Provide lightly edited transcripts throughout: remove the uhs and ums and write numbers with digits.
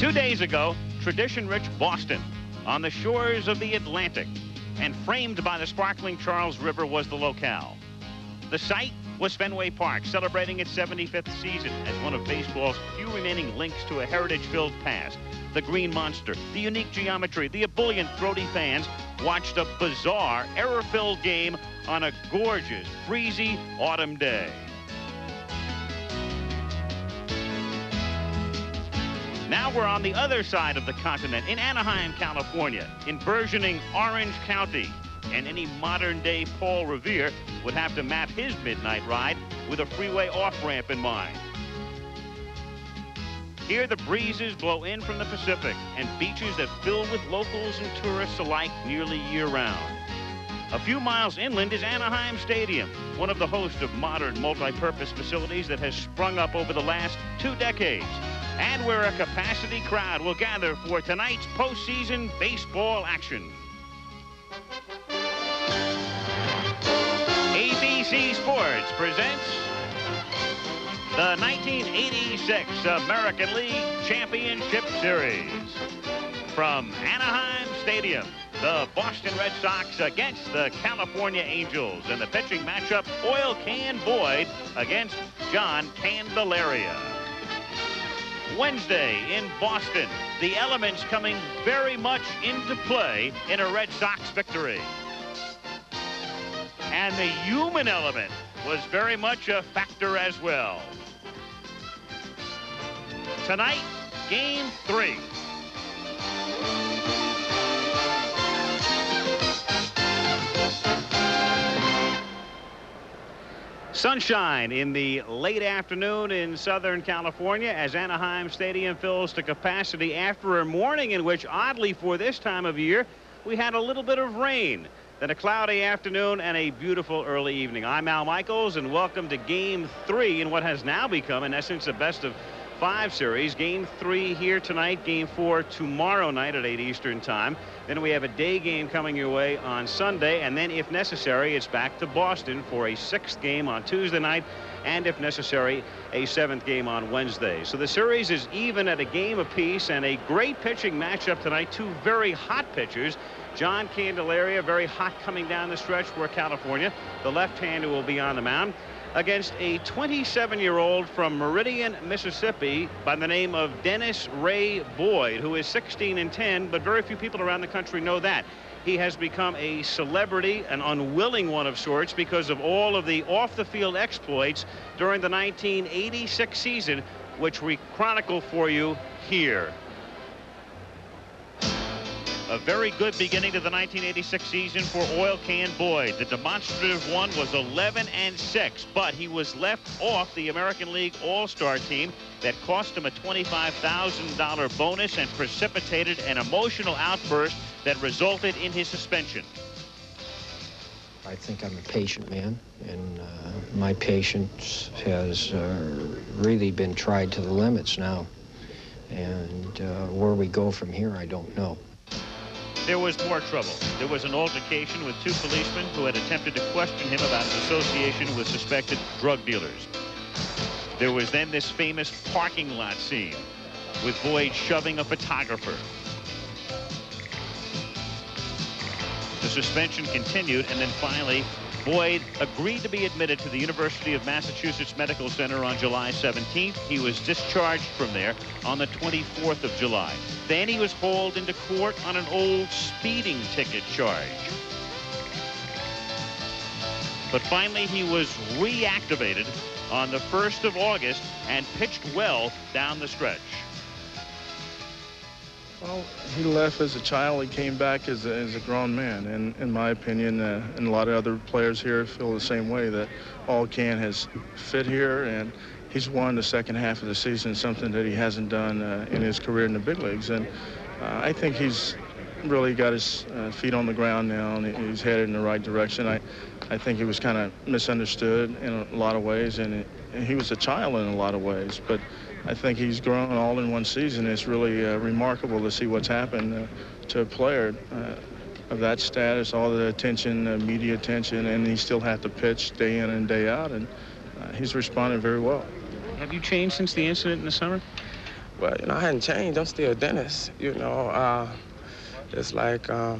2 days ago, tradition-rich Boston on the shores of the Atlantic, and framed by the sparkling Charles River was the locale. The site was Fenway Park, celebrating its 75th season as one of baseball's few remaining links to a heritage-filled past. The Green Monster, the unique geometry, the ebullient, throaty fans watched a bizarre, error-filled game on a gorgeous, breezy autumn day. Now we're on the other side of the continent, in Anaheim, California, in burgeoning Orange County. And any modern-day Paul Revere would have to map his midnight ride with a freeway off-ramp in mind. Here, the breezes blow in from the Pacific, and beaches that fill with locals and tourists alike nearly year-round. A few miles inland is Anaheim Stadium, one of the hosts of modern multi-purpose facilities that has sprung up over the last 2 decades, and where a capacity crowd will gather for tonight's postseason baseball action. ABC Sports presents the 1986 American League Championship Series. From Anaheim Stadium, the Boston Red Sox against the California Angels, and the pitching matchup, Oil Can Boyd against John Candelaria. Wednesday in Boston, the elements coming very much into play in a Red Sox victory. And the human element was very much a factor as well. Tonight, Game 3. Sunshine in the late afternoon in Southern California as Anaheim Stadium fills to capacity after a morning in which, oddly for this time of year, we had a little bit of rain. Then a cloudy afternoon and a beautiful early evening. I'm Al Michaels, and welcome to Game 3 in what has now become, in essence, a best-of-5 series. Game 3 here tonight, Game 4 tomorrow night at 8 Eastern Time. Then we have a day game coming your way on Sunday, and then, if necessary, it's back to Boston for a 6th game on Tuesday night, and, if necessary, a 7th game on Wednesday. So the series is even at a game apiece, and a great pitching matchup tonight. 2 very hot pitchers. John Candelaria, very hot coming down the stretch for California. The left-hander will be on the mound against a 27-year-old from Meridian, Mississippi by the name of Dennis Ray Boyd, who is 16-10, but very few people around the country know that. He has become a celebrity, an unwilling one of sorts, because of all of the off-the-field exploits during the 1986 season, which we chronicle for you here. A very good beginning to the 1986 season for Oil Can Boyd. The demonstrative one was 11-6, but he was left off the American League All-Star team that cost him a $25,000 bonus and precipitated an emotional outburst that resulted in his suspension. I think I'm a patient man, and my patience has really been tried to the limits now. And where we go from here, I don't know. There was more trouble. There was an altercation with 2 policemen who had attempted to question him about his association with suspected drug dealers. There was then this famous parking lot scene with Boyd shoving a photographer. The suspension continued, and then finally Boyd agreed to be admitted to the University of Massachusetts Medical Center on July 17th. He was discharged from there on the 24th of July. Then he was hauled into court on an old speeding ticket charge. But finally he was reactivated on the 1st of August and pitched well down the stretch. Well, he left as a child. He came back as a grown man. And in my opinion, and a lot of other players here feel the same way, that Oil Can has fit here, and he's won the second half of the season, something that he hasn't done in his career in the big leagues. And I think he's really got his feet on the ground now, and he's headed in the right direction. I think he was kind of misunderstood in a lot of ways, and he was a child in a lot of ways. But I think he's grown all in one season. It's really remarkable to see what's happened to a player of that status, all the attention, media attention, and he still has to pitch day in and day out, and he's responded very well. Have you changed since the incident in the summer? But, you know, I hadn't changed. I'm still Dennis, you know. It's like I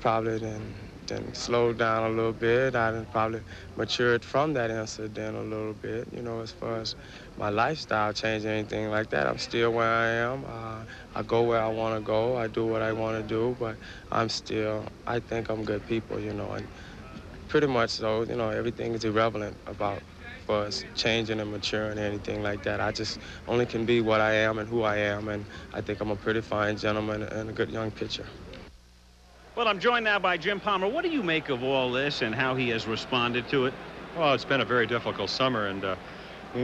probably didn't slow down a little bit. I done probably matured from that incident a little bit, you know, as far as my lifestyle changing, anything like that. I'm still where I am. I go where I want to go. I do what I want to do, but I think I'm good people, you know, and pretty much so, you know, everything is irrelevant about for us changing and maturing or anything like that. I just only can be what I am and who I am, and I think I'm a pretty fine gentleman and a good young pitcher. Well, I'm joined now by Jim Palmer. What do you make of all this and how he has responded to it? Well, it's been a very difficult summer, and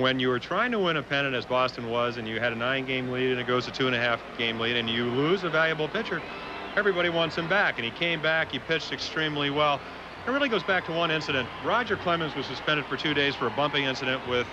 when you were trying to win a pennant, as Boston was, and you had a 9-game lead and it goes to 2.5-game lead, and you lose a valuable pitcher, everybody wants him back, and he came back. He pitched extremely well. It really goes back to one incident. Roger Clemens was suspended for 2 days for a bumping incident with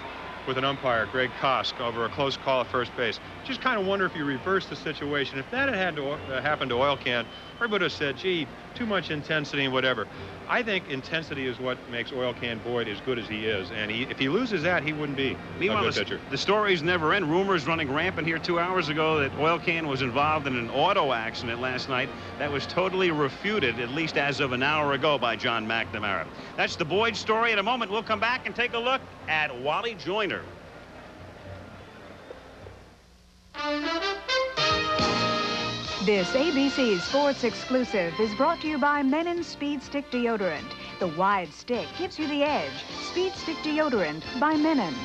an umpire, Greg Kosk, over a close call at first base. Just kind of wonder if you reverse the situation. If that had to happen to Oil Can, everybody would have said, gee, too much intensity and whatever. I think intensity is what makes Oil Can Boyd as good as he is. And if he loses that, he wouldn't be a good pitcher. The stories never end. Rumors running rampant here 2 hours ago that Oil Can was involved in an auto accident last night. That was totally refuted, at least as of an hour ago, by John McNamara. That's the Boyd story. In a moment, we'll come back and take a look at Wally Joyner. This ABC Sports exclusive is brought to you by Menon Speed Stick Deodorant. The wide stick gives you the edge. Speed Stick Deodorant by Menon.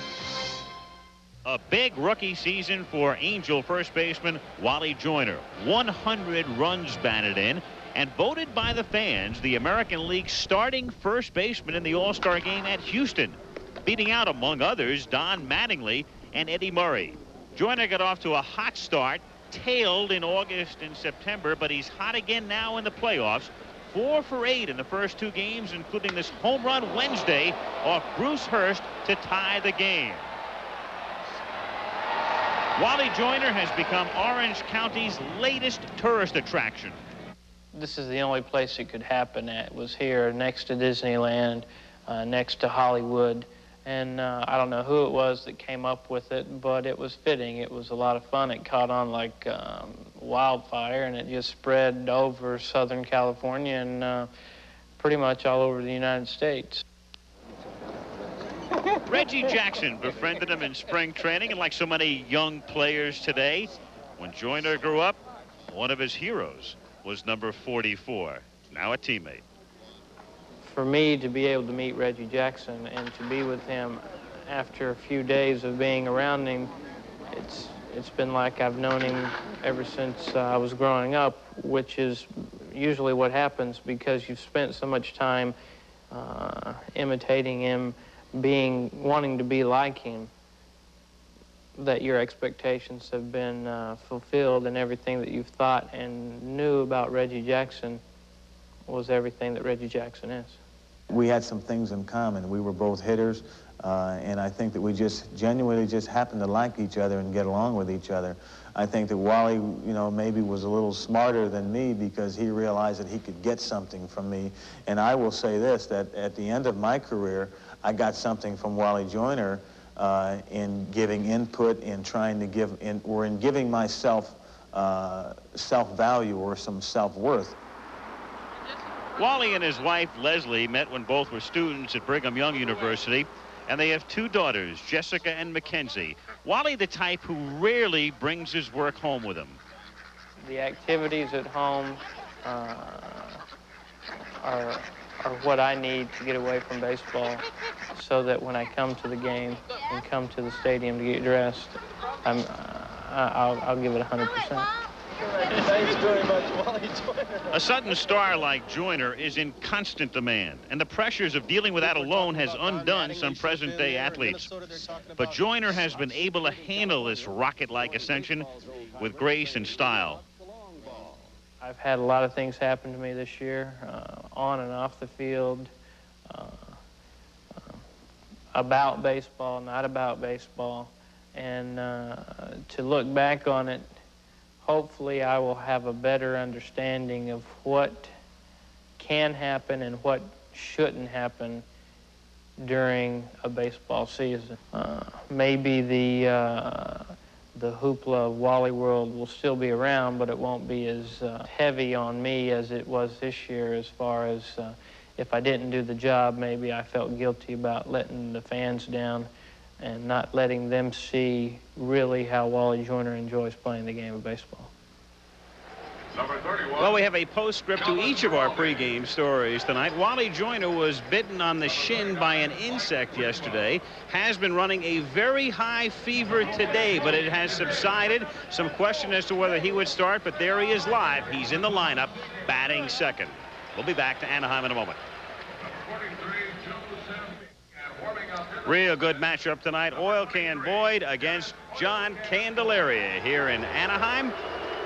A big rookie season for Angel first baseman Wally Joyner. 100 runs batted in and voted by the fans the American League's starting first baseman in the All-Star game at Houston, beating out, among others, Don Mattingly and Eddie Murray. Joyner got off to a hot start, tailed in August and September, but he's hot again now in the playoffs. 4 for 8 in the first 2 games, including this home run Wednesday off Bruce Hurst to tie the game. Wally Joyner has become Orange County's latest tourist attraction. This is the only place it could happen at, was here next to Disneyland, next to Hollywood. And I don't know who it was that came up with it, but it was fitting. It was a lot of fun. It caught on like wildfire, and it just spread over Southern California and pretty much all over the United States. Reggie Jackson befriended him in spring training, and like so many young players today, when Joyner grew up, one of his heroes was number 44, now a teammate. For me to be able to meet Reggie Jackson and to be with him after a few days of being around him, it's been like I've known him ever since I was growing up, which is usually what happens because you've spent so much time imitating him, wanting to be like him, that your expectations have been fulfilled, and everything that you've thought and knew about Reggie Jackson was everything that Reggie Jackson is. We had some things in common. We were both hitters, and I think that we just genuinely just happened to like each other and get along with each other. I think that Wally, you know, maybe was a little smarter than me because he realized that he could get something from me. And I will say this, that at the end of my career, I got something from Wally Joyner in giving input, in trying to give, or in giving myself self-value or some self-worth. Wally and his wife, Leslie, met when both were students at Brigham Young University, and they have 2 daughters, Jessica and Mackenzie. Wally, the type who rarely brings his work home with him. The activities at home are what I need to get away from baseball, so that when I come to the game and come to the stadium to get dressed, I'll give it 100%. Thanks very much, Wally Joyner. A sudden star like Joyner is in constant demand, and the pressures of dealing with that alone has undone some present-day athletes. But Joyner has been able to handle this rocket-like ascension with grace and style. I've had a lot of things happen to me this year, on and off the field, about baseball, not about baseball, and to look back on it, hopefully I will have a better understanding of what can happen and what shouldn't happen during a baseball season. Maybe the the hoopla of Wally World will still be around, but it won't be as heavy on me as it was this year, as far as if I didn't do the job, maybe I felt guilty about letting the fans down and not letting them see really how Wally Joyner enjoys playing the game of baseball. Well, we have a postscript to each of our pregame stories tonight. Wally Joyner was bitten on the shin by an insect yesterday, has been running a very high fever today, but it has subsided. Some question as to whether he would start, but there he is live. He's in the lineup, batting second. We'll be back to Anaheim in a moment. Real good matchup tonight. Oil Can Boyd against John Candelaria here in Anaheim.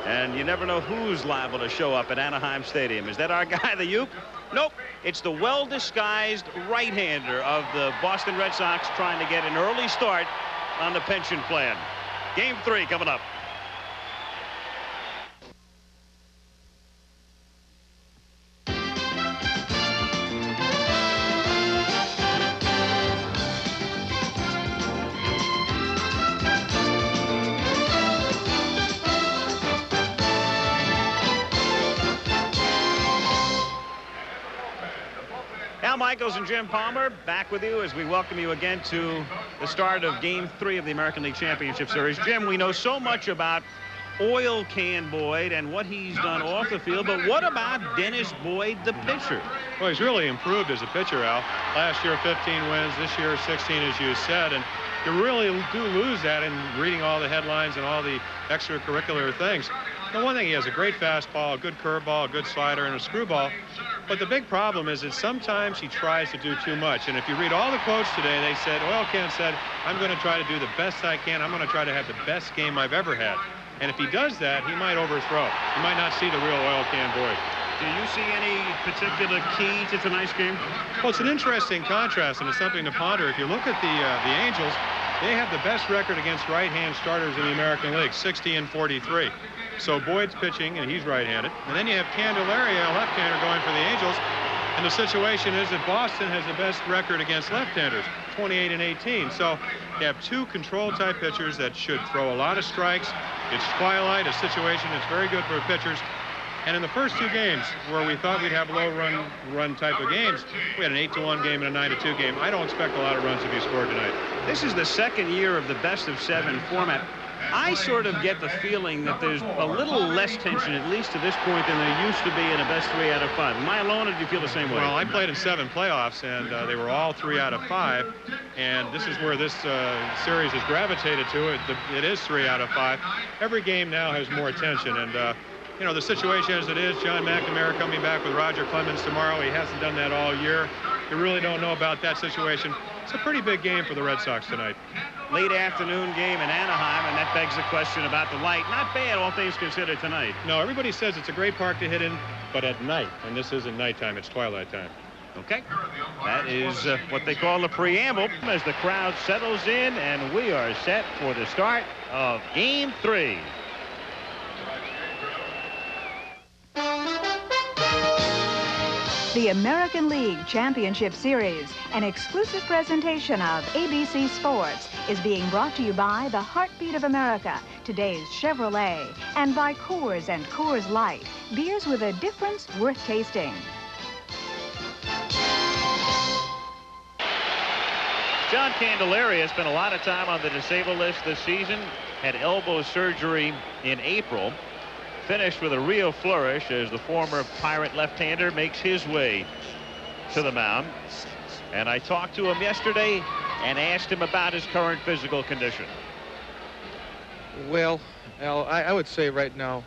And you never know who's liable to show up at Anaheim Stadium. Is that our guy, the Yoop? Nope. It's the well-disguised right-hander of the Boston Red Sox trying to get an early start on the pension plan. Game 3 coming up. Al Michaels and Jim Palmer back with you as we welcome you again to the start of Game 3 of the American League Championship Series. Jim, we know so much about Oil Can Boyd and what he's done off the field, but what about Dennis Boyd, the pitcher? Well, he's really improved as a pitcher, Al. Last year, 15 wins. This year, 16, as you said. And you really do lose that in reading all the headlines and all the extracurricular things. The one thing, he has a great fastball, a good curveball, a good slider, and a screwball. But the big problem is that sometimes he tries to do too much. And if you read all the quotes today, they said, Oil Can said, I'm going to try to do the best I can. I'm going to try to have the best game I've ever had. And if he does that, he might overthrow. You might not see the real Oil Can Boyd. Do you see any particular key to tonight's game? Well, it's an interesting contrast, and it's something to ponder. If you look at the Angels, they have the best record against right-hand starters in the American League, 60-43. So Boyd's pitching, and he's right-handed. And then you have Candelaria, a left-hander, going for the Angels. And the situation is that Boston has the best record against left-handers, 28-18. So you have two control-type pitchers that should throw a lot of strikes. It's twilight, a situation that's very good for pitchers. And in the first two games, where we thought we'd have low-run type of games, we had an 8-1 game and a 9-2 game. I don't expect a lot of runs to be scored tonight. This is the second year of the best-of-7 format. I sort of get the feeling that there's a little less tension, at least to this point, than there used to be in a best 3 out of 5. Am I alone, or do you feel the same way? Well, I played in 7 playoffs, and they were all 3 out of 5. And this is where this series has gravitated to. It is 3 out of 5. Every game now has more attention. And, you know, the situation as it is, John McNamara coming back with Roger Clemens tomorrow. He hasn't done that all year. You really don't know about that situation. It's a pretty big game for the Red Sox tonight. Late afternoon game in Anaheim, and that begs the question about the light. Not bad, all things considered, tonight. No, everybody says it's a great park to hit in, but at night, and this isn't nighttime, it's twilight time. Okay, that is what they call the preamble as the crowd settles in, and we are set for the start of Game 3. The American League Championship Series, an exclusive presentation of ABC Sports, is being brought to you by the Heartbeat of America, today's Chevrolet, and by Coors and Coors Light, beers with a difference worth tasting. John Candelaria spent a lot of time on the disabled list this season, had elbow surgery in April. Finished with a real flourish as the former Pirate left-hander makes his way to the mound. And I talked to him yesterday and asked him about his current physical condition. Well, Al, I would say right now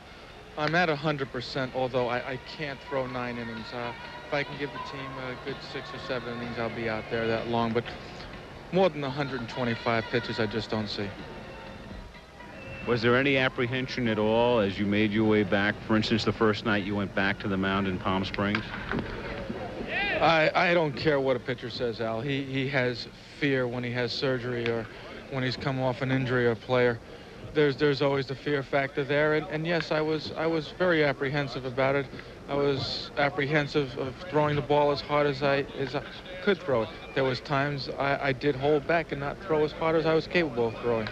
I'm at 100%, although I can't throw 9 innings. If I can give the team a good 6 or 7 innings, I'll be out there that long. But more than 125 pitches, I just don't see. Was there any apprehension at all as you made your way back? For instance, the first night you went back to the mound in Palm Springs? I don't care what a pitcher says, Al. He has fear when he has surgery or when he's come off an injury or player. There's always the fear factor there. And yes, I was very apprehensive about it. I was apprehensive of throwing the ball as hard as I could throw it. There was times I did hold back and not throw as hard as I was capable of throwing.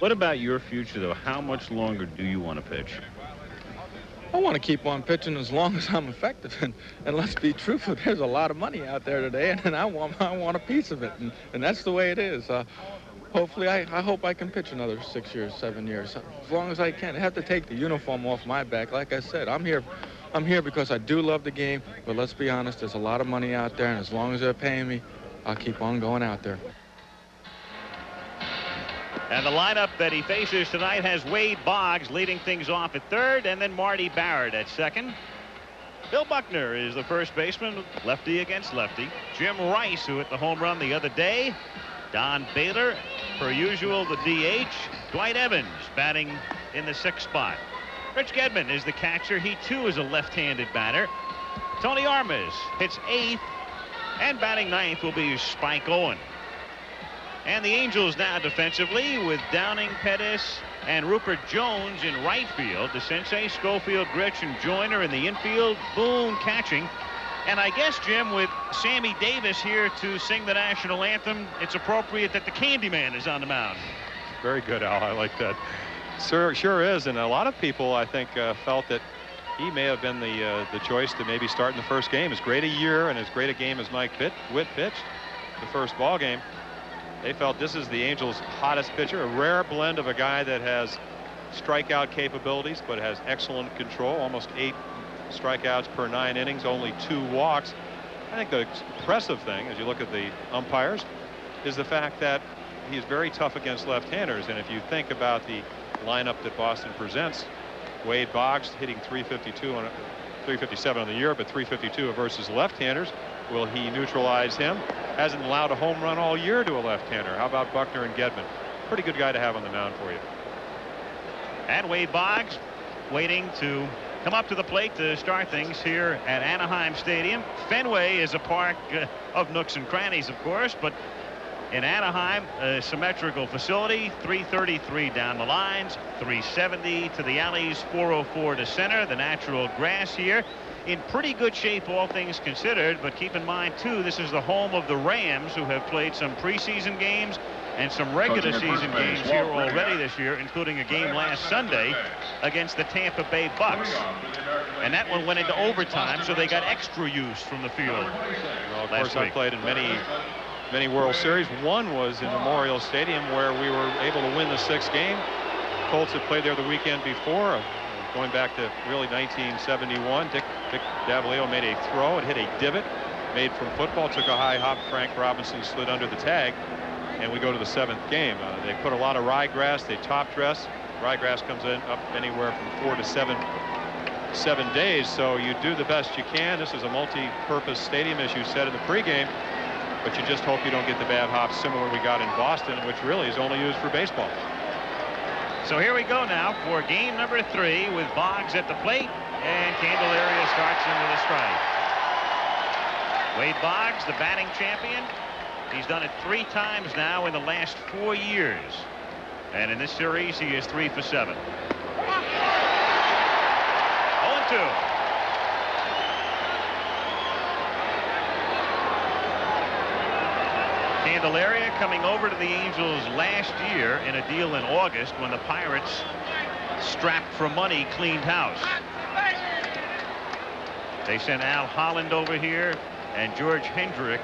What about your future, though? How much longer do you want to pitch? I want to keep on pitching as long as I'm effective, and let's be truthful, there's a lot of money out there today, and I want a piece of it, and that's the way it is. Hopefully, I hope I can pitch another 6 years, 7 years, as long as I can. I have to take the uniform off my back. Like I said, I'm here because I do love the game, but let's be honest, there's a lot of money out there, and as long as they're paying me, I'll keep on going out there. And the lineup that he faces tonight has Wade Boggs leading things off at third, and then Marty Barrett at second. Bill Buckner is the first baseman, lefty against lefty. Jim Rice, who hit the home run the other day. Don Baylor, per usual, the DH. Dwight Evans batting in the sixth spot. Rich Gedman is the catcher. He, too, is a left-handed batter. Tony Armas hits eighth, and batting ninth will be Spike Owen. And the Angels now defensively with Downing, Pettis, and Rupert Jones in right field. DeCinces, Schofield, Grich, and Joyner in the infield. Boone catching. And I guess, Jim, with Sammy Davis here to sing the national anthem, it's appropriate that the Candyman is on the mound. Very good, Al. I like that. Sure is. And a lot of people, I think, felt that he may have been the choice to maybe start in the first game. As great a year and as great a game as Mike Witt pitched the first ball game. They felt this is the Angels' hottest pitcher, a rare blend of a guy that has strikeout capabilities but has excellent control, almost 8 strikeouts per 9 innings, only 2 walks. I think the impressive thing, as you look at the umpires, is the fact that he's very tough against left-handers. And if you think about the lineup that Boston presents, Wade Boggs hitting 357 on the year, but 352 versus left-handers. Will he neutralize him? Hasn't allowed a home run all year to a left-hander. How about Buckner and Gedman? Pretty good guy to have on the mound for you. And Wade Boggs waiting to come up to the plate to start things here at Anaheim Stadium. Fenway is a park of nooks and crannies, of course, but in Anaheim, a symmetrical facility. 333 down the lines, 370 to the alleys, 404 to center. The natural grass here in pretty good shape, all things considered. But keep in mind, too, this is the home of the Rams, who have played some preseason games and some regular season games here already this year, including a game last Sunday against the Tampa Bay Bucks. And that one went into overtime, so they got extra use from the field. Well, of course, I played in many World Series. One was in Memorial Stadium, where we were able to win the 6th game. Colts had played there the weekend before, going back to really 1971. Dick Davaleo made a throw. It hit a divot made from football, took a high hop. Frank Robinson slid under the tag, and we go to the 7th game. They put a lot of ryegrass. They top dress. Ryegrass comes in up anywhere from 4 to 7 days, so you do the best you can. This is a multi-purpose stadium, as you said in the pregame, but you just hope you don't get the bad hops similar we got in Boston, which really is only used for baseball. So here we go now for game number 3 with Boggs at the plate, and Candelaria starts into the strike. Wade Boggs, the batting champion. He's done it 3 times now in the last 4 years. And in this series, he is 3 for 7. 0-2. Candelaria coming over to the Angels last year in a deal in August when the Pirates, strapped for money, cleaned house. They sent Al Holland over here and George Hendrick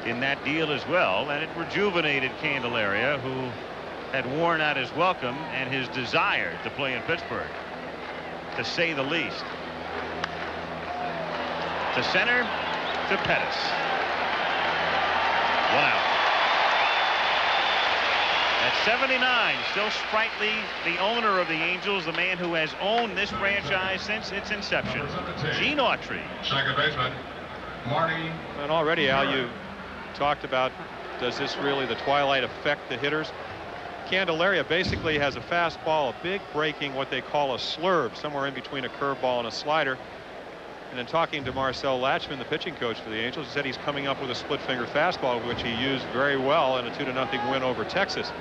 in that deal as well, and it rejuvenated Candelaria, who had worn out his welcome and his desire to play in Pittsburgh, to say the least. To center, to Pettis. 1 out. At 79, still sprightly, the owner of the Angels, the man who has owned this franchise since its inception, Gene Autry. Second baseman, Marty. And already, Al, you talked about, does this really, the twilight, affect the hitters? Candelaria basically has a fastball, a big breaking, what they call a slurve, somewhere in between a curveball and a slider. And then talking to Marcel Latchman, the pitching coach for the Angels, he said he's coming up with a split finger fastball, which he used very well in a 2-0 win over Texas.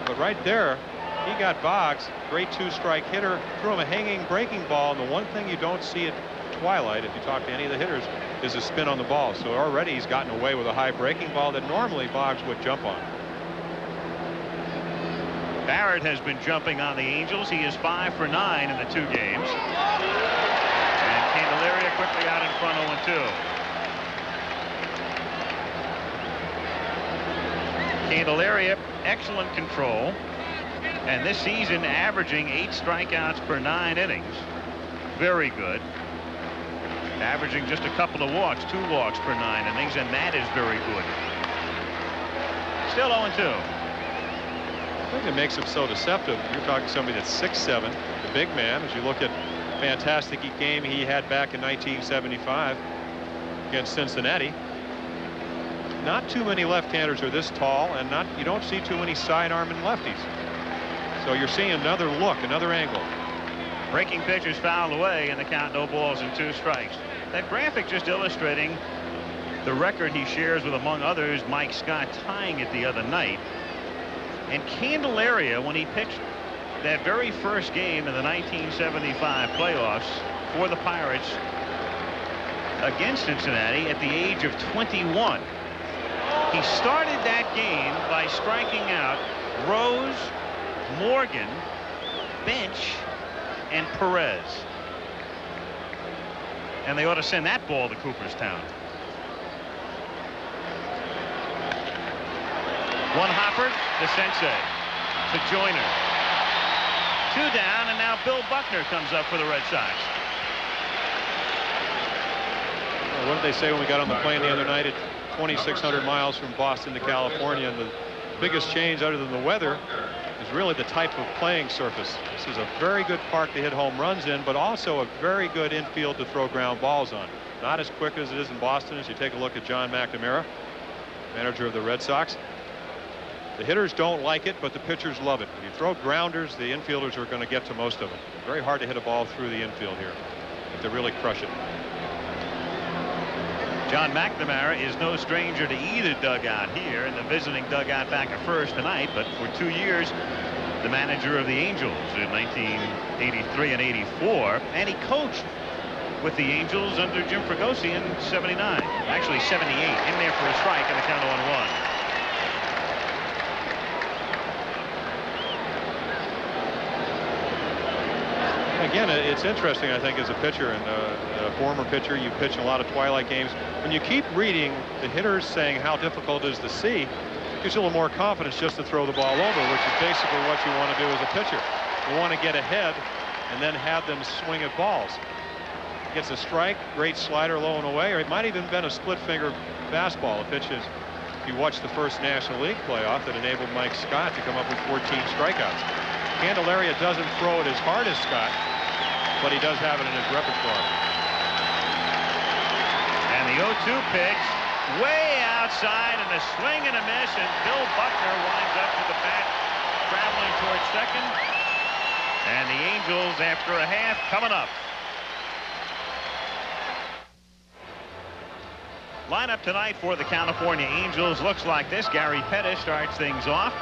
But right there, he got Boggs, great 2-strike hitter, threw him a hanging breaking ball. And the one thing you don't see at twilight, if you talk to any of the hitters, is a spin on the ball. So already he's gotten away with a high breaking ball that normally Boggs would jump on. Barrett has been jumping on the Angels. He is 5 for 9 in the 2 games. And Candelaria quickly out in front, 0-2. Candelaria, excellent control. And this season averaging 8 strikeouts per 9 innings. Very good. Averaging just a couple of walks, 2 walks per 9 innings, and that is very good. Still 0-2. I think it makes him so deceptive. You're talking to somebody that's 6'7", the big man. As you look at fantastic game he had back in 1975 against Cincinnati. Not too many left-handers are this tall, and you don't see too many sidearm and lefties. So you're seeing another look, another angle. Breaking pitch is fouled away, and the count, no balls and 2 strikes. That graphic just illustrating the record he shares with, among others, Mike Scott, tying it the other night. And Candelaria, when he pitched that very first game in the 1975 playoffs for the Pirates against Cincinnati at the age of 21, he started that game by striking out Rose, Morgan, Bench, and Perez. And they ought to send that ball to Cooperstown. One hopper to Sensei, to Joyner. 2 down, and now Bill Buckner comes up for the Red Sox. Well, what did they say when we got on the plane the other night at 2,600 miles from Boston to California? And the biggest change other than the weather is really the type of playing surface. This is a very good park to hit home runs in, but also a very good infield to throw ground balls on. Not as quick as it is in Boston. As you take a look at John McNamara, manager of the Red Sox. The hitters don't like it, but the pitchers love it. When you throw grounders, the infielders are going to get to most of them. Very hard to hit a ball through the infield here, but they really crush it. John McNamara is no stranger to either dugout here, in the visiting dugout back at first tonight, but for 2 years the manager of the Angels in 1983 and 84, and he coached with the Angels under Jim Fregosi in 79, actually 78, in there for a strike and the count 1-1. Again, it's interesting, I think, as a pitcher and a former pitcher. You pitch in a lot of twilight games. When you keep reading the hitters saying how difficult it is to see, it gives you a little more confidence just to throw the ball over, which is basically what you want to do as a pitcher. You want to get ahead and then have them swing at balls. Gets a strike, great slider low and away, or it might even been a split finger fastball. A pitch is, if you watch the first National League playoff, that enabled Mike Scott to come up with 14 strikeouts. Candelaria doesn't throw it as hard as Scott, but he does have it in his repertoire. And the 0-2 pitch way outside, and a swing and a miss, and Bill Buckner winds up to the bat, traveling towards second. And the Angels, after a half, coming up. Lineup tonight for the California Angels looks like this. Gary Pettis starts things off.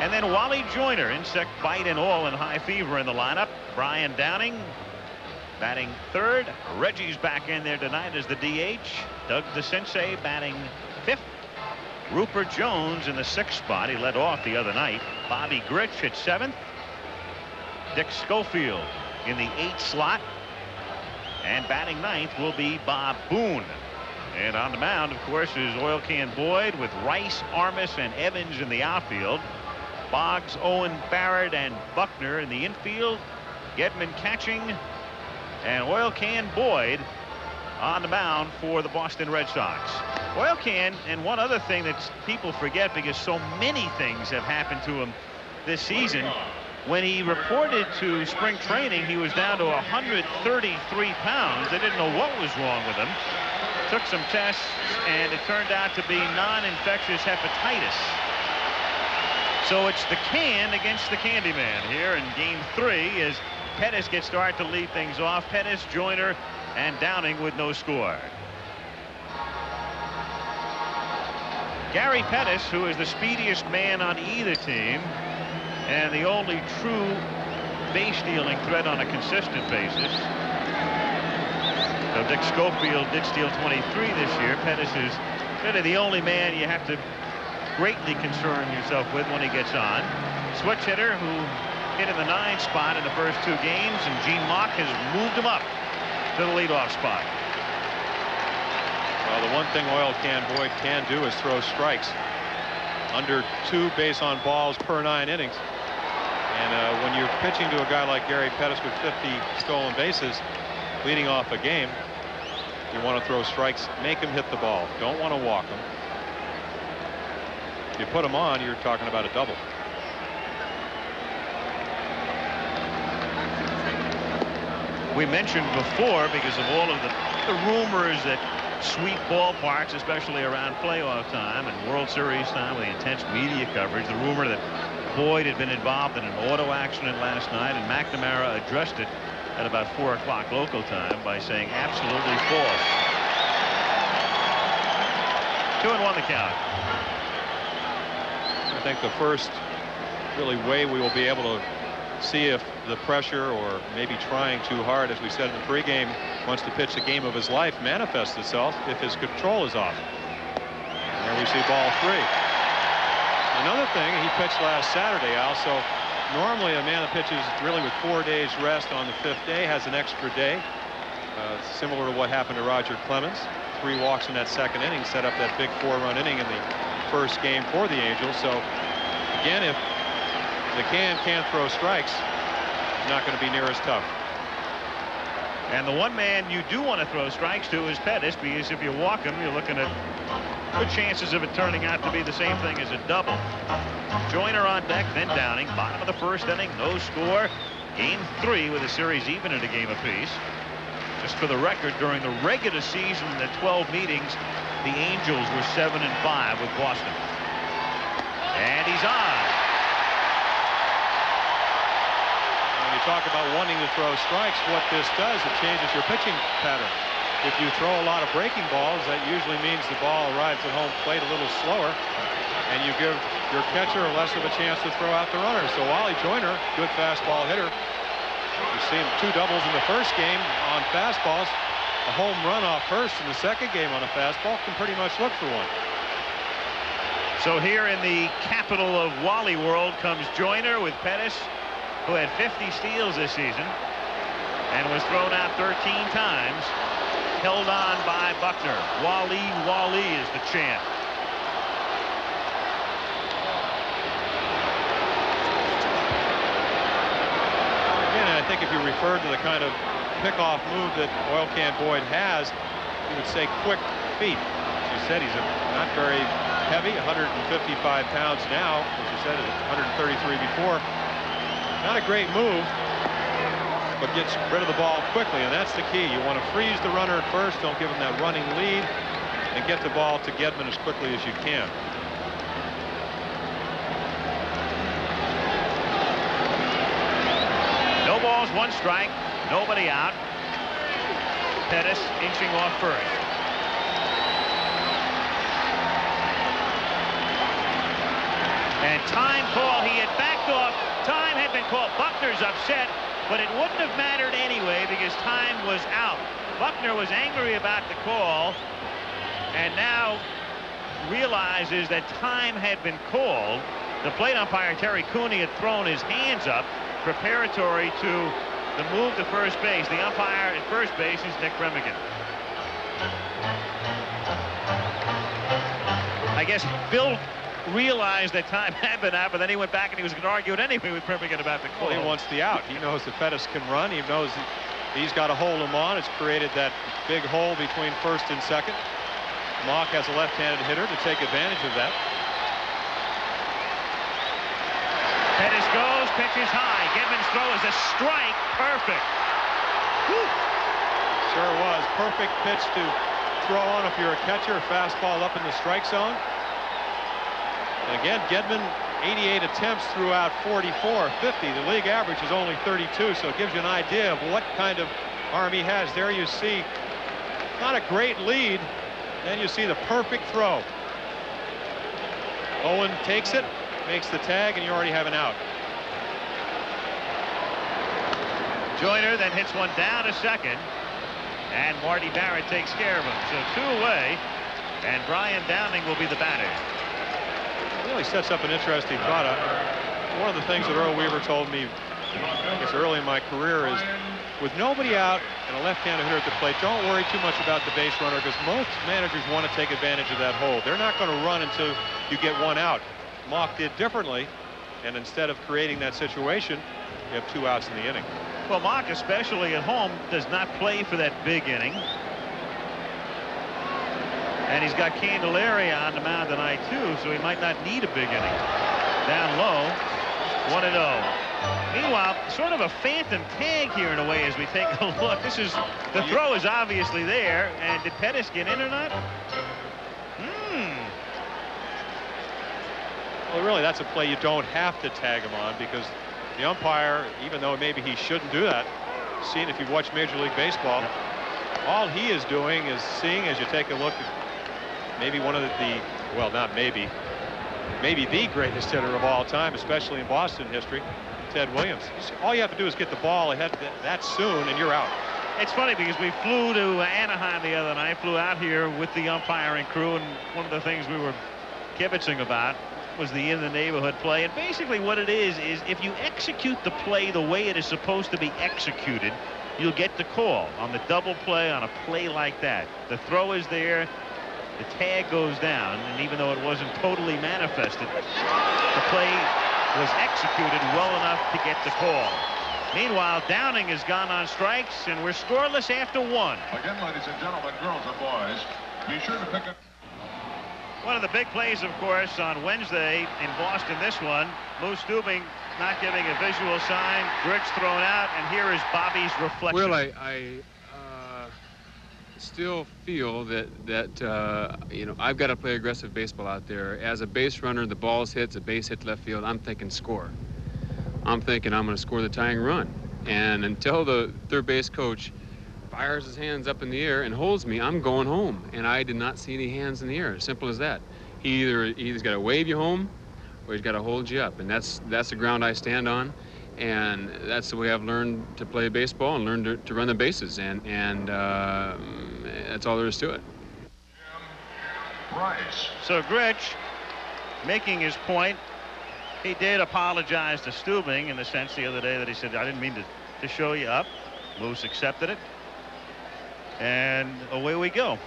And then Wally Joyner, insect bite and all, in high fever in the lineup. Brian Downing batting third. Reggie's back in there tonight as the DH. Doug DeCinces batting fifth. Rupert Jones in the 6th spot. He led off the other night. Bobby Grich at 7th. Dick Schofield in the 8th slot. And batting 9th will be Bob Boone. And on the mound, of course, is Oil Can Boyd with Rice, Armas, and Evans in the outfield. Boggs, Owen, Barrett, and Buckner in the infield. Gedman catching, and Oil Can Boyd on the mound for the Boston Red Sox. Oil Can, and one other thing that people forget because so many things have happened to him this season. When he reported to spring training, he was down to 133 pounds. They didn't know what was wrong with him. Took some tests, and it turned out to be non-infectious hepatitis. So it's the Can against the Candyman here in Game 3 as Pettis gets started to lead things off. Pettis, Joyner, and Downing with no score. Gary Pettis, who is the speediest man on either team and the only true base-stealing threat on a consistent basis. So Dick Schofield did steal 23 this year. Pettis is really the only man you have to greatly concern yourself with when he gets on. switch hitter who hit in the 9 spot in the first 2 games, and Gene Mauch has moved him up to the leadoff spot. Well, the one thing Oil Can Boyd can do is throw strikes. Under 2 base on balls per 9 innings. And when you're pitching to a guy like Gary Pettis with 50 stolen bases, leading off a game, you want to throw strikes, make him hit the ball. Don't want to walk him. If you put him on, you're talking about a double. We mentioned before, because of all of the rumors that sweep ballparks, especially around playoff time and World Series time with the intense media coverage, the rumor that Boyd had been involved in an auto accident last night, and McNamara addressed it at about 4 o'clock local time by saying absolutely false. 2-1 the count. I think the first really way we will be able to see if the pressure, or maybe trying too hard, as we said in the pregame, wants to pitch the game of his life, manifests itself if his control is off. And there we see ball 3. Another thing, he pitched last Saturday, Al, so normally a man that pitches really with 4 days rest on the 5th day has an extra day, similar to what happened to Roger Clemens. 3 walks in that 2nd inning set up that big 4-run inning in the first game for the Angels. So again, if the can't throw strikes, it's not going to be near as tough. And the one man you do want to throw strikes to is Pettis, because if you walk him, you're looking at good chances of it turning out to be the same thing as a double. Joyner on deck, then Downing. Bottom of the 1st inning, no score. Game 3 with a series even at a game apiece. Just for the record, during the regular season, the 12 meetings, the Angels were 7-5 with Boston. And he's on. Talk about wanting to throw strikes. What this does, it changes your pitching pattern. If you throw a lot of breaking balls, that usually means the ball arrives at home plate a little slower, and you give your catcher less of a chance to throw out the runner. So Wally Joyner, good fastball hitter. You see him 2 doubles in the first game on fastballs. A home run off first in the second game on a fastball. Can pretty much look for one. So here in the capital of Wally World comes Joyner with Pettis, who had 50 steals this season and was thrown out 13 times, held on by Buckner. Wally, Wally is the chant. Again, I think if you referred to the kind of pickoff move that Oil Can Boyd has, you would say quick feet. As you said, he's not very heavy, 155 pounds now, as you said, 133 before. Not a great move, but gets rid of the ball quickly, and that's the key. You want to freeze the runner at first, don't give him that running lead, and get the ball to Gedman as quickly as you can. No balls, 1 strike, nobody out. Pettis inching off first. And time call. He had backed off. Time had been called. Buckner's upset, but it wouldn't have mattered anyway because time was out. Buckner was angry about the call and now realizes that time had been called. The plate umpire, Terry Cooney, had thrown his hands up preparatory to the move to first base. The umpire at first base is Dick Remigan. I guess Bill realized that time had been out, but then he went back and he was going to argue it anyway with Remigan about the call. Well, he wants the out. He knows that Pettis can run. He knows he's got to hold him on. It's created that big hole between first and second. Mauch has a left-handed hitter to take advantage of that. Pettis goes, pitches high. Gedman's throw is a strike. Perfect. Whew. Sure was. Perfect pitch to throw on if you're a catcher. Fastball up in the strike zone. And again, Gedman, 88 attempts throughout 44, 50. The league average is only 32, so it gives you an idea of what kind of arm he has. There you see not a great lead. Then you see the perfect throw. Owen takes it, makes the tag, and you already have an out. Joyner then hits one down to second, and Marty Barrett takes care of him. So 2 away, and Brian Downing will be the batter. It really sets up an interesting thought. one of the things that Earl Weaver told me, I guess early in my career, is with nobody out and a left-handed hitter at the plate, don't worry too much about the base runner, because most managers want to take advantage of that hole. They're not going to run until you get one out. Mauch did differently, and instead of creating that situation, you have 2 outs in the inning. Well, Mauch, especially at home, does not play for that big inning. And he's got Candelaria on the mound tonight, too, so he might not need a big inning. Down low, 1-0. Meanwhile, sort of a phantom tag here in a way as we take a look. The throw is obviously there, and did Pettis get in or not? Well, really, that's a play you don't have to tag him on, because the umpire, even though maybe he shouldn't do that, seeing if you've watched Major League Baseball, all he is doing is seeing, as you take a look at maybe one of well, not maybe the greatest hitter of all time, especially in Boston history, Ted Williams. All you have to do is get the ball ahead that soon, and you're out. It's funny because we flew to Anaheim the other night, flew out here with the umpiring crew, and one of the things we were kibitzing about was the in the neighborhood play. And basically what it is if you execute the play the way it is supposed to be executed, you'll get the call on the double play on a play like that. The throw is there, the tag goes down, and even though it wasn't totally manifested, the play was executed well enough to get the call. Meanwhile, Downing has gone on strikes, and we're scoreless after 1. Again, ladies and gentlemen, girls and boys, be sure to pick up. One of the big plays, of course, on Wednesday in Boston, this one, Moose Stubing not giving a visual sign, Grich thrown out, and here is Bobby's reflection. Well, I still feel that you know, I've got to play aggressive baseball out there. As a base runner, the ball's hits, a base hit left field, I'm thinking score. I'm thinking I'm going to score the tying run. And until the third base coach fires his hands up in the air and holds me, I'm going home. And I did not see any hands in the air. Simple as that. He's got to wave you home, or he's got to hold you up. And that's the ground I stand on. And that's the way I've learned to play baseball and learned to run the bases. And that's all there is to it. Rice. So Grich, making his point, he did apologize to Stubing in the sense the other day that he said, I didn't mean to show you up. Moose accepted it. And away we go.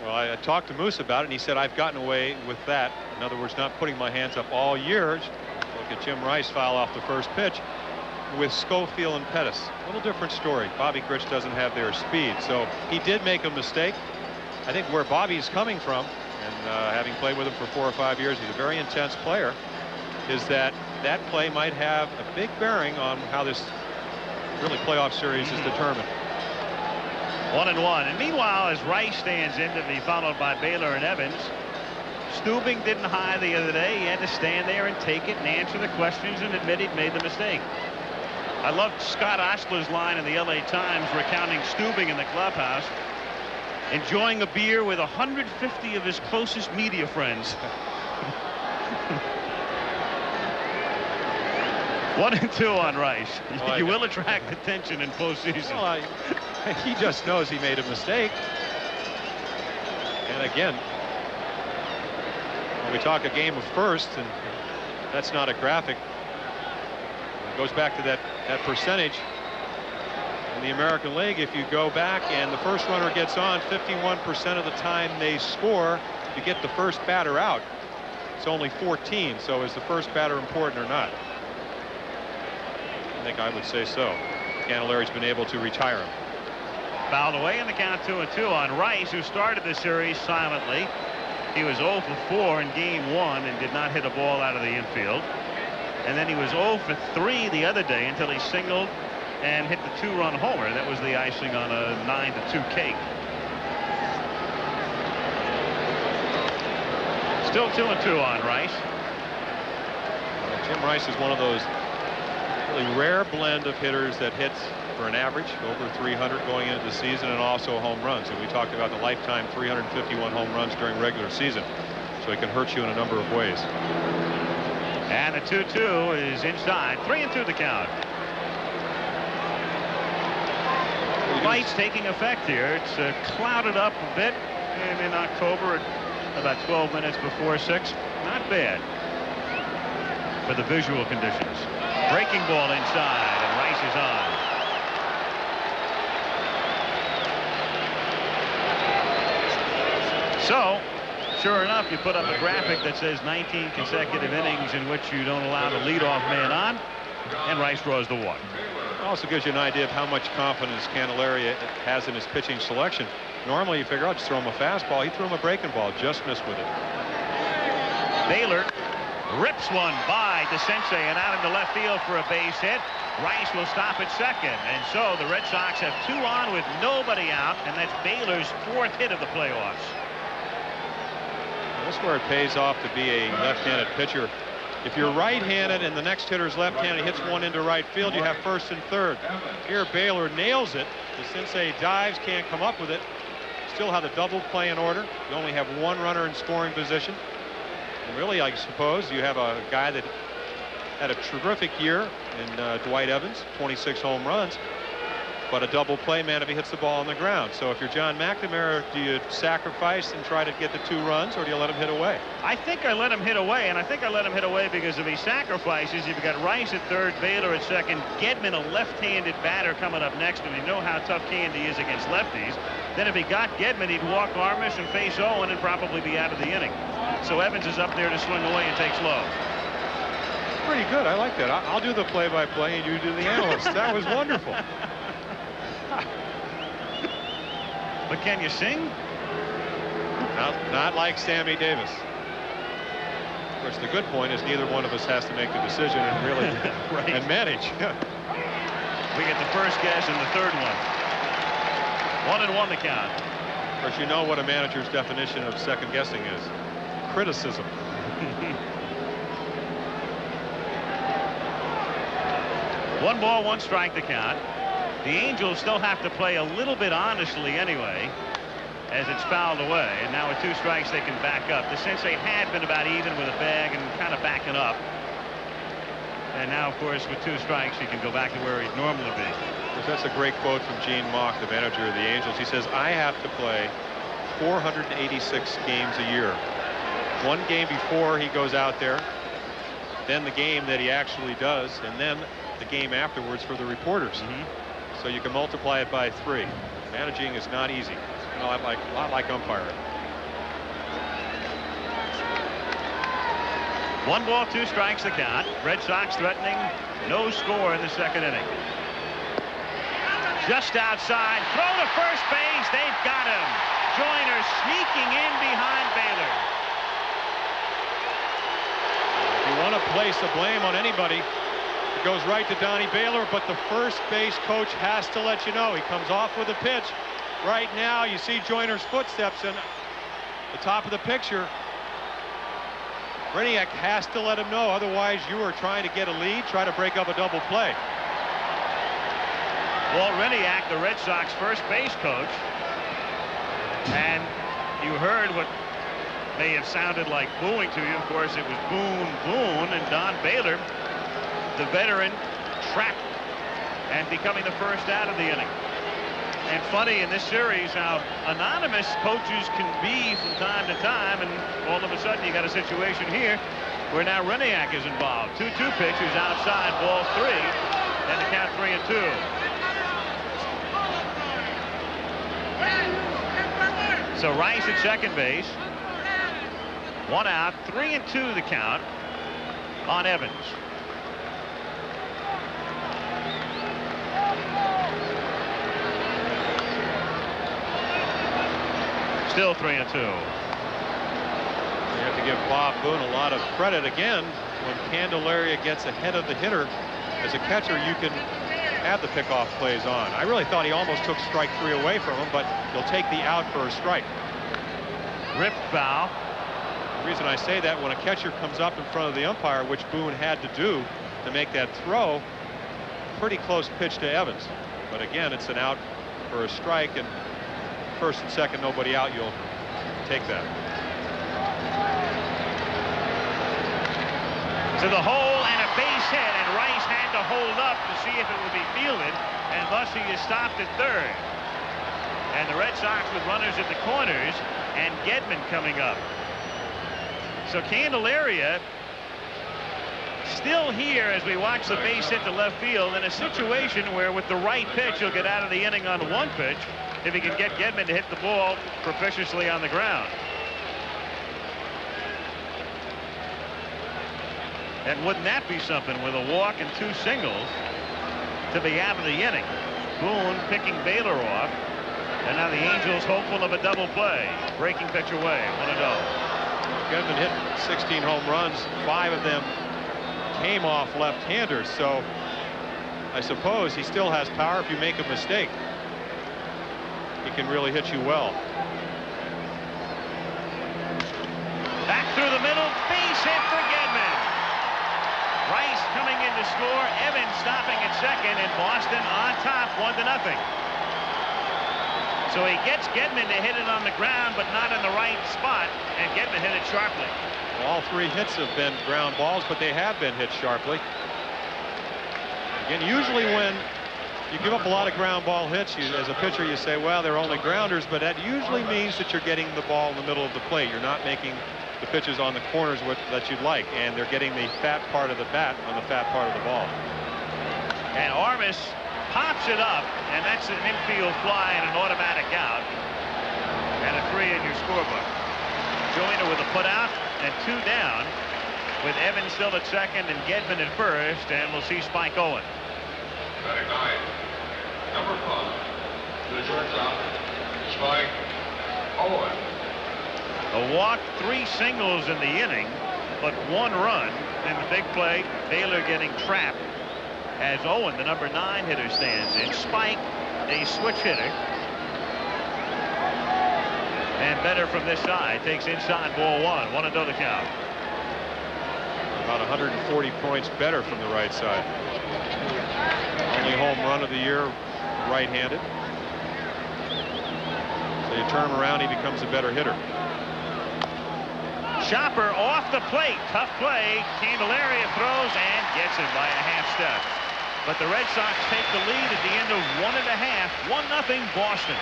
Well, I talked to Moose about it, and he said, I've gotten away with that. In other words, not putting my hands up all year. Look at Jim Rice foul off the first pitch with Schofield and Pettis. A little different story. Bobby Grich doesn't have their speed, so he did make a mistake. I think where Bobby's coming from, and having played with him for 4 or 5 years, he's a very intense player, is that play might have a big bearing on how this really playoff series is determined. 1-1. And meanwhile, as Rice stands in to be followed by Baylor and Evans, Stubing didn't hide the other day. He had to stand there and take it and answer the questions and admit he'd made the mistake. I loved Scott Ostler's line in the LA Times recounting Stubing in the clubhouse, enjoying a beer with 150 of his closest media friends. 1-2 on Rice. Well, you will attract attention in postseason. Well, he just knows he made a mistake. And again, when we talk a game of first, and that's not a graphic, it goes back to that percentage in the American League. If you go back and the first runner gets on, 51% of the time they score to get the first batter out. It's only 14. So is the first batter important or not? I think I would say so. Candelari's been able to retire him. Fouled away in the count 2-2 on Rice, who started the series silently. He was 0 for 4 in game 1 and did not hit a ball out of the infield. And then he was 0 for 3 the other day until he singled and hit the 2-run homer. That was the icing on a 9-2 cake. Still 2-2 on Rice. Jim Rice is one of those really rare blend of hitters that hits for an average over 300 going into the season, and also home runs. And we talked about the lifetime 351 home runs during regular season, so he can hurt you in a number of ways. And the 2-2 is inside. 3-2 the count. Light's taking effect here. It's clouded up a bit, and in October at about 12 minutes before 6. Not bad. for the visual conditions. Breaking ball inside, and Rice is on. So, sure enough, you put up a graphic that says 19 consecutive innings in which you don't allow the leadoff man on, and Rice draws the walk. It also gives you an idea of how much confidence Candelaria has in his pitching selection. Normally, you figure, just throw him a fastball. He threw him a breaking ball, just missed with it. Baylor rips one by DeCinces and out into left field for a base hit. Rice will stop at second, and so the Red Sox have 2 on with nobody out, and that's Baylor's 4th hit of the playoffs. This is where it pays off to be a left-handed pitcher. If you're right-handed and the next hitter's left-handed, hits one into right field, you have first and third. Here Baylor nails it. DeCinces dives, can't come up with it. Still have the double play in order. You only have 1 runner in scoring position. And really, I suppose you have a guy that had a terrific year in Dwight Evans, 26 home runs, but a double play man if he hits the ball on the ground. So if you're John McNamara, do you sacrifice and try to get the 2 runs, or do you let him hit away? I think I let him hit away, and I think I let him hit away because if he sacrifices, you've got Rice at third, Baylor at second, Gedman, a left-handed batter, coming up next, and you know how tough Candy is against lefties. Then if he got Gedman, he'd walk Armas and face Owen and probably be out of the inning. So Evans is up there to swing away and takes low. Pretty good. I like that. I'll do the play-by-play and you do the analyst. That was wonderful. But can you sing? Not like Sammy Davis. Of course, the good point is neither one of us has to make the decision and really right. and manage. We get the first guess and the third one. 1-1 the count. Of course, you know what a manager's definition of second guessing is. Criticism. 1 ball, 1 strike the count. The Angels still have to play a little bit honestly anyway, as it's fouled away, and now with 2 strikes they can back up. DeCinces had been about even with a bag and kind of backing up, and now of course with 2 strikes he can go back to where he'd normally be. That's a great quote from Gene Mauch, the manager of the Angels. He says, I have to play 486 games a year. 1 game before he goes out there, then the game that he actually does, and then the game afterwards for the reporters. So you can multiply it by 3. Managing is not easy. It's a lot like umpiring. 1 ball, 2 strikes the count. Red Sox threatening no score in the second inning. Just outside, throw to first base. They've got him. Joyner sneaking in behind Baylor. If you want to place the blame on anybody, it goes right to Donnie Baylor, but the first base coach has to let you know. He comes off with a pitch. Right now, you see Joyner's footsteps in the top of the picture. Reniak has to let him know, otherwise you are trying to get a lead, try to break up a double play. Walt Reniak, the Red Sox first base coach, and you heard what may have sounded like booing to you. Of course, it was Boone, Boone, and Don Baylor, the veteran, trapped and becoming the first out of the inning. And funny in this series how anonymous coaches can be from time to time, and all of a sudden you got a situation here where now Reniak is involved. 2-2 pitches outside, ball 3, and the count 3-2. So Rice at second base. 1 out, 3-2 the count on Evans. Still 3-2. You have to give Bob Boone a lot of credit again. When Candelaria gets ahead of the hitter, as a catcher, you can have the pickoff plays on. I really thought he almost took strike 3 away from him, but he'll take the out for a strike. Ripped foul. The reason I say that, when a catcher comes up in front of the umpire, which Boone had to do to make that throw, pretty close pitch to Evans. But again, it's an out for a strike, and first and second, nobody out, you'll take that. To the hole and a base hit, and Rice had to hold up to see if it would be fielded, and thus he is stopped at third. And the Red Sox with runners at the corners and Gedman coming up. So Candelaria still here as we watch the base hit to left field in a situation where with the right pitch he'll get out of the inning on one pitch if he can get Gedman to hit the ball proficiously on the ground. And wouldn't that be something with a walk and 2 singles to be out of the inning? Boone picking Baylor off, and now the Angels hopeful of a double play. Breaking pitch away, 1-0. Gedman hit 16 home runs. 5 of them came off left-handers, so I suppose he still has power. If you make a mistake, he can really hit you well. Back through the middle, base hit for Gedman. Rice coming in to score. Evans stopping at second, and Boston on top, 1-0. So he gets Gedman to hit it on the ground, but not in the right spot, and Gedman hit it sharply. All 3 hits have been ground balls, but they have been hit sharply. Again, usually when you give up a lot of ground ball hits, as a pitcher, you say, well, they're only grounders, but that usually means that you're getting the ball in the middle of the plate. You're not making the pitches on the corners that you'd like, and they're getting the fat part of the bat on the fat part of the ball. And Armas pops it up, and that's an infield fly and an automatic out, and a 3 in your scorebook. Joyner with a putout and 2 down, with Evans still at second and Gedman at first, and we'll see Spike Owen. Batting 9, number 5, the shortstop, Spike Owen. A walk, 3 singles in the inning, but 1 run in the big play. Baylor getting trapped as Owen, the number 9 hitter, stands in. Spike, a switch hitter. And better from this side, takes inside, ball 1. 1-0 the count. About 140 points better from the right side. Only home run of the year, right-handed. So you turn him around, he becomes a better hitter. Chopper off the plate. Tough play. Candelaria throws and gets it by a half step. But the Red Sox take the lead at the end of 1.5. 1-0 Boston.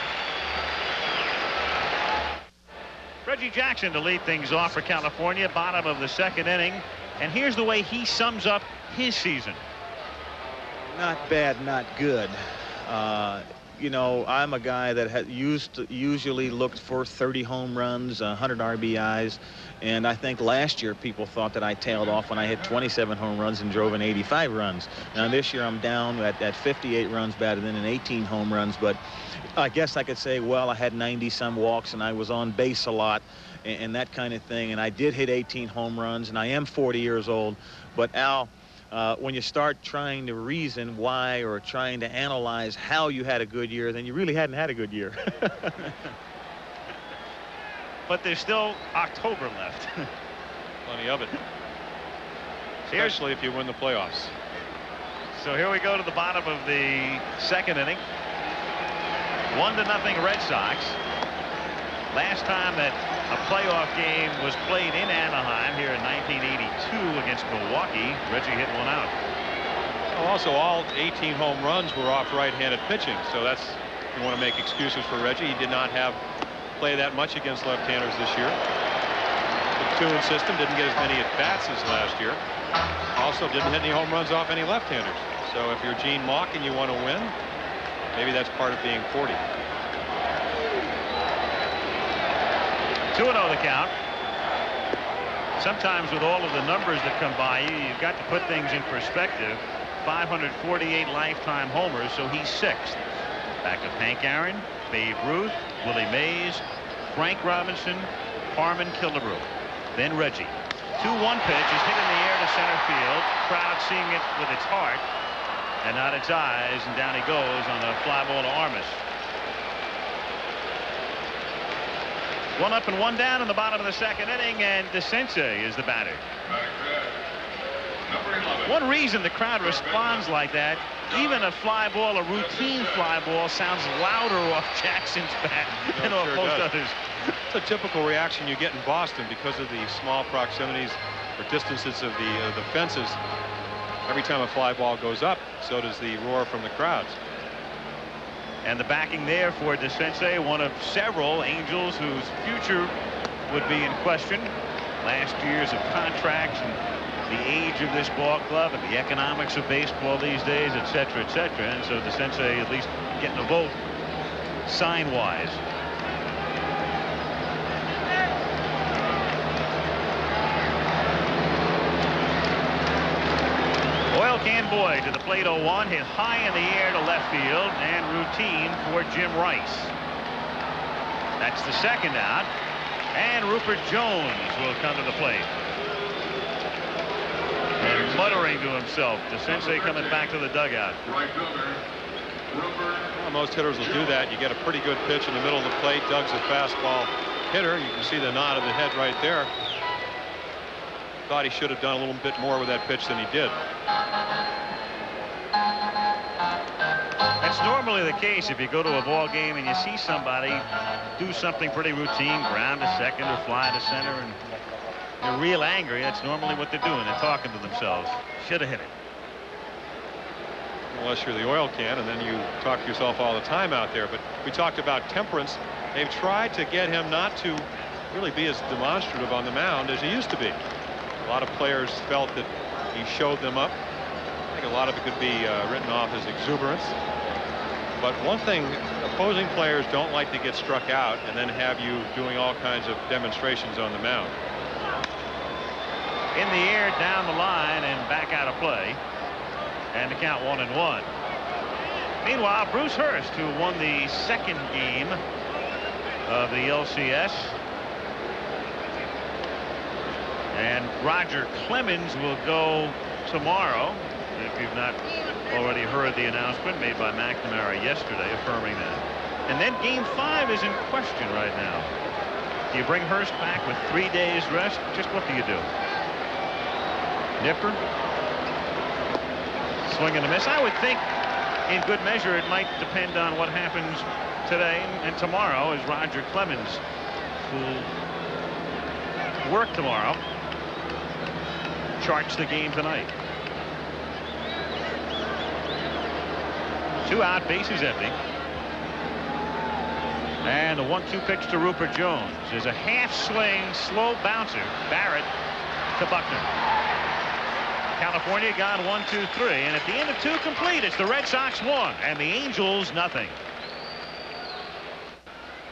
Reggie Jackson to lead things off for California, bottom of the 2nd inning. And here's the way he sums up his season. Not bad, not good. You know, I'm a guy that usually looked for 30 home runs, 100 RBIs, and I think last year people thought that I tailed off when I hit 27 home runs and drove in 85 runs. Now this year I'm down at 58 runs batted in and 18 home runs, but I guess I could say, well, I had 90-some walks and I was on base a lot and that kind of thing, and I did hit 18 home runs, and I am 40 years old, but Al, when you start trying to reason why or trying to analyze how you had a good year, then you really hadn't had a good year. But there's still October left. Plenty of it. Especially if you win the playoffs. So here we go to the bottom of the 2nd inning. 1-0 Red Sox. Last time that a playoff game was played in Anaheim here in 1982 against Milwaukee, Reggie hit 1 out. Well, also, all 18 home runs were off right-handed pitching, so that's, if you want to make excuses for Reggie, he did not play that much against left-handers this year. The platoon system didn't get as many at-bats as last year. Also didn't hit any home runs off any left-handers. So if you're Gene Mauch and you want to win, maybe that's part of being 40. 2-0 the count. Sometimes with all of the numbers that come by you, you've got to put things in perspective. 548 lifetime homers, so he's 6th. Back of Hank Aaron, Babe Ruth, Willie Mays, Frank Robinson, Harmon Killebrew. Then Reggie. 2-1 pitch is hit in the air to center field. Crowd seeing it with its heart and not its eyes, and down he goes on a fly ball to Armas. 1 up and 1 down in the bottom of the 2nd inning, and DeCinces is the batter. One reason the crowd responds like that, even a fly ball, a routine fly ball, sounds louder off Jackson's bat than off most others. It's a typical reaction you get in Boston because of the small proximities or distances of the fences. Every time a fly ball goes up, so does the roar from the crowds. And the backing there for DeCinces, one of several Angels whose future would be in question. Last years of contracts and the age of this ball club and the economics of baseball these days, etc., etc. And so the sensei at least getting a vote sign-wise. Oil Can Boyd to the plate 0-1, hit high in the air to left field, and routine for Jim Rice. That's the second out, and Rupert Jones will come to the plate. And muttering to himself, the sensei coming back to the dugout. Well, most hitters will do that. You get a pretty good pitch in the middle of the plate. Doug's a fastball hitter. You can see the nod of the head right there. Thought he should have done a little bit more with that pitch than he did. That's normally the case if you go to a ball game and you see somebody do something pretty routine, ground to second or fly to center, and they're real angry. That's normally what they're doing. They're talking to themselves. Should have hit it. Unless you're the Oil Can, and then you talk to yourself all the time out there. But we talked about temperance. They've tried to get him not to really be as demonstrative on the mound as he used to be. A lot of players felt that he showed them up. I think a lot of it could be written off as exuberance. But one thing, opposing players don't like to get struck out and then have you doing all kinds of demonstrations on the mound. In the air, down the line, and back out of play. And the count 1-1. Meanwhile, Bruce Hurst, who won the second game of the LCS, and Roger Clemens will go tomorrow, if you've not already heard the announcement made by McNamara yesterday affirming that. And then game 5 is in question right now. Do you bring Hurst back with 3 days rest? Just what do you do? Nipper? Swing and a miss. I would think in good measure it might depend on what happens today and tomorrow, as Roger Clemens, who will work tomorrow, charts the game tonight. 2 out, bases empty. And the 1-2 pitch to Rupert Jones is a half swing, slow bouncer. Barrett to Buckner. California gone 1-2-3, and at the end of 2 complete, it's the Red Sox 1 and the Angels nothing.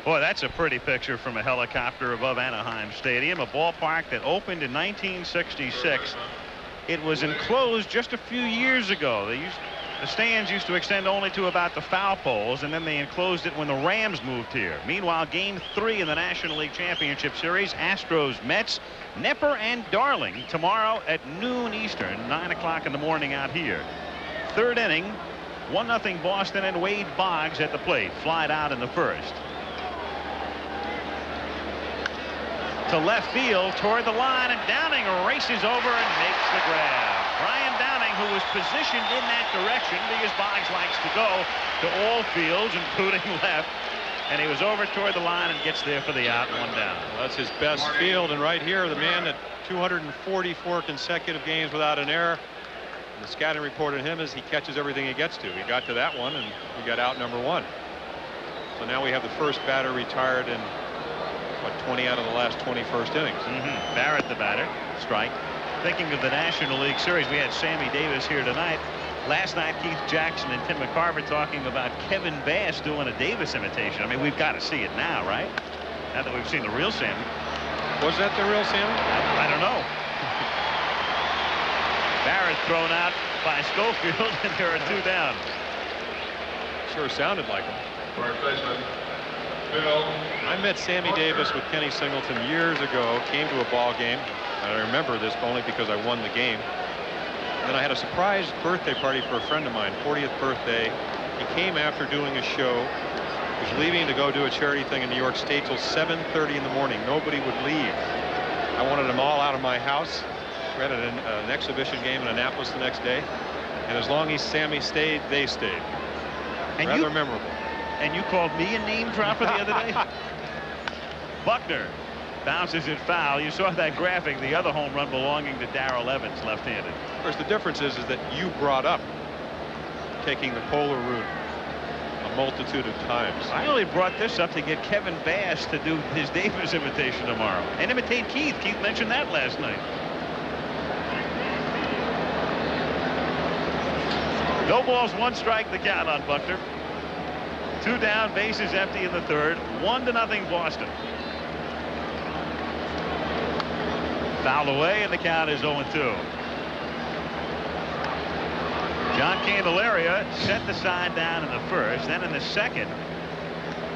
Boy, that's a pretty picture from a helicopter above Anaheim Stadium, a ballpark that opened in 1966. It was enclosed just a few years ago. The stands used to extend only to about the foul poles, and then they enclosed it when the Rams moved here. Meanwhile, game 3 in the National League Championship Series, Astros Mets, Nepper and Darling tomorrow at noon Eastern, 9 o'clock in the morning out here. Third inning, 1-0 Boston, and Wade Boggs at the plate, flied out in the first. To left field toward the line, and Downing races over and makes the grab. Brian Downing, who was positioned in that direction because Boggs likes to go to all fields, including left, and he was over toward the line and gets there for the out, 1 down. Well, that's his best field, and right here, the man that 244 consecutive games without an error. And the scouting report on him is he catches everything he gets to. He got to that one, and he got out number 1. So now we have the first batter retired in, what, 20 out of the last 21st innings. Barrett the batter, strike. Thinking of the National League Series, we had Sammy Davis here tonight. Last night, Keith Jackson and Tim McCarver talking about Kevin Bass doing a Davis imitation. I mean, we've got to see it now, right? Now that we've seen the real Sammy. Was that the real Sammy? I don't know. Barrett thrown out by Schofield, and there are 2 down. Sure sounded like him. I met Sammy Davis with Kenny Singleton years ago, came to a ball game. And I remember this only because I won the game. And then I had a surprise birthday party for a friend of mine, 40th birthday. He came after doing a show. He was leaving to go do a charity thing in New York State till 7:30 in the morning. Nobody would leave. I wanted them all out of my house. We had an exhibition game in Annapolis the next day. And as long as Sammy stayed, they stayed. And rather memorable. And you called me a name dropper the other day? Buckner bounces it foul. You saw that graphic, the other home run belonging to Darrell Evans, left-handed. Of course, the difference is that you brought up taking the polar route a multitude of times. I only brought this up to get Kevin Bass to do his Davis imitation tomorrow and imitate Keith. Keith mentioned that last night. No balls, 1 strike, the count on Buckner. 2 down, bases empty in the third. 1-0 Boston. Fouled away, and the count is 0-2. John Candelaria set the side down in the first. Then in the second,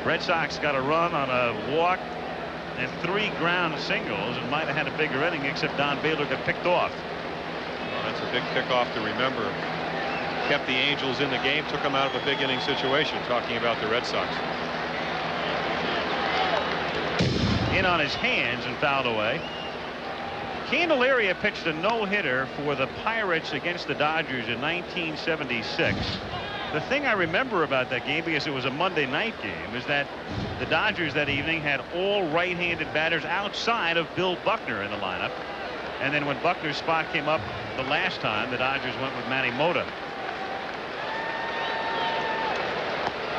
Red Sox got a run on a walk and 3 ground singles and might have had a bigger inning, except Don Baylor got picked off. Well, that's a big pickoff to remember. Kept the Angels in the game, took them out of a big inning situation, talking about the Red Sox. In on his hands and fouled away. Candelaria pitched a no-hitter for the Pirates against the Dodgers in 1976. The thing I remember about that game, because it was a Monday night game, is that the Dodgers that evening had all right-handed batters outside of Bill Buckner in the lineup. And then when Buckner's spot came up the last time, the Dodgers went with Manny Mota.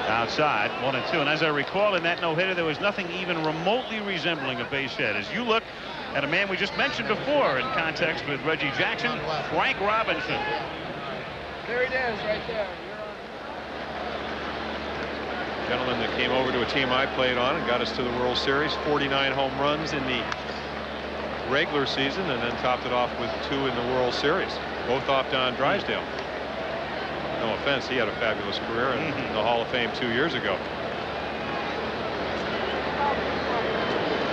Outside, 1-2. And as I recall, in that no-hitter, there was nothing even remotely resembling a base hit. As you look at a man we just mentioned before in context with Reggie Jackson, Frank Robinson. There it is, right there. Gentleman that came over to a team I played on and got us to the World Series. 49 home runs in the regular season, and then topped it off with 2 in the World Series, both off Don Drysdale. No offense, he had a fabulous career in the Hall of Fame 2 years ago.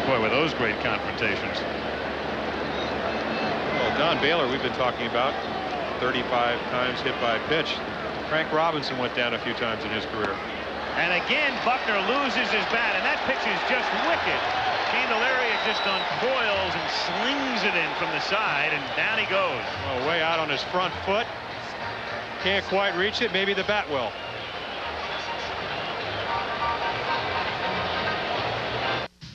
Boy, were those great confrontations. Well, Don Baylor, we've been talking about, 35 times hit by pitch. Frank Robinson went down a few times in his career. And again, Buckner loses his bat, and that pitch is just wicked. Candelaria just uncoils and slings it in from the side, and down he goes. Oh, way out on his front foot. Can't quite reach it. Maybe the bat will.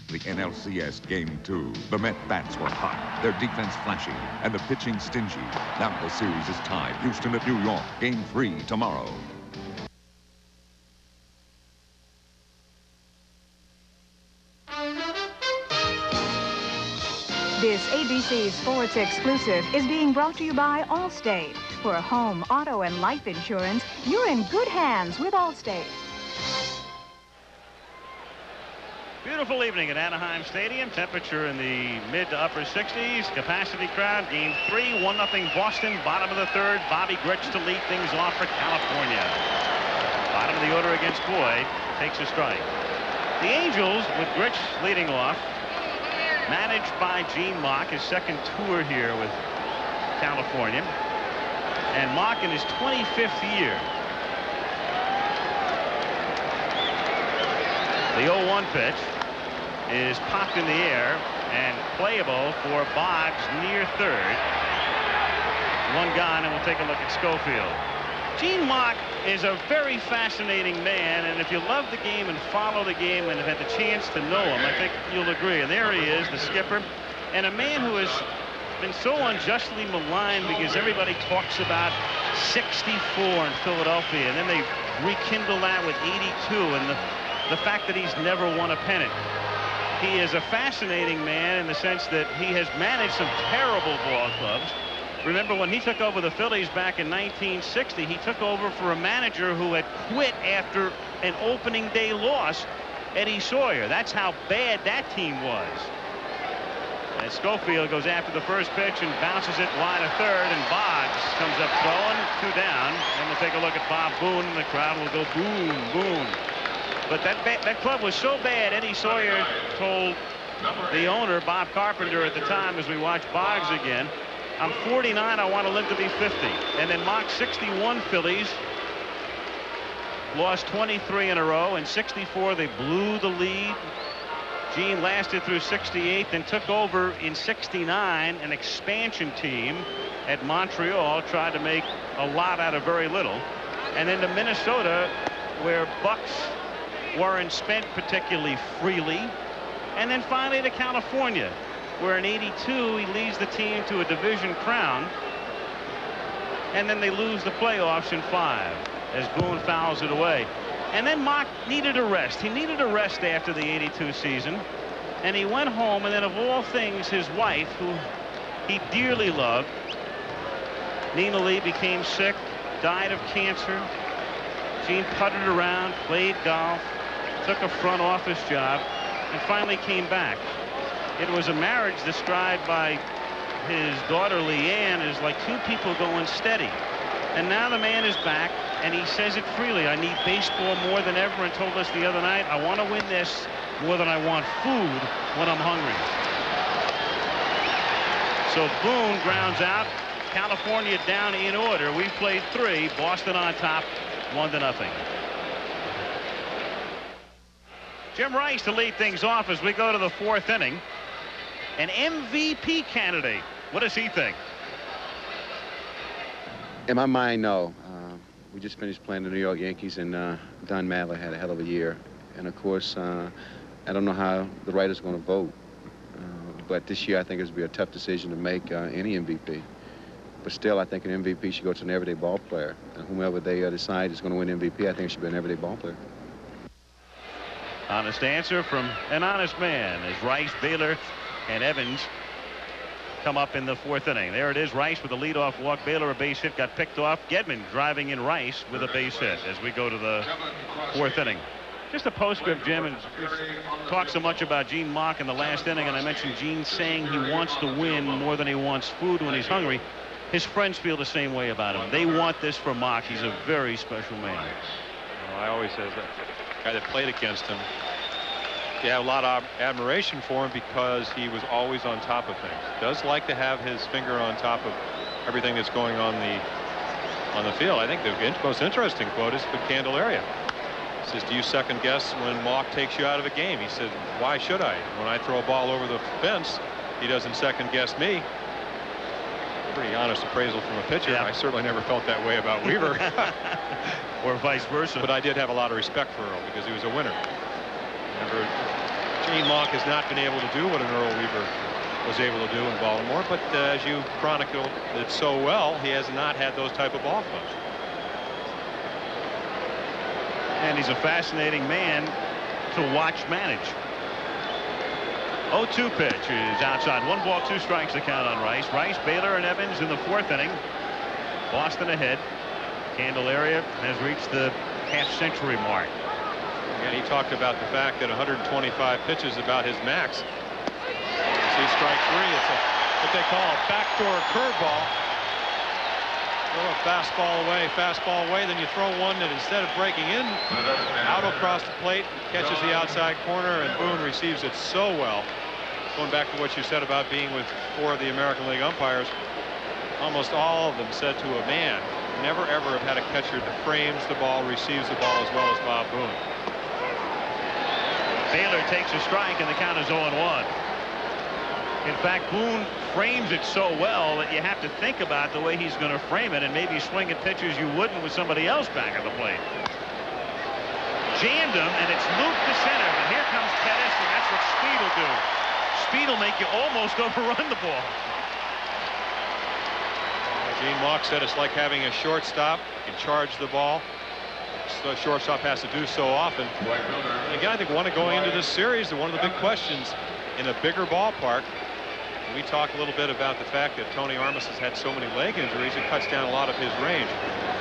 The NLCS Game 2. The Met bats were hot, their defense flashy, and the pitching stingy. Now the series is tied. Houston at New York. Game 3 tomorrow. This ABC Sports exclusive is being brought to you by Allstate. For home, auto, and life insurance, you're in good hands with Allstate. Beautiful evening at Anaheim Stadium. Temperature in the mid to upper 60s. Capacity crowd. Game 3, 1-0 Boston. Bottom of the third. Bobby Grich to lead things off for California. Bottom of the order against Boyd. Takes a strike. The Angels, with Grich leading off, managed by Gene Mauch, his second tour here with California. And Mauch in his 25th year. The 0-1 pitch is popped in the air and playable for Boggs near third. 1 gone, and we'll take a look at Schofield. Gene Mauch is a very fascinating man, and if you love the game and follow the game and have had the chance to know him, I think you'll agree. And there he is, the skipper, and a man who has been so unjustly maligned because everybody talks about 64 in Philadelphia, and then they rekindle that with 82 and the fact that he's never won a pennant. He is a fascinating man in the sense that he has managed some terrible ball clubs. Remember when he took over the Phillies back in 1960, he took over for a manager who had quit after an opening day loss, Eddie Sawyer. That's how bad that team was. And Schofield goes after the first pitch and bounces it wide of third, and Boggs comes up throwing, 2 down. And we'll take a look at Bob Boone, and the crowd will go boom, boom. But that club was so bad, Eddie Sawyer told the owner, Bob Carpenter, at the time, as we watched Boggs again, I'm 49, I want to live to be 50. And then Mauch 61 Phillies lost 23 in a row. In 64, they blew the lead. Gene lasted through 68, then took over in 69, an expansion team at Montreal, tried to make a lot out of very little. And then to Minnesota, where bucks weren't spent particularly freely. And then finally to California, where in 82 he leads the team to a division crown, and then they lose the playoffs in 5 as Boone fouls it away. And then Mauch needed a rest. He needed a rest after the 82 season, and he went home, and then of all things, his wife, who he dearly loved, Nina Lee, became sick, died of cancer. Gene putted around, played golf, took a front office job, and finally came back. It was a marriage described by his daughter Leanne as like two people going steady. And now the man is back, and he says it freely. I need baseball more than ever, and told us the other night, I want to win this more than I want food when I'm hungry. So Boone grounds out. California down in order. We played 3. Boston on top, 1-0. Jim Rice to lead things off as we go to the 4th inning. An MVP candidate. What does he think? In my mind, no. We just finished playing the New York Yankees, and Don Mattingly had a hell of a year. And, of course, I don't know how the writers are going to vote. But this year, I think it's going to be a tough decision to make any MVP. But still, I think an MVP should go to an everyday ball player. And whomever they decide is going to win MVP, I think it should be an everyday ball player. Honest answer from an honest man as Rice, Baylor, and Evans come up in the 4th inning. There it is. Rice with a leadoff walk. Baylor a base hit, got picked off. Gedman driving in Rice with a base hit as we go to the 4th inning. Just a postscript, Jim, and talked so much about Gene Mauch in the last inning, and I mentioned Gene saying he wants to win more than he wants food when he's hungry. His friends feel the same way about him. They want this for Mauch. He's a very special man. Well, I always say that guy that played against him, you have a lot of admiration for him because he was always on top of things. Does like to have his finger on top of everything that's going on the field. I think the most interesting quote is from Candelaria. He says, do you second guess when Mauch takes you out of a game? He said, why should I? When I throw a ball over the fence, he doesn't second guess me. Pretty honest appraisal from a pitcher. Yeah. I certainly never felt that way about Weaver. Or vice versa. But I did have a lot of respect for Earl because he was a winner. Gene Mauch has not been able to do what an Earl Weaver was able to do in Baltimore, but as you chronicled it so well, he has not had those type of ball clubs. And he's a fascinating man to watch manage. 0-2 pitch is outside. 1 ball, 2 strikes the count on Rice. Rice, Baylor, and Evans in the 4th inning. Boston ahead. Candelaria has reached the half-century mark. And he talked about the fact that 125 pitches is about his max. See strike 3. It's what they call a backdoor curveball. Throw a fastball away, then you throw one that instead of breaking in, out across the plate, catches the outside corner, and Boone receives it so well. Going back to what you said about being with 4 of the American League umpires, almost all of them said to a man, never ever have had a catcher that frames the ball, receives the ball as well as Bob Boone. Baylor takes a strike, and the count is 0-1. In fact, Boone frames it so well that you have to think about the way he's going to frame it and maybe swing at pitches you wouldn't with somebody else back at the plate. Jammed him, and it's looped to center. But here comes Pettis, and that's what speed will do. Speed will make you almost overrun the ball. Gene Mauch said it's like having a shortstop. You can charge the ball. So the shortstop has to do so often. Again, I think going into this series, one of the big questions in a bigger ballpark, we talk a little bit about the fact that Tony Armas has had so many leg injuries, it cuts down a lot of his range.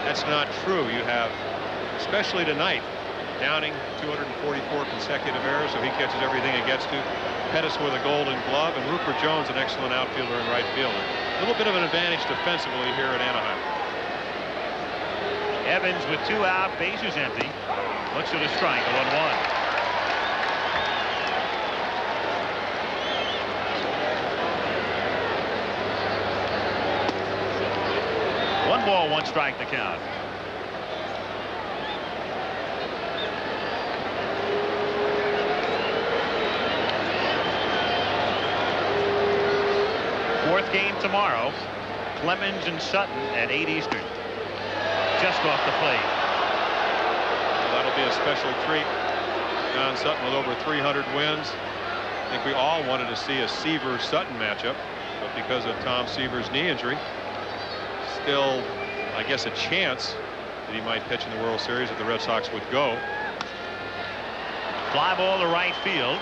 That's not true. You have, especially tonight, Downing 244 consecutive errors, so he catches everything he gets to. Pettis with a Golden Glove, and Rupert Jones, an excellent outfielder in right field. A little bit of an advantage defensively here at Anaheim. Evans with 2 out, bases empty. Looks at a strike, 1-1. One ball, 1 strike the count. Fourth game tomorrow. Clemens and Sutton at 8 Eastern. Just off the plate. Well, that'll be a special treat. John Sutton with over 300 wins. I think we all wanted to see a Seaver-Sutton matchup, but because of Tom Seaver's knee injury, still, I guess, a chance that he might pitch in the World Series if the Red Sox would go. Fly ball to right field,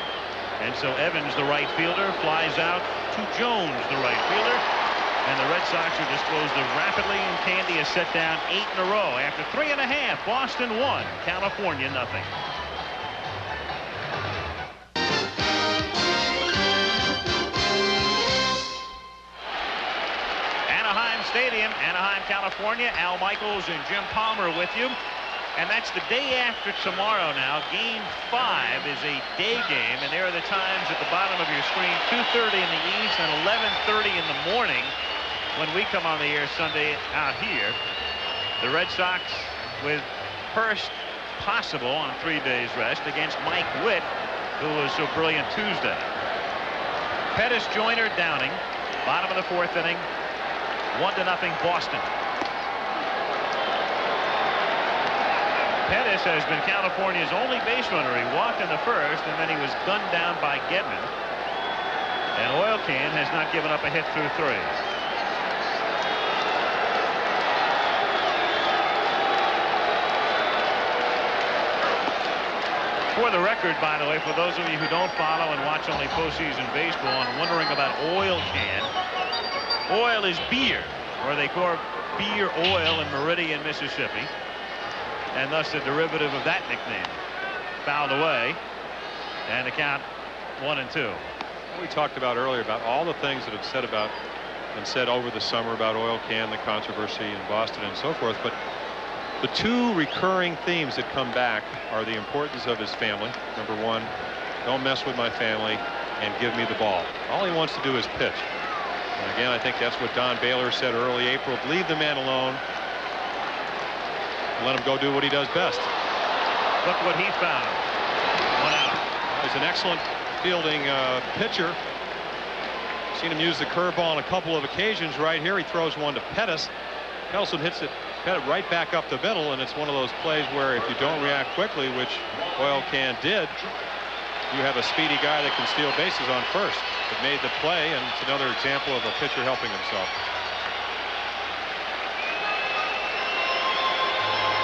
and so Evans, the right fielder, flies out to Jones, the right fielder, And the Red Sox are disposed of rapidly, and Candy has set down 8 in a row. After 3.5, Boston 1, California nothing. Anaheim Stadium, Anaheim, California. Al Michaels and Jim Palmer with you. And that's the day after tomorrow now. Game 5 is a day game, and there are the times at the bottom of your screen, 2:30 in the east and 11:30 in the morning when we come on the air Sunday out here. The Red Sox with first possible on 3 days rest against Mike Witt, who was so brilliant Tuesday. Pettis, Joyner, Downing, bottom of the 4th inning, 1-0 Boston. Pettis has been California's only base runner. He walked in the 1st, and then he was gunned down by Gedman. And Oil Can has not given up a hit through 3. For the record, by the way, for those of you who don't follow and watch only postseason baseball and wondering about Oil Can, oil is beer, or they call beer oil in Meridian, Mississippi. And thus the derivative of that nickname. Fouled away, and the count 1-2. We talked about earlier about all the things that have been said over the summer about Oil Can, the controversy in Boston and so forth, but the 2 recurring themes that come back are the importance of his family. Number 1, don't mess with my family and give me the ball. All he wants to do is pitch. And again, I think that's what Don Baylor said early April. Leave the man alone. Let him go do what he does best. Look what he found. 1 out. He's an excellent fielding pitcher. Seen him use the curveball on a couple of occasions. Right here, he throws one to Pettis. Nelson hits it right back up the middle, and it's one of those plays where if you don't react quickly, which Oil Can did, you have a speedy guy that can steal bases on first. It made the play, and it's another example of a pitcher helping himself.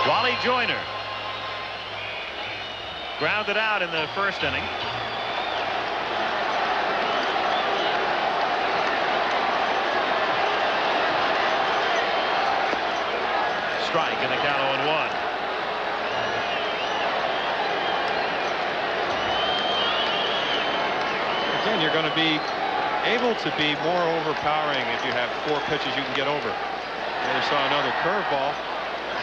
Wally Joyner grounded out in the 1st inning. Strike, and the count 0-1. Again, you're going to be able to be more overpowering if you have 4 pitches you can get over. We saw another curveball.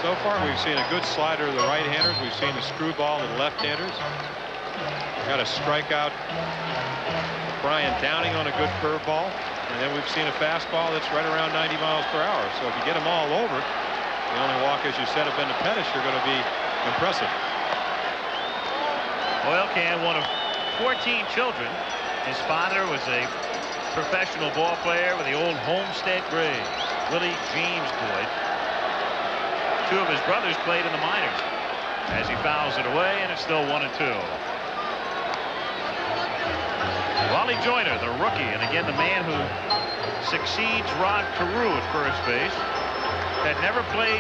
So far, we've seen a good slider to the right-handers. We've seen a screwball to the left-handers. Got a strikeout. Brian Downing on a good curveball. And then we've seen a fastball that's right around 90 miles per hour. So if you get them all over, the only walk, as you said, have been to Pettis, you're going to be impressive. Oil Can, one of 14 children. His father was a professional ball player with the old Homestead Braves. Willie James Boyd. 2 of his brothers played in the minors. As he fouls it away, and it's still 1-2. Wally Joyner, the rookie, and again the man who succeeds Rod Carew at first base, had never played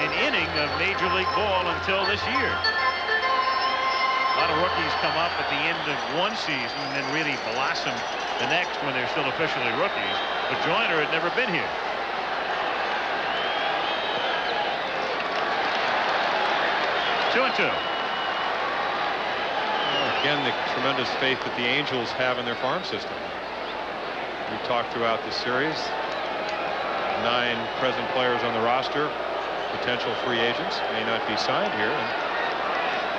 an inning of Major League Ball until this year. A lot of rookies come up at the end of one season and then really blossom the next when they're still officially rookies. But Joyner had never been here. 2-2. Again, the tremendous faith that the Angels have in their farm system. We've talked throughout the series. 9 present players on the roster, potential free agents, may not be signed here. And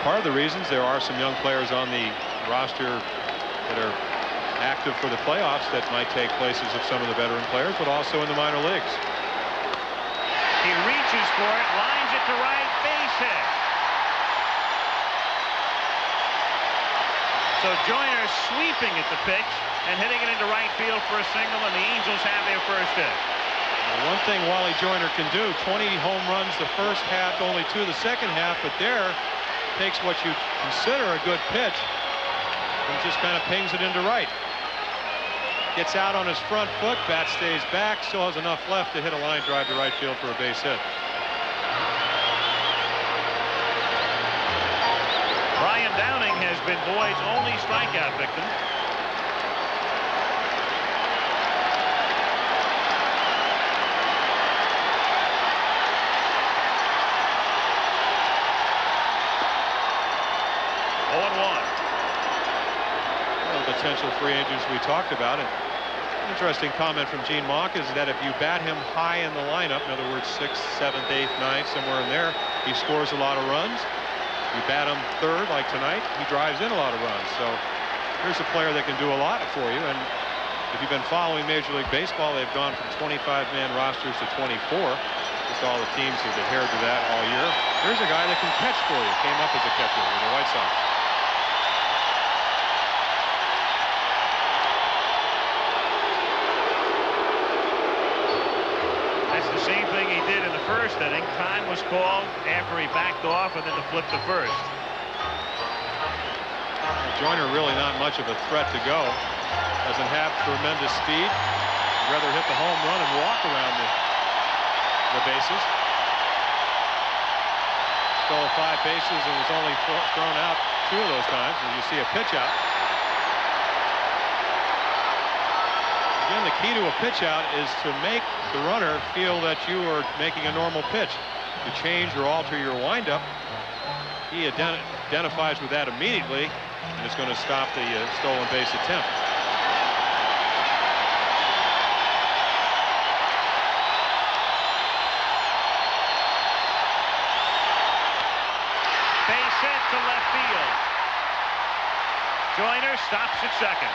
part of the reasons there are some young players on the roster that are active for the playoffs that might take places of some of the veteran players, but also in the minor leagues. He reaches for it, lines it to right, base hit. So Joyner sweeping at the pitch and hitting it into right field for a single, and the Angels have their first hit. One thing Wally Joyner can do, 20 home runs the first half, only 2 the second half, but there takes what you consider a good pitch and just kind of pings it into right. Gets out on his front foot, bat stays back, still has enough left to hit a line drive to right field for a base hit. Brian Downing has been Boyd's only strikeout victim. potential free agents we talked about. And interesting comment from Gene Mauch is that if you bat him high in the lineup, in other words 6th, 7th, 8th, 9th, somewhere in there, he scores a lot of runs. You bat him third like tonight, he drives in a lot of runs. So here's a player that can do a lot for you. And if you've been following Major League Baseball, they've gone from 25-man rosters to 24. Just all the teams have adhered to that all year. Here's a guy that can catch for you. Came up as a catcher with the White Sox. That's the same thing he did in the first inning. Time was called after he backed off and then to flip to first. Joyner really not much of a threat to go. Doesn't have tremendous speed. He'd rather hit the home run and walk around the bases. Stole 5 bases and was only thrown out 2 of those times. And you see a pitch out. Again, the key to a pitch out is to make the runner feel that you are making a normal pitch. To change or alter your windup. He identifies with that immediately, and it's going to stop the stolen base attempt. Base hit to left field. Joyner stops at second.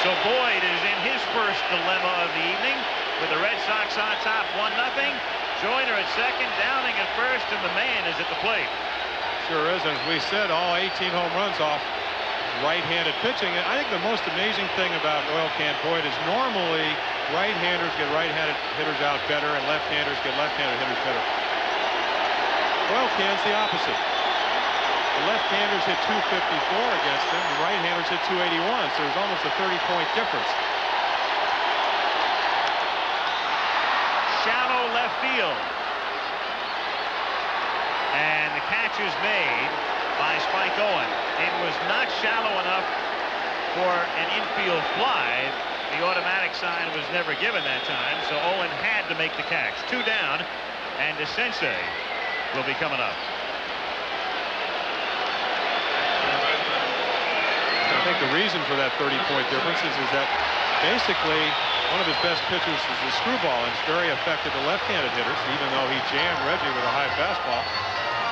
So Boyd is in his first dilemma of the evening with the Red Sox on top 1-0. Joyner at second, Downing at first, and the man is at the plate. Sure is. As we said, all 18 home runs off right-handed pitching. And I think the most amazing thing about Oil Can Boyd is normally right-handers get right-handed hitters out better and left-handers get left-handed hitters better. Oil Can's the opposite. The left-handers hit 254 against him. The right-handers hit 281. So there's almost a 30-point difference. Shallow left field. And the catch is made by Spike Owen. It was not shallow enough for an infield fly. The automatic sign was never given that time, so Owen had to make the catch. 2 down, and DeCinces will be coming up. I think the reason for that 30-point difference is that basically one of his best pitches is the screwball, and it's very effective to left-handed hitters, even though he jammed Reggie with a high fastball.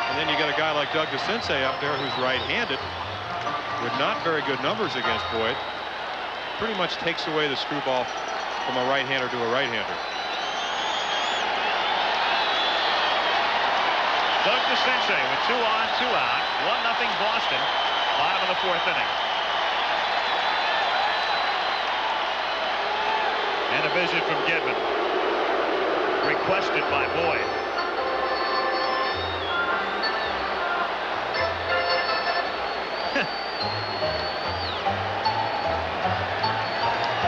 And then you got a guy like Doug DeCinces up there who's right-handed with not very good numbers against Boyd. Pretty much takes away the screwball from a right-hander to a right-hander. Doug DeCinces with 2 on, 2 out. 1-0 Boston. Bottom of the 4th inning. And a visit from Gedman. Requested by Boyd.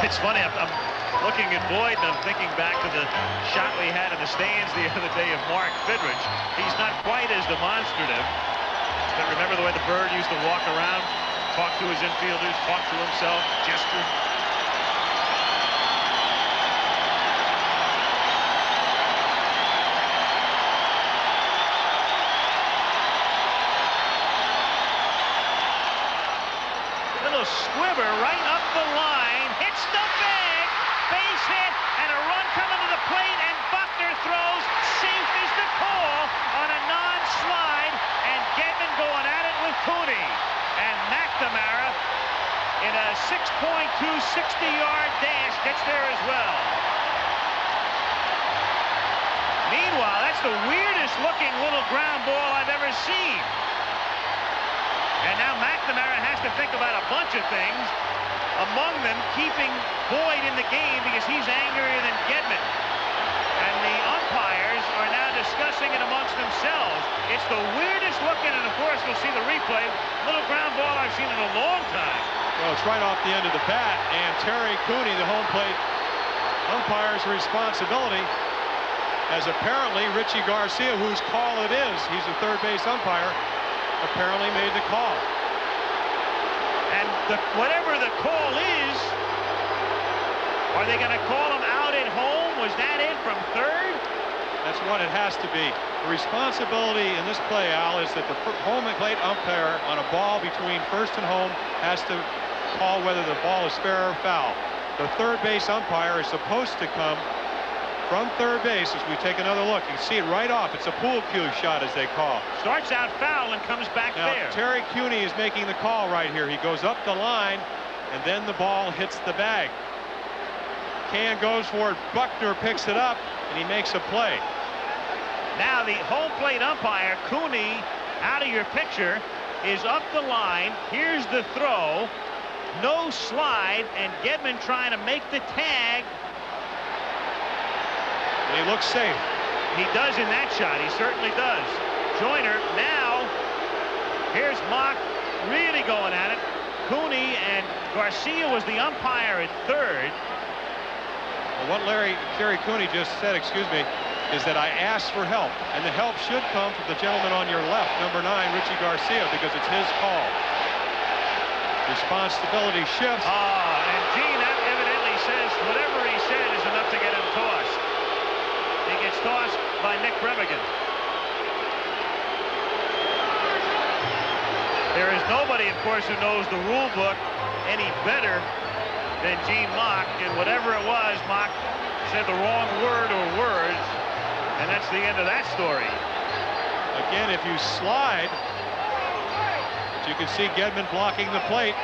It's funny, I'm looking at Boyd and I'm thinking back to the shot we had in the stands the other day of Mark Fidrich. He's not quite as demonstrative. But remember the way the Bird used to walk around, talk to his infielders, talk to himself, gesture? Squibber right up the line, hits the bag, base hit, and a run coming to the plate, and Buckner throws. Safe is the call on a non-slide, and Gedman going at it with Cooney. And McNamara in a 6.2 60-yard dash gets there as well. Meanwhile, that's the weirdest looking little ground ball I've ever seen. And now McNamara has to think about a bunch of things, among them keeping Boyd in the game because he's angrier than Gedman. And the umpires are now discussing it amongst themselves. It's the weirdest looking, and of course we'll see the replay. Little ground ball I've seen in a long time. Well, it's right off the end of the bat, and Terry Cooney, the home plate umpire's responsibility, as apparently Richie Garcia, whose call it is, he's the third base umpire, apparently made the call. And whatever the call is, Are they going to call him out at home? Was that it from third? That's what it has to be. The responsibility in this play, Al, is that the home plate umpire on a ball between first and home has to call whether the ball is fair or foul. The third base umpire is supposed to come from third base as we take another look. You can see it right off. It's a pool cue shot, as they call. Starts out foul and comes back now, fair. Terry Cooney is making the call right here. He goes up the line, and then the ball hits the bag. Can goes for it. Buckner picks it up, and he makes a play. Now the home plate umpire, Cooney, out of your picture, is up the line. Here's the throw. No slide, and Gedman trying to make the tag. And he looks safe. He does in that shot. He certainly does. Joyner now. Here's Mock really going at it. Cooney and Garcia was the umpire at third. Well, what Terry Cooney just said, excuse me, is that I asked for help, and the help should come from the gentleman on your left, number 9, Richie Garcia, because it's his call. Responsibility shifts. And Gene, that evidently says whatever he said is enough to get him tossed. He gets tossed by Nick Bremigan. There is nobody, of course, who knows the rule book any better than Gene Mock, and whatever it was, Mock said the wrong word or words, and that's the end of that story. Again, if you slide, you can see Gedman blocking the plate.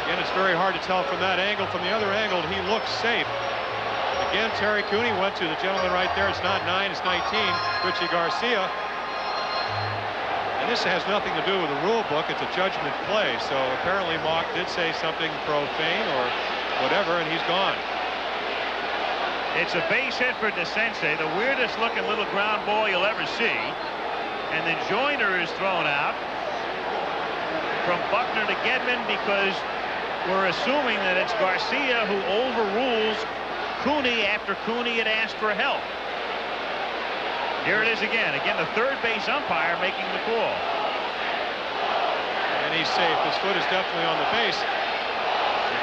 Again, it's very hard to tell from that angle. From the other angle, he looks safe. Again, Terry Cooney went to the gentleman right there. It's not 9, it's 19, Richie Garcia. And this has nothing to do with the rule book. It's a judgment play. So apparently Mock did say something profane or whatever, and he's gone. It's a base hit for DeCinces, the weirdest looking little ground ball you'll ever see. And then Joyner is thrown out from Buckner to Gedman because we're assuming that it's Garcia who overrules Cooney after Cooney had asked for help. Here it is again. Again, the third base umpire making the call. And he's safe. His foot is definitely on the base.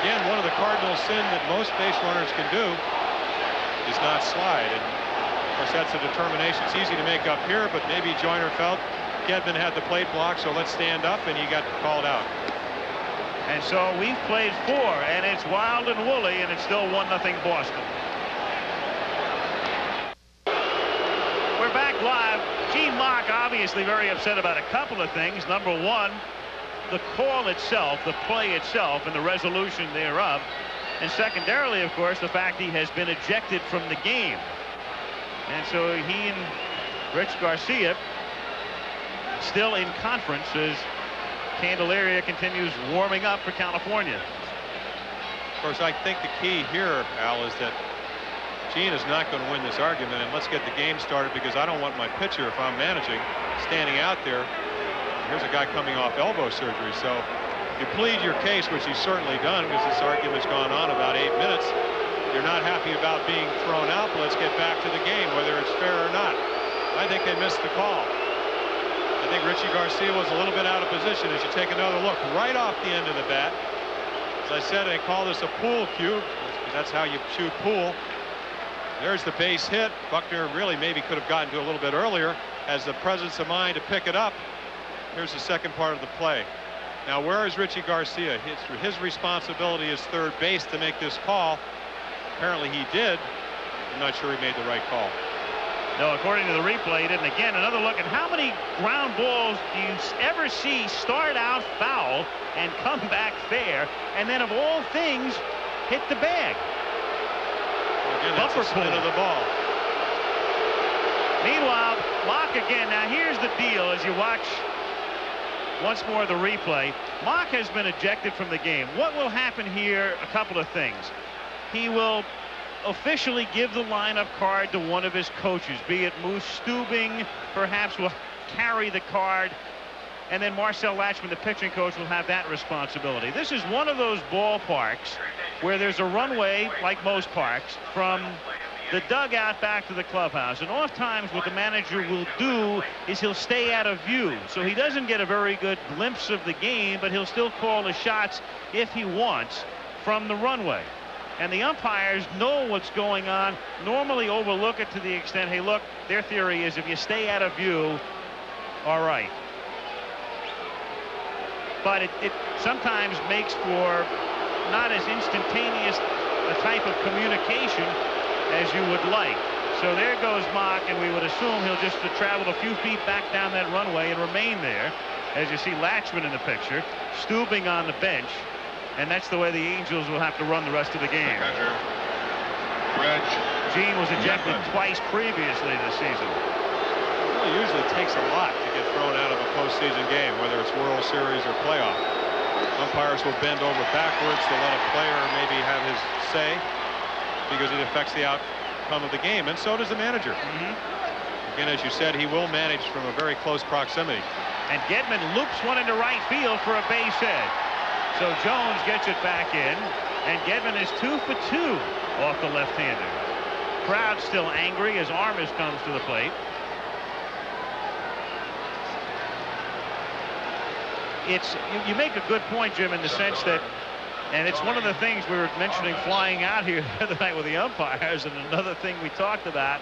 Again, one of the cardinal sin that most base runners can do is not slide. And of course, that's a determination. It's easy to make up here, but maybe Joyner felt Gedman had the plate block, so let's stand up, and he got called out. And so we've played 4, and it's wild and woolly, and it's still 1-0 Boston. We're back live. Gene Mock obviously very upset about a couple of things. Number one, the call itself, the play itself, and the resolution thereof. And secondarily, of course, the fact he has been ejected from the game. And so he and Rich Garcia still in conference as Candelaria continues warming up for California. Of course, I think the key here, Al, is that Gene is not going to win this argument, and let's get the game started, because I don't want my pitcher, if I'm managing, standing out there. Here's a guy coming off elbow surgery. So you plead your case, which he's certainly done, because this argument's gone on about 8 minutes. You're not happy about being thrown out, but let's get back to the game, whether it's fair or not. I think they missed the call. I think Richie Garcia was a little bit out of position. As you take another look, right off the end of the bat. As I said, they call this a pool cue, because that's how you shoot pool. There's the base hit. Buckner really maybe could have gotten to it a little bit earlier, has the presence of mind to pick it up. Here's the second part of the play. Now, where is Richie Garcia? His responsibility is third base to make this call. Apparently he did. I'm not sure he made the right call. No, according to the replay, he didn't. Again, another look at how many ground balls do you ever see start out foul and come back fair, and then of all things, hit the bag. Again, that's a spin of the ball. Meanwhile, Mock again. Now here's the deal as you watch once more the replay. Mock has been ejected from the game. What will happen here? A couple of things. He will officially give the lineup card to one of his coaches, be it Moose Stubing, perhaps will carry the card, and then Marcel Latchman, the pitching coach, will have that responsibility. This is one of those ballparks where there's a runway, like most parks, from the dugout back to the clubhouse. And oftentimes what the manager will do is he'll stay out of view. So he doesn't get a very good glimpse of the game, but he'll still call the shots if he wants from the runway. And the umpires know what's going on, normally overlook it to the extent, hey, look, their theory is if you stay out of view, all right. But it sometimes makes for not as instantaneous a type of communication as you would like. So there goes Mock, and we would assume he'll just travel a few feet back down that runway and remain there. As you see Latchman in the picture, stooping on the bench. And that's the way the Angels will have to run the rest of the game. Gene was ejected twice previously this season. Well, it usually takes a lot to get thrown out of a postseason game, whether it's World Series or playoff. Umpires will bend over backwards to let a player maybe have his say because it affects the outcome of the game, and so does the manager. Again, as you said, he will manage from a very close proximity. And Gedman loops one into right field for a base hit. So Jones gets it back in, and Gedman is 2 for 2 off the left-hander. Crowd still angry as Armas comes to the plate. You make a good point, Jim, in the sense that, and it's one of the things we were mentioning flying out here the other night with the umpires, and another thing we talked about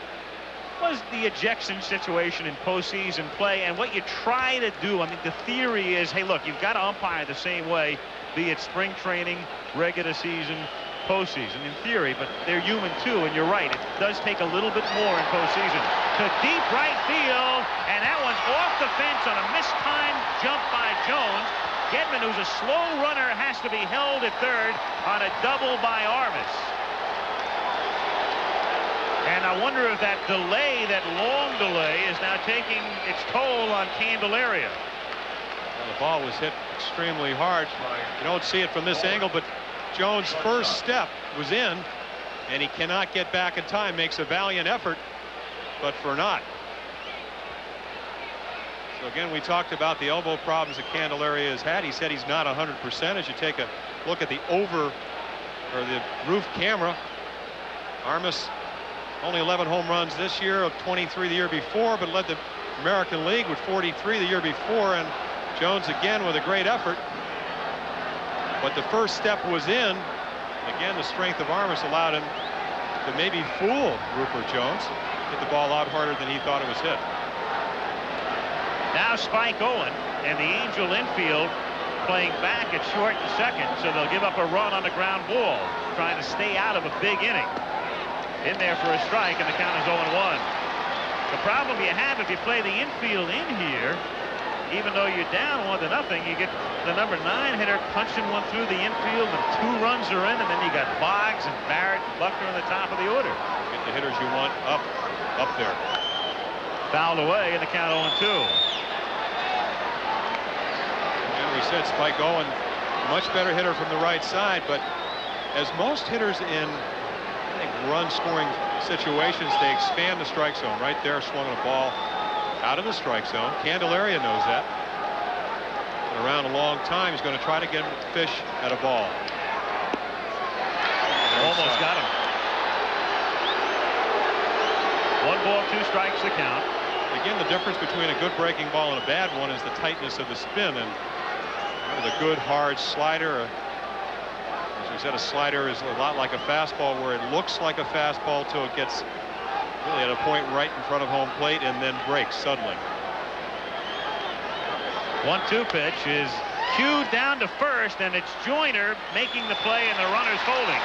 was the ejection situation in postseason play and what you try to do. I mean, the theory is, hey, look, you've got to umpire the same way, be it spring training, regular season, postseason, in theory, but they're human too, and you're right, it does take a little bit more in postseason. To deep right field, and that one's off the fence on a mistimed jump by Jones. Gedman, who's a slow runner, has to be held at third on a double by Armas. And I wonder if that delay, that long delay, is now taking its toll on Candelaria. Well, the ball was hit extremely hard. You don't see it from this angle, but Jones' first step was in, and he cannot get back in time. Makes a valiant effort, but for naught. So again, we talked about the elbow problems that Candelaria has had. He said he's not 100%. As you take a look at the the roof camera, Armas only 11 home runs this year, of 23 the year before, but led the American League with 43 the year before. And Jones again with a great effort. But the first step was in. Again, the strength of Armas allowed him to maybe fool Rupert Jones. Hit the ball out harder than he thought it was hit. Now Spike Owen and the Angel infield playing back at short and second, so they'll give up a run on the ground ball, trying to stay out of a big inning. In there for a strike, and the count is 0-1. The problem you have if you play the infield in here, even though you're down 1-0, you get the number 9 hitter punching one through the infield, and 2 runs are in, and then you got Boggs and Barrett and Buckner on the top of the order. Get the hitters you want up there. Fouled away, and the count 0-2. And we said Spike Owen, much better hitter from the right side, but as most hitters in run scoring situations, they expand the strike zone. Right there, swung a ball out of the strike zone. Candelaria knows that. Been around a long time. He's going to try to get fish at a ball. Almost got him. 1 ball, 2 strikes, the count. Again, the difference between a good breaking ball and a bad one is the tightness of the spin. And with a good hard slider, as we said, a slider is a lot like a fastball, where it looks like a fastball till it gets really at a point right in front of home plate and then breaks suddenly. 1-2 pitch is cued down to first, and it's Joyner making the play, and the runner's holding.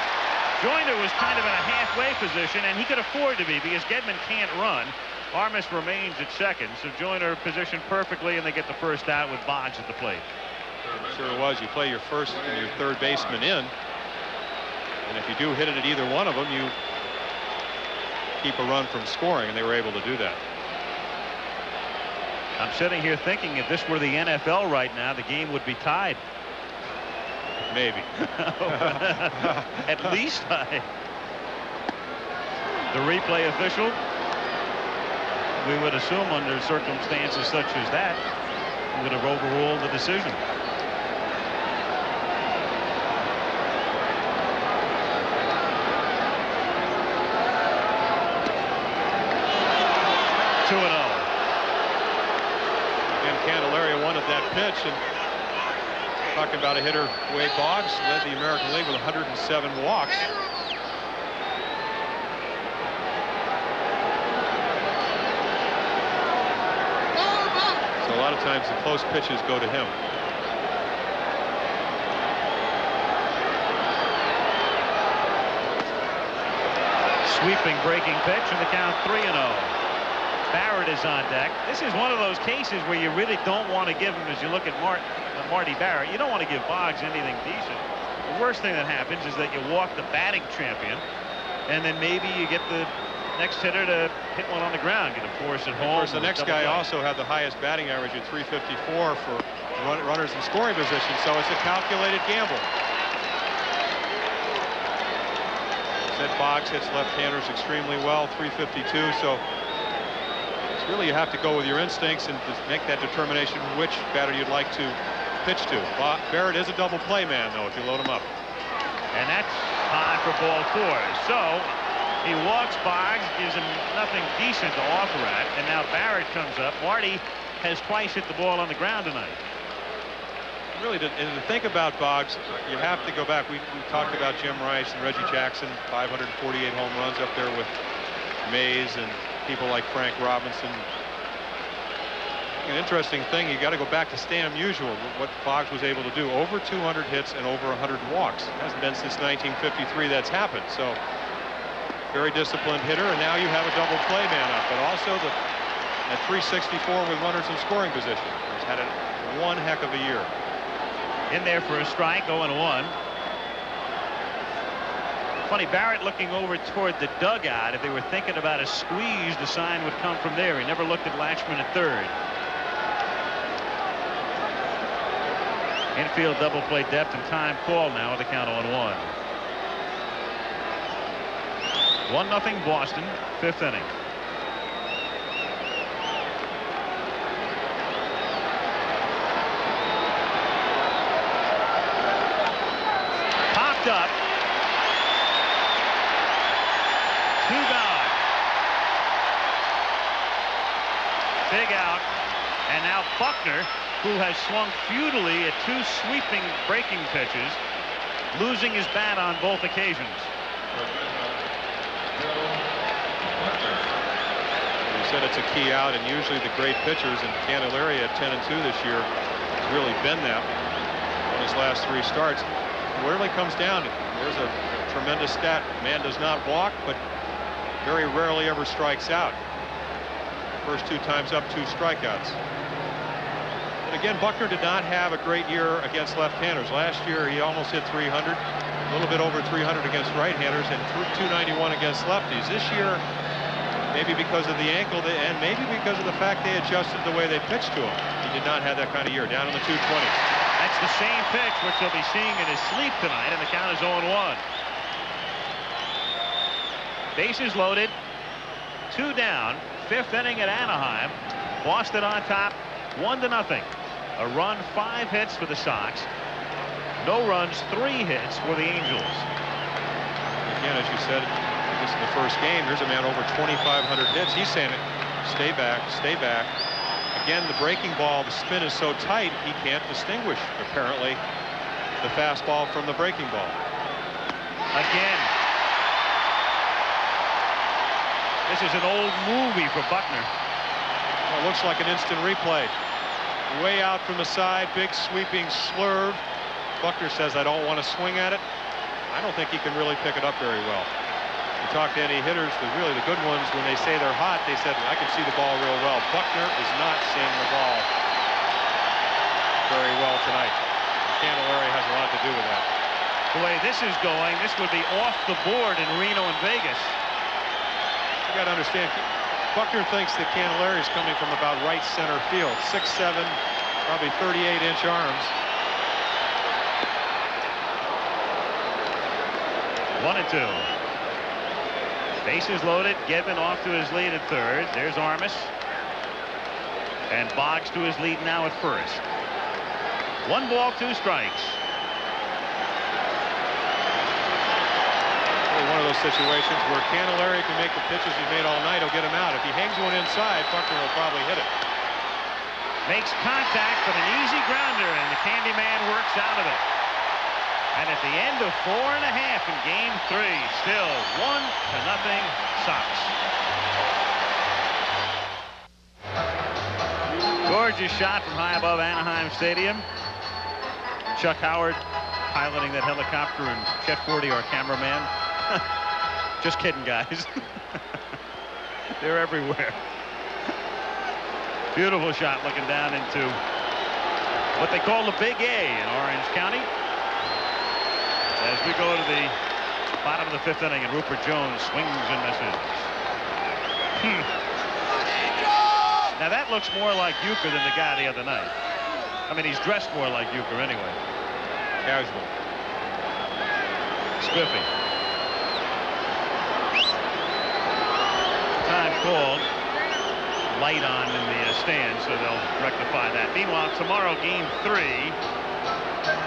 Joyner was kind of in a halfway position, and he could afford to be because Gedman can't run. Armas remains at second, so Joyner positioned perfectly, and they get the first out with Boggs at the plate. Sure was. You play your first and your third baseman in, and if you do hit it at either one of them, you keep a run from scoring, and they were able to do that. I'm sitting here thinking if this were the NFL right now, the game would be tied. Maybe. At least tied. The replay official, we would assume under circumstances such as that, would have overruled the decision. Candelaria wanted that pitch, and Talking about a hitter, Wade Boggs led the American League with 107 walks. So a lot of times the close pitches go to him. Sweeping breaking pitch, and the count 3-0. Barrett is on deck. This is one of those cases where you really don't want to give him, as you look at Marty Barrett, you don't want to give Boggs anything decent. The worst thing that happens is that you walk the batting champion, and then maybe you get the next hitter to hit one on the ground, get a force at home. Of course, the next guy also had the highest batting average at 354 for runners in scoring position, so it's a calculated gamble. Said Boggs hits left-handers extremely well, 352, so it's really you have to go with your instincts and just make that determination which batter you'd like to pitch to. Barrett is a double play man, though, if you load him up. And that's high for ball 4. So he walks Boggs, gives him nothing decent to offer at, and now Barrett comes up. Marty has twice hit the ball on the ground tonight. Really, to think about Boggs, you have to go back. We talked about Jim Rice and Reggie Jackson, 548 home runs up there with Mays and people like Frank Robinson. An interesting thing, you got to go back to Stan Musial, what Boggs was able to do. Over 200 hits and over 100 walks. It hasn't been since 1953 that's happened. So very disciplined hitter, and now you have a double play man up, but also at 364 with runners in scoring position. He's had one heck of a year. In there for a strike, 0-1. Funny, Barrett looking over toward the dugout. If they were thinking about a squeeze, the sign would come from there. He never looked at Latchman at third. Infield double play depth and time call now with the count 0-1. 1-0 Boston, 5th inning. Up. 2 gone. Big out. And now Buckner, who has swung futilely at 2 sweeping breaking pitches, losing his bat on both occasions. You said it's a key out, and usually the great pitchers, and Candelaria at 10-2 this year has really been that on his last 3 starts. It really comes down to, there's a tremendous stat. Man does not walk, but very rarely ever strikes out. First 2 times up, 2 strikeouts. But again, Buckner did not have a great year against left-handers. Last year, he almost hit 300, a little bit over 300 against right-handers, and 291 against lefties. This year, maybe because of the ankle, and maybe because of the fact they adjusted the way they pitched to him, he did not have that kind of year, down in the 220s. That's the same pitch which he'll be seeing in his sleep tonight, and the count is 0-1. Bases loaded, 2 down, 5th inning at Anaheim. Boston on top, 1-0. A run, 5 hits for the Sox. No runs, 3 hits for the Angels. Again, as you said, this is the first game. There's a man over 2,500 hits. He's saying it, stay back, stay back. Again, the breaking ball, the spin is so tight, he can't distinguish, apparently, the fastball from the breaking ball. Again. This is an old movie for Buckner. Well, it looks like an instant replay. Way out from the side, big sweeping slurve. Buckner says, I don't want to swing at it. I don't think he can really pick it up very well. You talk to any hitters, really the good ones, when they say they're hot, they said, I can see the ball real well. Buckner is not seeing the ball very well tonight. Candelaria has a lot to do with that. The way this is going, this would be off the board in Reno and Vegas. You got to understand, Buckner thinks that Candelaria is coming from about right center field. 6'7", probably 38-inch arms. 1-2. Bases loaded. Gedman off to his lead at third. There's Armas. And Boggs to his lead now at first. 1 ball, 2 strikes. One of those situations where Candelaria can make the pitches he's made all night. He'll get him out. If he hangs one inside, Buckner will probably hit it. Makes contact, but an easy grounder, and the Candyman works out of it. And at the end of 4.5 in Game 3, still 1-0 Sox. Gorgeous shot from high above Anaheim Stadium. Chuck Howard piloting that helicopter, and Chet Forty, our cameraman. Just kidding, guys. They're everywhere. Beautiful shot looking down into what they call the Big A in Orange County. As we go to the bottom of the 5th inning, and Rupert Jones swings and misses. Now that looks more like Euchre than the guy the other night. I mean, he's dressed more like Euchre anyway. Casual. Spiffy. Time called. Light on in the stand, so they'll rectify that. Meanwhile, tomorrow, Game 3.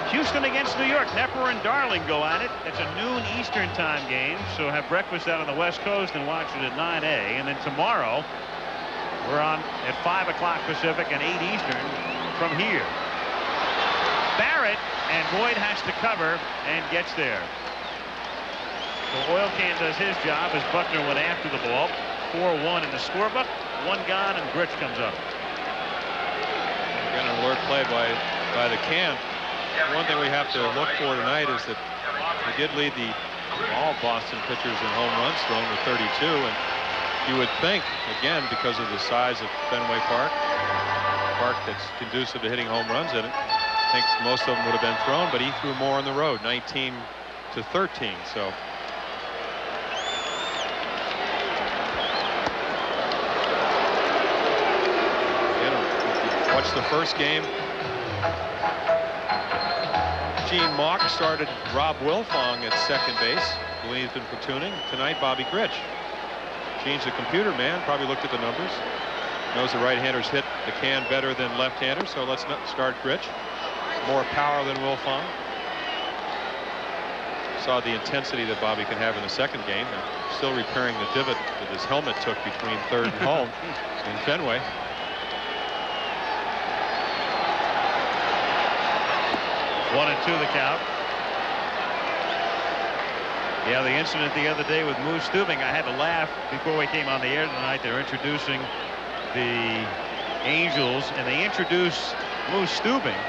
Houston against New York. Knepper and Darling go at it. It's a noon Eastern time game, so have breakfast out on the West Coast and watch it at 9 a. And then tomorrow, we're on at 5 o'clock Pacific and 8 Eastern from here. Barrett, and Boyd has to cover and gets there. So Oil Can does his job as Buckner went after the ball. 4-1 in the scorebook. 1 gone, and Grich comes up. Again, an alert play by the Can. One thing we have to look for tonight is that he did lead all Boston pitchers in home runs thrown with 32, and you would think, again, because of the size of Fenway Park, a park that's conducive to hitting home runs in it, I think most of them would have been thrown, but he threw more on the road, 19 to 13. So watch the first game. Gene Mauch started Rob Wilfong at second base. I believe he's been platooning. Tonight, Bobby Grich. Gene's a computer man, probably looked at the numbers. Knows the right-handers hit the can better than left-handers, so let's start Grich. More power than Wilfong. Saw the intensity that Bobby can have in the second game. And still repairing the divot that his helmet took between third and home in Fenway. One and 2 the count. Yeah, the incident the other day with Moose Stubing, I had to laugh before we came on the air tonight. They're introducing the Angels, and they introduce Moose Stubing.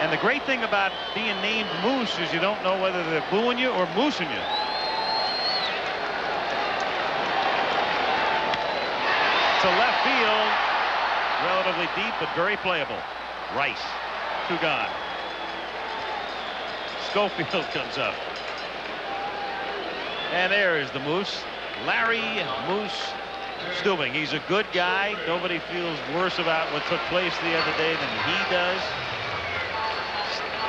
And the great thing about being named Moose is you don't know whether they're booing you or moosing you. To left field, relatively deep, but very playable. Rice, 2 gone. Schofield comes up. And there is the Moose, Larry Moose Stubing. He's a good guy. Nobody feels worse about what took place the other day than he does.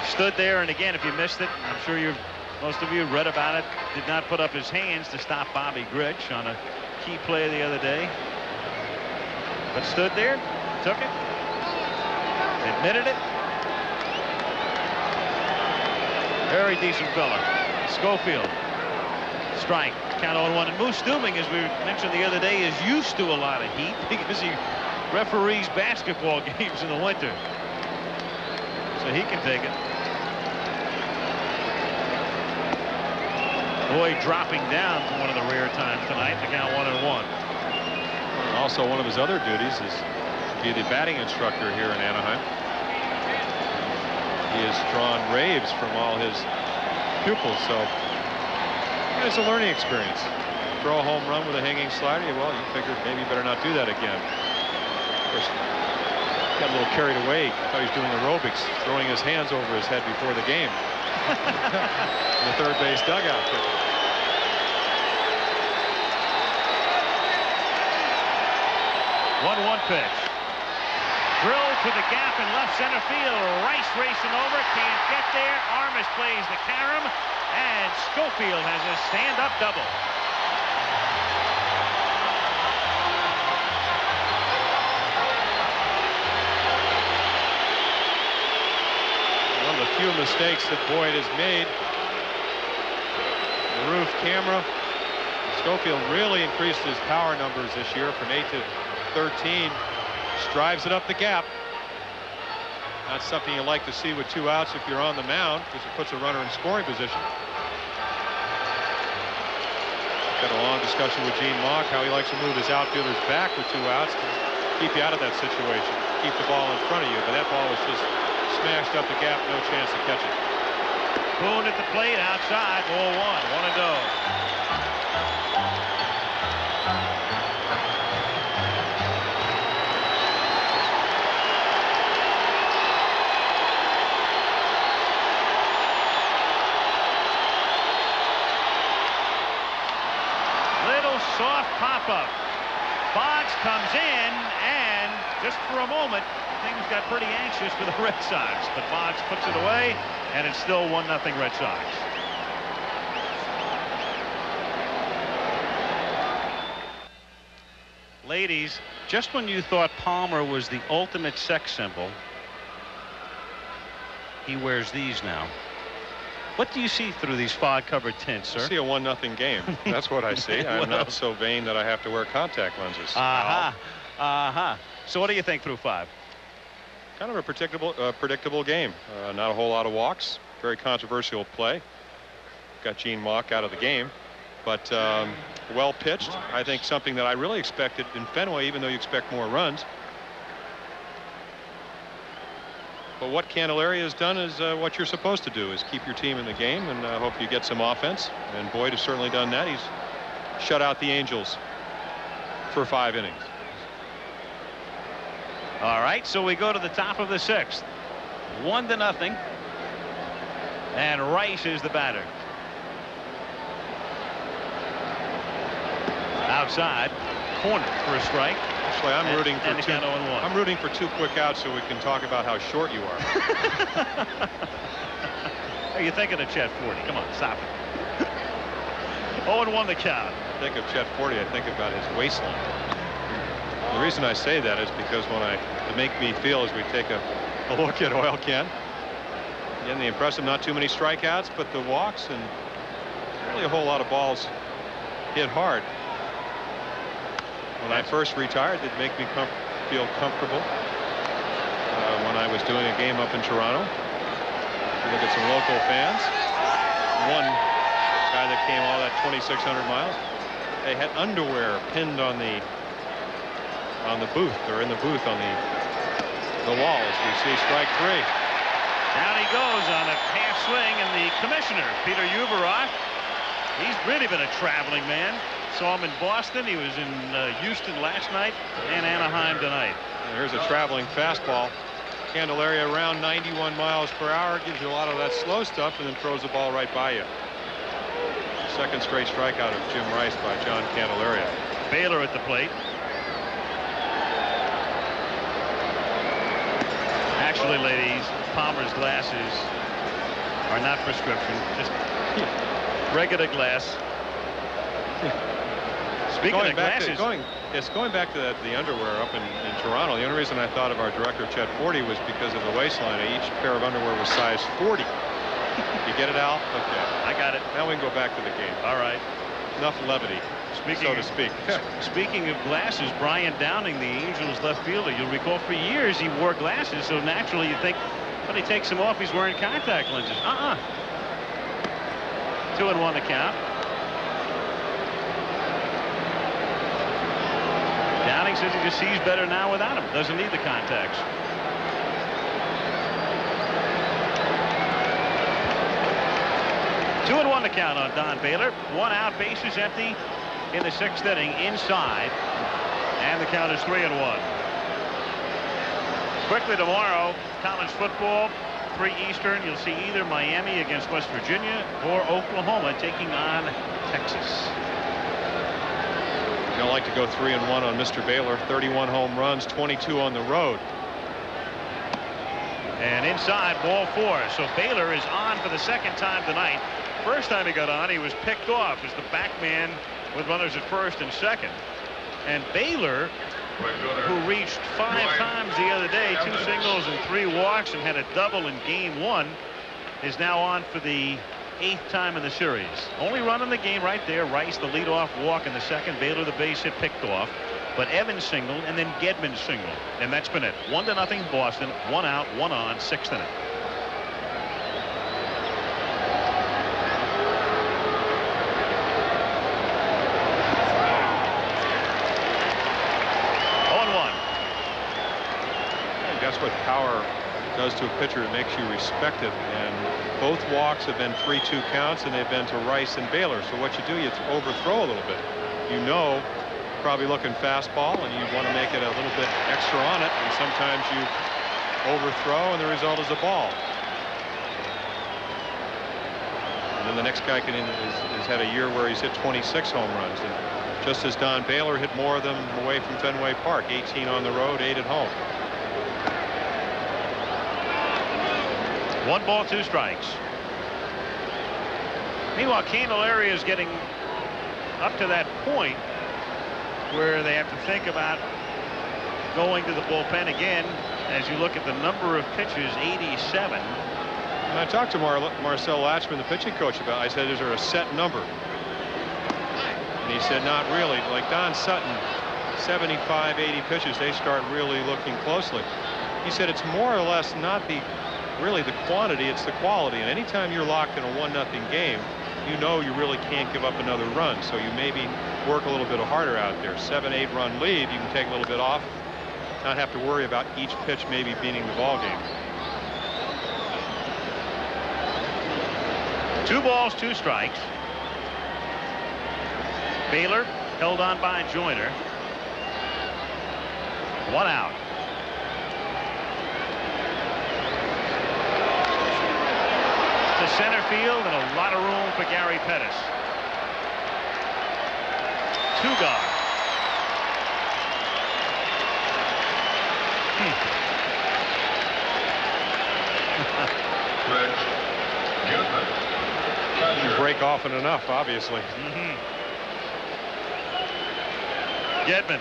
Stood there, and again, if you missed it, I'm sure most of you read about it, did not put up his hands to stop Bobby Grich on a key play the other day. But stood there, took it, admitted it. Very decent fella. Schofield. Strike. Count 0-1. And Moose Stubing, as we mentioned the other day, is used to a lot of heat because he referees basketball games in the winter. So he can take it. Boyd dropping down for one of the rare times tonight to count 1-1. Also, one of his other duties is to be the batting instructor here in Anaheim. He has drawn raves from all his pupils, so it's a learning experience. Throw a home run with a hanging slider, well, you figured maybe you better not do that again. Of course, got a little carried away. I thought he was doing aerobics, throwing his hands over his head before the game. In the third base dugout. 1-1 pitch. Drill to the gap in left center field. Rice racing over, can't get there. Armas plays the carom, and Schofield has a stand-up double. One of the few mistakes that Boyd has made. The roof camera. Schofield really increased his power numbers this year from 8 to 13. Drives it up the gap. That's something you like to see with 2 outs if you're on the mound, because it puts a runner in scoring position. Got a long discussion with Gene Mauch how he likes to move his outfielders back with 2 outs to keep you out of that situation, keep the ball in front of you. But that ball was just smashed up the gap, no chance to catch it. Boone at the plate, outside, ball 1, 1-0. Soft pop-up. Boggs comes in, and just for a moment, things got pretty anxious for the Red Sox. But Boggs puts it away, and it's still 1-0 Red Sox. Ladies, just when you thought Palmer was the ultimate sex symbol, he wears these now. What do you see through these fog-covered tints, sir? I see a 1-0 game. That's what I see. I'm not so vain that I have to wear contact lenses. So what do you think through 5? Kind of a predictable game. Not a whole lot of walks. Very controversial play. Got Gene Mauch out of the game. But well pitched. I think something that I really expected in Fenway, even though you expect more runs. But what Candelaria has done is what you're supposed to do, is keep your team in the game, and hope you get some offense. And Boyd has certainly done that. He's shut out the Angels for 5 innings. All right, so we go to the top of the 6th. 1-0. And Rice is the batter. Outside, corner for a strike. Actually, I'm rooting for 2 quick outs so we can talk about how short you are. Are you thinking of Chet Forte? Come on, stop it. 0-1 the count. I think of Chet Forte, I think about his waistline. The reason I say that is because to make me feel as we take a look at Oil Can. Again, the impressive, not too many strikeouts, but the walks and really a whole lot of balls hit hard. When I first retired, it'd make me feel comfortable. When I was doing a game up in Toronto, look at some local fans. One guy that came all that 2,600 miles. They had underwear pinned on the booth, or in the booth on the walls. We see strike 3. Down he goes on a half swing, and the commissioner, Peter Ueberroth, he's really been a traveling man. Saw him in Boston. He was in Houston last night and Anaheim tonight. And here's a traveling fastball. Candelaria around 91 miles per hour, gives you a lot of that slow stuff, and then throws the ball right by you. Second straight strikeout of Jim Rice by John Candelaria. Baylor at the plate. Actually, ladies, Palmer's glasses are not prescription, just regular glass. Speaking of glasses, going back to the underwear up in Toronto. The only reason I thought of our director Chet Forte was because of the waistline. Each pair of underwear was size 40. You get it, Al? Okay. I got it. Now we can go back to the game. All right. Enough levity, so to speak. Speaking of glasses, Brian Downing, the Angels left fielder, you'll recall for years he wore glasses, so naturally you think when he takes them off, he's wearing contact lenses. 2-1 the count. Downing says he just sees better now without him. Doesn't need the contacts. Two and 1 to count on Don Baylor. 1 out, bases empty in the 6th inning inside. And the count is 3-1. Quickly tomorrow, college football, 3 Eastern. You'll see either Miami against West Virginia or Oklahoma taking on Texas. I like to go 3-1 on Mr. Baylor. 31 home runs, 22 on the road. And inside, ball 4. So Baylor is on for the 2nd time tonight. First time he got on, he was picked off as the back man with runners at 1st and 2nd. And Baylor, who reached 5 times the other day, 2 singles and 3 walks, and had a double in game 1, is now on for the 8th time in the series. Only run in the game right there. Rice, the leadoff walk in the 2nd. Baylor, the base hit picked off. but Evans singled, and then Gedman singled, and that's been it. 1-0 Boston. 1 out, 1 on, 6th inning. That's what power does to a pitcher. It makes you respect it. And both walks have been 3-2 counts, and they've been to Rice and Baylor. So what you do, you overthrow a little bit. You know, probably looking fastball, and you want to make it a little bit extra on it. And sometimes you overthrow, and the result is a ball. And then the next guy has had a year where he's hit 26 home runs. And just as Don Baylor hit more of them away from Fenway Park, 18 on the road, 8 at home. 1 ball, 2 strikes. Meanwhile, Candelaria is getting up to that point where they have to think about going to the bullpen again. As you look at the number of pitches, 87. And I talked to Marcel Latchman, the pitching coach, about it. I said, is there a set number? And he said, not really. Like Don Sutton, 75, 80 pitches, they start really looking closely. He said it's more or less not really the quantity, it's the quality. And anytime you're locked in a 1-0 game, you know you really can't give up another run. So you maybe work a little bit harder out there. 7-8 run lead, you can take a little bit off, not have to worry about each pitch maybe beating the ball game. 2 balls, 2 strikes. Baylor held on by Joyner. 1 out. To center field, and a lot of room for Gary Pettis. 2 gone. You break often enough, obviously. Gedman,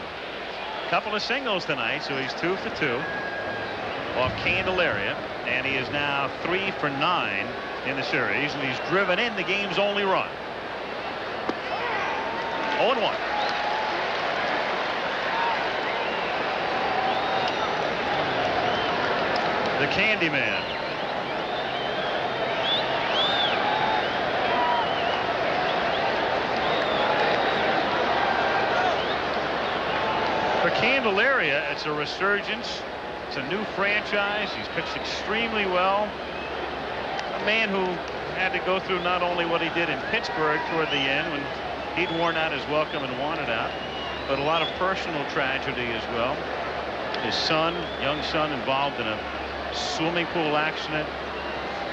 couple of singles tonight, so he's 2 for 2 off Candelaria, and he is now 3 for 9 in the series, and he's driven in the game's only run. 0-1. The Candyman. For Candelaria, it's a resurgence. It's a new franchise. He's pitched extremely well. A man who had to go through not only what he did in Pittsburgh toward the end when he'd worn out his welcome and wanted out, but a lot of personal tragedy as well. His son, young son, involved in a swimming pool accident,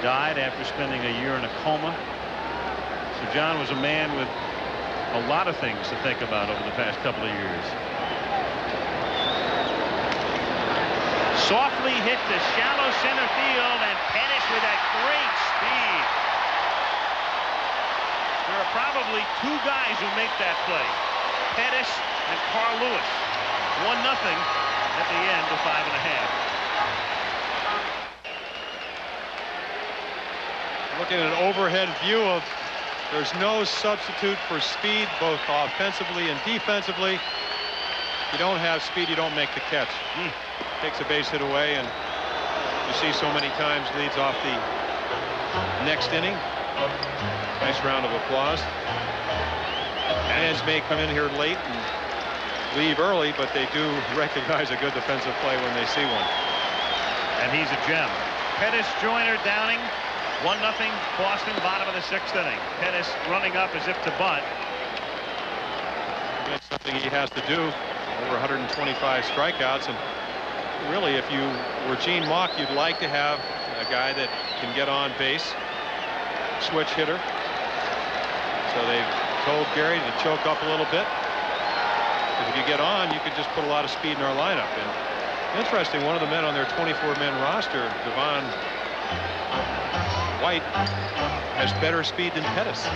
died after spending a year in a coma. So John was a man with a lot of things to think about over the past couple of years. Softly hit to shallow center field, and Pettis with that great speed. There are probably 2 guys who make that play, Pettis and Carl Lewis. 1-0 at the end of 5½. Looking at an overhead view of, there's no substitute for speed, both offensively and defensively. If you don't have speed, you don't make the catch. Takes a base hit away, and you see so many times leads off the next inning. Nice round of applause. Fans may come in here late and leave early, but they do recognize a good defensive play when they see one. And he's a gem. Pettis, Joyner, Downing. 1-0 Boston, bottom of the 6th inning. Pettis running up as if to bunt. That's something he has to do. Over 125 strikeouts, and really, if you were Gene Mauch, you'd like to have a guy that can get on base, switch hitter. So they've told Gary to choke up a little bit. If you get on, you could just put a lot of speed in our lineup. And interesting, one of the men on their 24-man roster, Devon White, has better speed than Pettis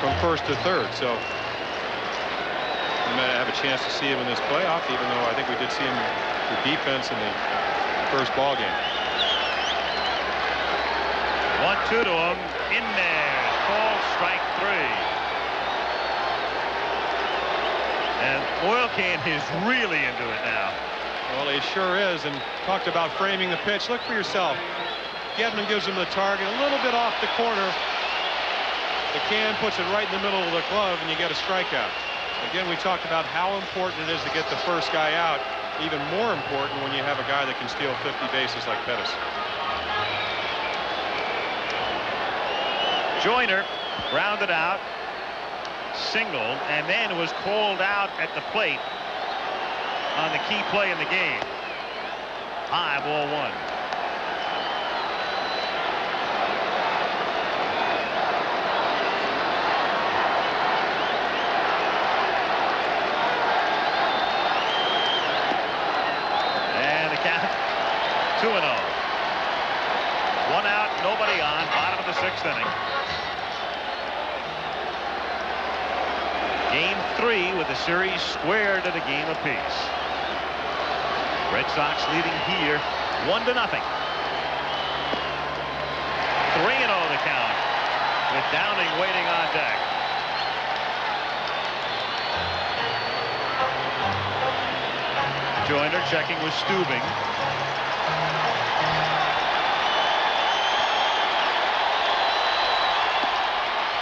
from first to third. So we might have a chance to see him in this playoff, even though I think we did see him for defense in the first ball game. 1-2 to him. In there. Called strike 3. And Oil Can is really into it now. Well, he sure is, and talked about framing the pitch. Look for yourself. Gedman gives him the target a little bit off the corner. The Can puts it right in the middle of the glove, and you get a strikeout. Again, we talked about how important it is to get the first guy out. Even more important when you have a guy that can steal 50 bases like Pettis. Joyner grounded out, singled, and then was called out at the plate on the key play in the game. High, ball one. And the count 2-0. One out, nobody on, bottom of the 6th inning. Game 3 with the series squared at a game apiece. Red Sox leading here 1-0. 3-0 the count with Downing waiting on deck. Joyner checking with Stubing.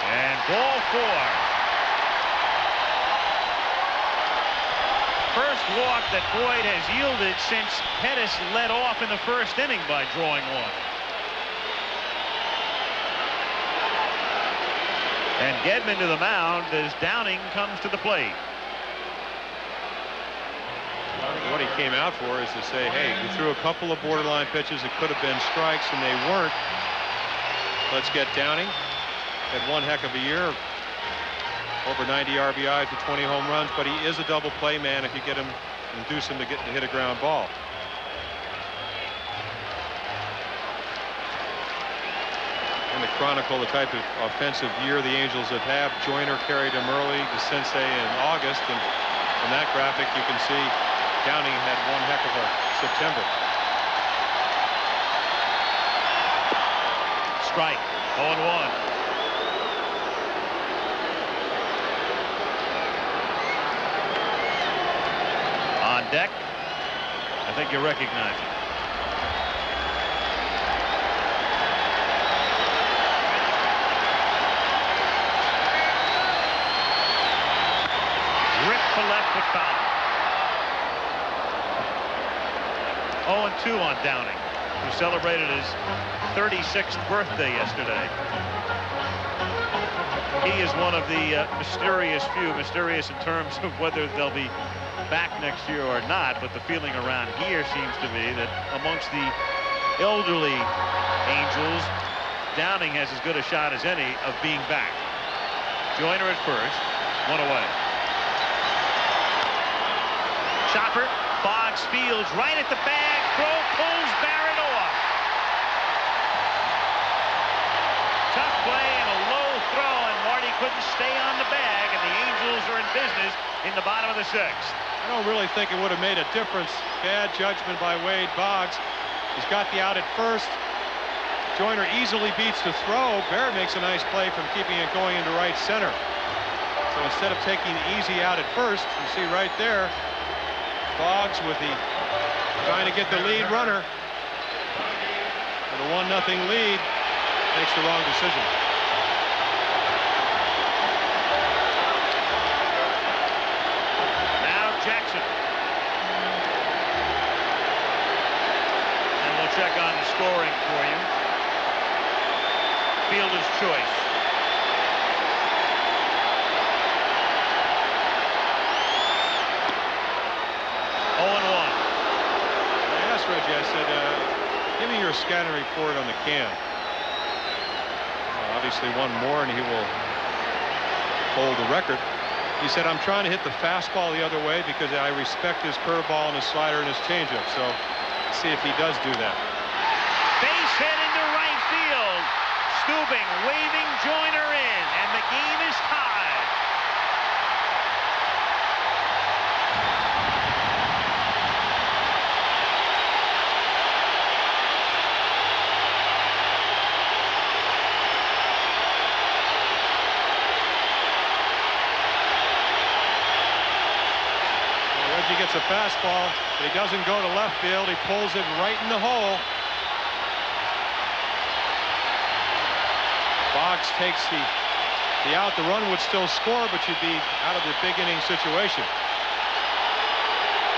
And ball 4. First walk that Boyd has yielded since Pettis led off in the 1st inning by drawing one. And Gedman to the mound as Downing comes to the plate. What he came out for is to say, hey, you threw a couple of borderline pitches that could have been strikes, and they weren't. Let's get Downing. Had one heck of a year. Over 90 RBIs with 20 home runs, but he is a double play man if you get him, induce him to hit a ground ball. And to chronicle the type of offensive year the Angels have had, Joyner carried him early to Sensei in August, and from that graphic you can see Downing had one heck of a September. Strike, 0-1. On deck, I think you recognize it. Ripped to left with foul. 0-2 on Downing, who celebrated his 36th birthday yesterday. He is one of the mysterious few, mysterious in terms of whether they'll be back next year or not, but the feeling around here seems to be that amongst the elderly Angels, Downing has as good a shot as any of being back. Joyner at first, one away. Chopper, Boggs fields right at the bag, throw pulls Barrett off. Tough play and a low throw, and Marty couldn't stay on the bag, and the Angels are in business in the bottom of the 6th. I don't really think it would have made a difference. Bad judgment by Wade Boggs. He's got the out at first. Joyner easily beats the throw. Barrett makes a nice play from keeping it going into right center. So instead of taking the easy out at first, you see right there, Boggs with the trying to get the lead runner with a 1-0 lead, makes the wrong decision. Jackson. And we'll check on the scoring for you. Fielder's choice. I asked Reggie, I said, give me your scanner report on the Can. Obviously one more and he will hold the record. He said, I'm trying to hit the fastball the other way because I respect his curveball and his slider and his changeup. So let's see if he does do that. Base hit into right field. Stubing waving Joyner in, and the game is tied. fastball, but he doesn't go to left field. He pulls it right in the hole. Boggs takes the out. The run would still score, but you'd be out of the big inning situation.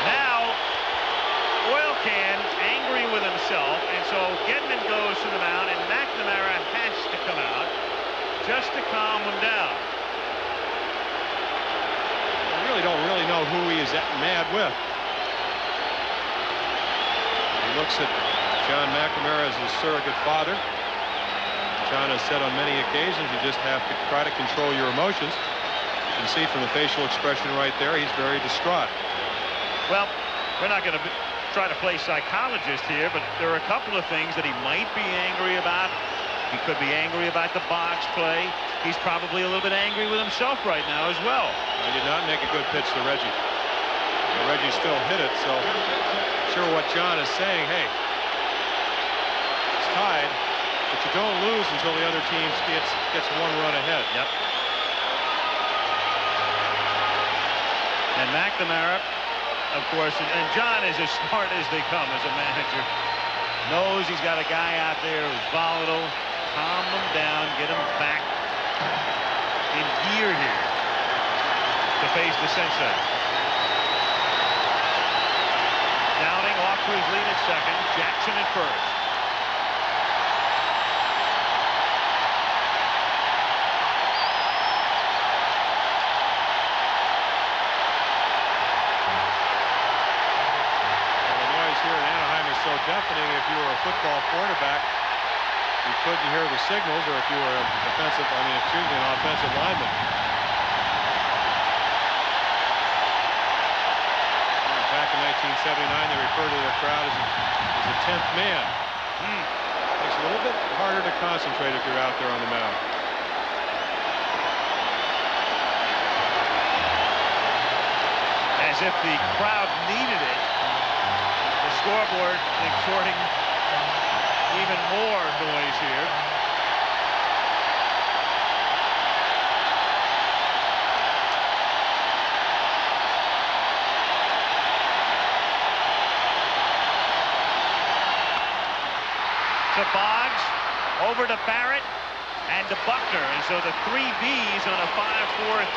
Now, Oil Can angry with himself, and so Gedman goes to the mound, and McNamara has to come out just to calm him down. I really don't know who he is mad with. He looks at John McNamara as his surrogate father. John has said on many occasions you just have to try to control your emotions. You can see from the facial expression right there, he's very distraught. Well, we're not going to try to play psychologist here, but there are a couple of things that he might be angry about. He could be angry about the box play. He's probably a little bit angry with himself right now as well. He did not make a good pitch to Reggie. And Reggie still hit it, so I'm sure what John is saying, hey, it's tied, but you don't lose until the other team gets one run ahead. Yep. And McNamara, of course, and John is as smart as they come as a manager. Knows he's got a guy out there who's volatile. Calm them down, get them back in gear here to face the Sensei. Downing off to his lead at second. Jackson at first. So deafening. If you were a football quarterback, you couldn't hear the signals, or if you were an offensive lineman. Back in 1979, they referred to the crowd as a 10th man. Makes it a little bit harder to concentrate if you're out there on the mound. As if the crowd needed it. Scoreboard extorting even more noise here. To Boggs, over to Barrett, and to Buckner. And so the 3 Bs on a 5-4-3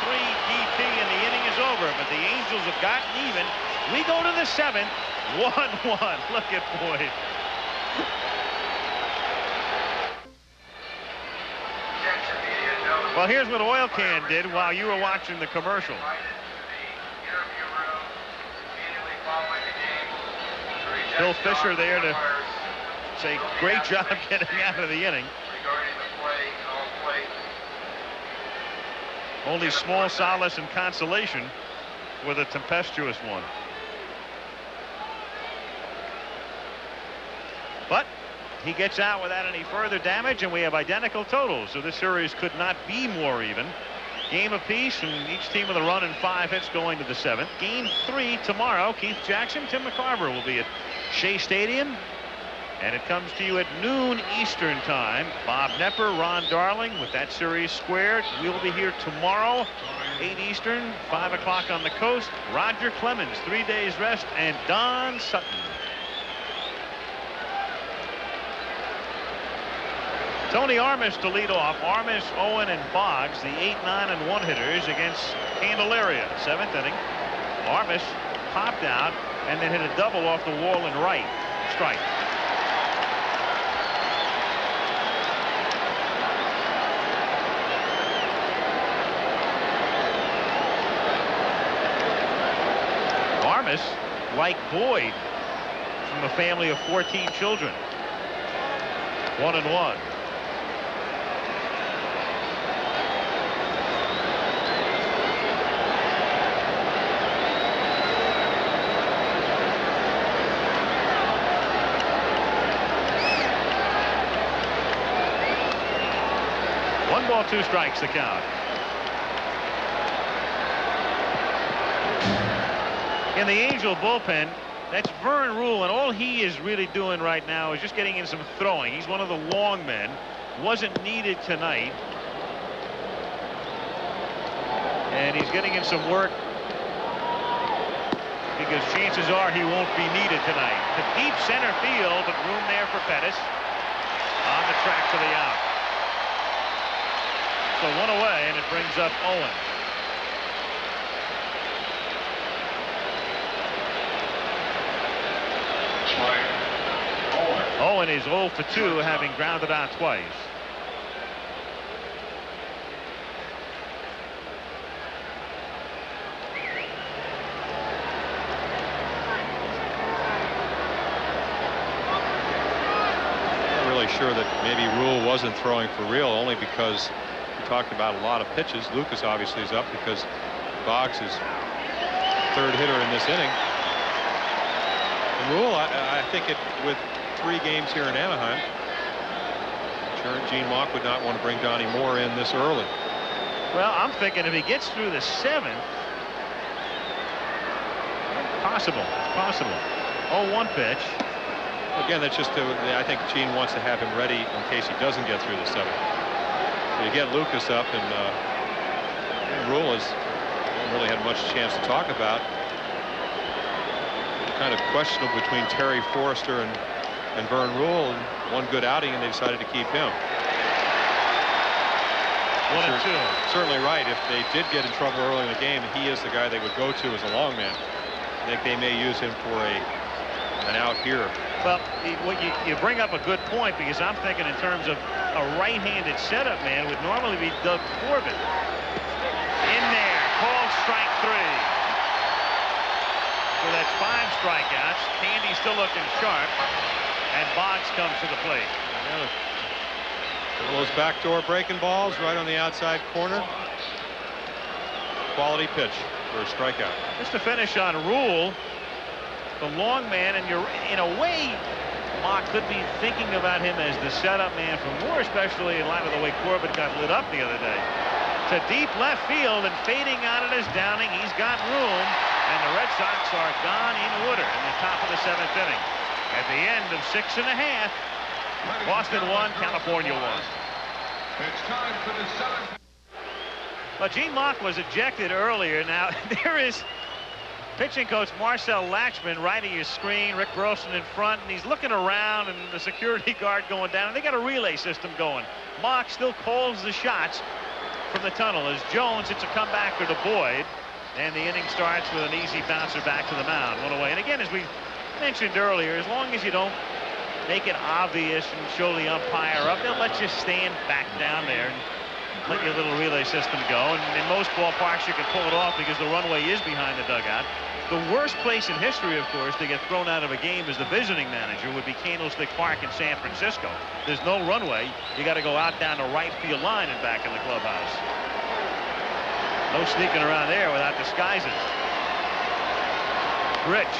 DP, and the inning is over. But the Angels have gotten even. We go to the 7th. 1-1. Look at Boyd. Well, here's what Oil Can did while you were watching the commercial. Bill Fisher there to say, great job getting out of the inning. Only small solace and consolation with a tempestuous one. But he gets out without any further damage, and we have identical totals, so this series could not be more even. Game apiece, and each team with a run and 5 hits going to the 7th. Game 3 tomorrow. Keith Jackson, Tim McCarver will be at Shea Stadium, and it comes to you at noon Eastern time. Bob Knepper, Ron Darling with that series squared. We'll be here tomorrow, 8 Eastern, 5 o'clock on the coast. Roger Clemens, 3 days rest, and Don Sutton. Tony Armas to lead off. Armas, Owen, and Boggs, the 8, 9, and 1 hitters against Candelaria. 7th inning. Armas popped out and then hit a double off the wall and right. Strike. Armas, like Boyd, from a family of 14 children. 1-1. One ball, 2 strikes the count. In the Angel bullpen, that's Vern Rule, and all he is really doing right now is just getting in some throwing. He's one of the long men. Wasn't needed tonight. And he's getting in some work because chances are he won't be needed tonight. To deep center field, but room there for Pettis. On the track for the out. So one away, and it brings up Owen. Owen is 0 for 2, having grounded out twice. Sure that maybe Rule wasn't throwing for real, only because we talked about a lot of pitches. Lucas obviously is up because Boggs is third hitter in this inning. And Rule, I think with 3 games here in Anaheim, sure Gene Mauch would not want to bring Donnie Moore in this early. Well, I'm thinking if he gets through the 7th, possible. It's possible. 0-1 pitch. Again, that's just I think Gene wants to have him ready in case he doesn't get through the 7th. So you get Lucas up, and Rule has really had much chance to talk about. Kind of questionable between Terry Forrester and Vern Rule, and one good outing, and they decided to keep him. 1-2. Certainly right. If they did get in trouble early in the game, he is the guy they would go to as a long man. I think they may use him for an out here. Well, you bring up a good point, because I'm thinking in terms of a right-handed setup man would normally be Doug Corbin. In there, called strike 3. So that's 5 strikeouts. Candy still looking sharp, and Boggs comes to the plate. Those backdoor breaking balls right on the outside corner. Quality pitch for a strikeout. Just to finish on Rule, the long man, and you're in a way, Mauch could be thinking about him as the setup man for Moore, especially in light of the way Corbin got lit up the other day. To deep left field, and fading on it is Downing. He's got room, and the Red Sox are gone in order in the top of the 7th inning. At the end of 6 1/2, Boston 1, California 1. It's time for the 7th. But Gene Mauch was ejected earlier. Now there is pitching coach Marcel Latchman right at your screen. Rick Grossman in front, and he's looking around, and the security guard going down, and they got a relay system going. Mauch still calls the shots from the tunnel as Jones hits a comebacker to Boyd, and the inning starts with an easy bouncer back to the mound, 1 away. And again, as we mentioned earlier, as long as you don't make it obvious and show the umpire up, they'll let you stand back down there and let your little relay system go. And in most ballparks, you can pull it off because the runway is behind the dugout. The worst place in history, of course, to get thrown out of a game as the visiting manager would be Candlestick Park in San Francisco. There's no runway. You got to go out down the right field line and back in the clubhouse. No sneaking around there without disguises. Rich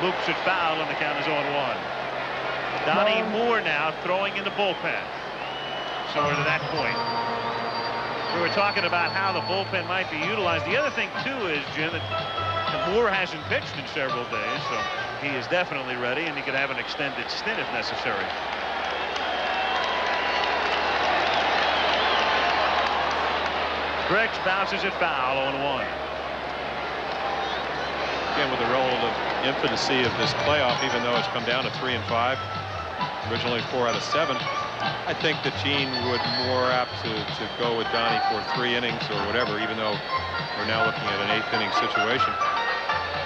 loops it foul, and the count is 0-1. Donnie Moore now throwing in the bullpen. So we're to that point. We were talking about how the bullpen might be utilized. The other thing, too, is, Jim, that Moore hasn't pitched in several days, so he is definitely ready, and he could have an extended stint if necessary. Griggs bounces it foul, 0-1. Again, with the relative infancy of this playoff, even though it's come down to 3 and 5, originally 4 out of 7, I think that Gene would more apt to go with Donnie for 3 innings or whatever, even though we're now looking at an 8th inning situation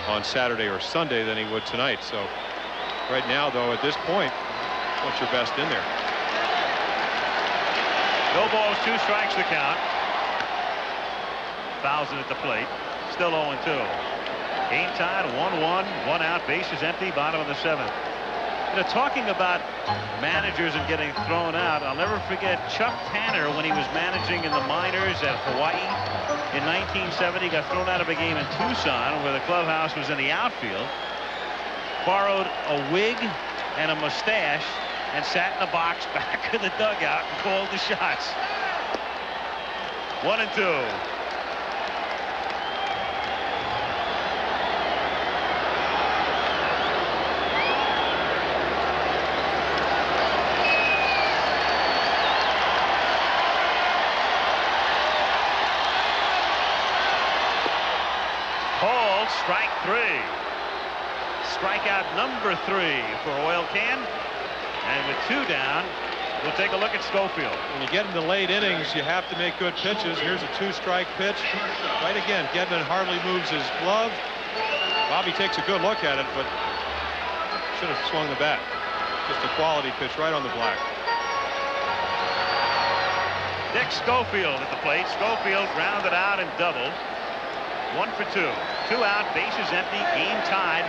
on Saturday or Sunday than he would tonight. So right now, though, at this point, what's your best in there? No balls, 2 strikes the count. Fouls it at the plate. Still 0-2. Game tied, 1-1, 1 out, bases empty, bottom of the 7th. You know, talking about managers and getting thrown out, I'll never forget Chuck Tanner when he was managing in the minors at Hawaii in 1970. Got thrown out of a game in Tucson where the clubhouse was in the outfield. Borrowed a wig and a mustache and sat in the box back in the dugout and called the shots. 1-2. Strike 3. strikeout number 3 for Oil Can. And with 2 down, we'll take a look at Schofield. When you get into late innings, you have to make good pitches. Here's a 2-strike pitch. Right again, Gedman hardly moves his glove. Bobby takes a good look at it, but should have swung the bat. Just a quality pitch right on the black. Dick Schofield at the plate. Schofield grounded out and doubled. 1 for 2. 2 out, bases empty, game tied.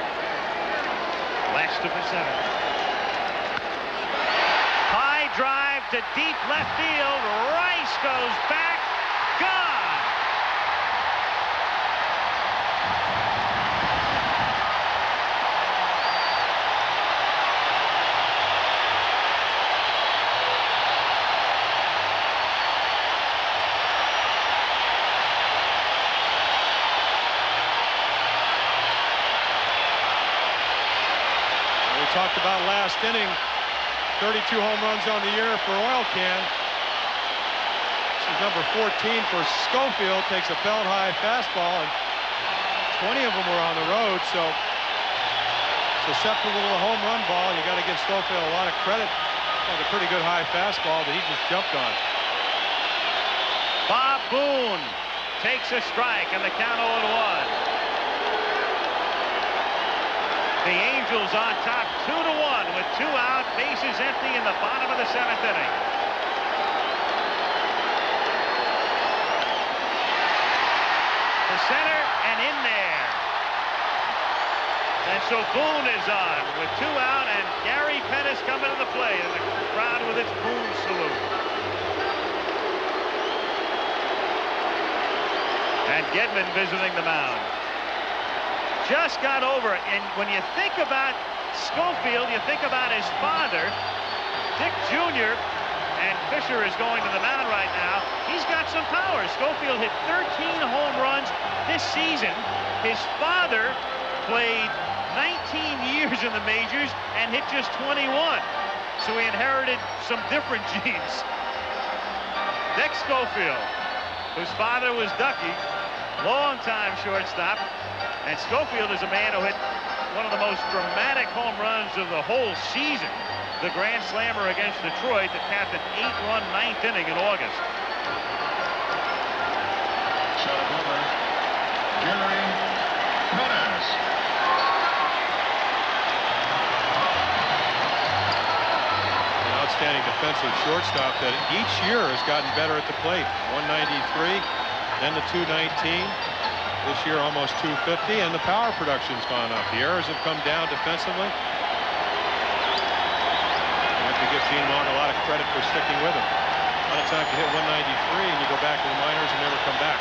Last of the 7th. High drive to deep left field. Rice goes back. Gone. Talked about last inning, 32 home runs on the year for Oil Can. This is number 14 for Schofield. Takes a belt high fastball, and 20 of them were on the road, so susceptible to a home run ball. You got to give Schofield a lot of credit. That was a pretty good high fastball that he just jumped on. Bob Boone takes a strike, and the count 0-1. The Angels on top 2-1 with 2 out, bases empty in the bottom of the 7th inning. To center and in there. And so Boone is on with 2 out, and Gary Pettis coming to the plate, and the crowd with its Boone salute. And Gedman visiting the mound. Just got over it, and when you think about Schofield, you think about his father, Dick Jr., and Fisher is going to the mound right now. He's got some power. Schofield hit 13 home runs this season. His father played 19 years in the majors and hit just 21. So he inherited some different genes. Dick Schofield, whose father was Ducky, long-time shortstop. And Schofield is a man who hit one of the most dramatic home runs of the whole season. The grand slammer against Detroit that capped an 8-run 9th inning in August. Shot over, Gary Pettis. An outstanding defensive shortstop that each year has gotten better at the plate. 193, then the 219. This year almost 250, and the power production's gone up. The errors have come down defensively. You have to give Gene Long a lot of credit for sticking with him. A lot of times you hit 193 and you go back to the minors and never come back.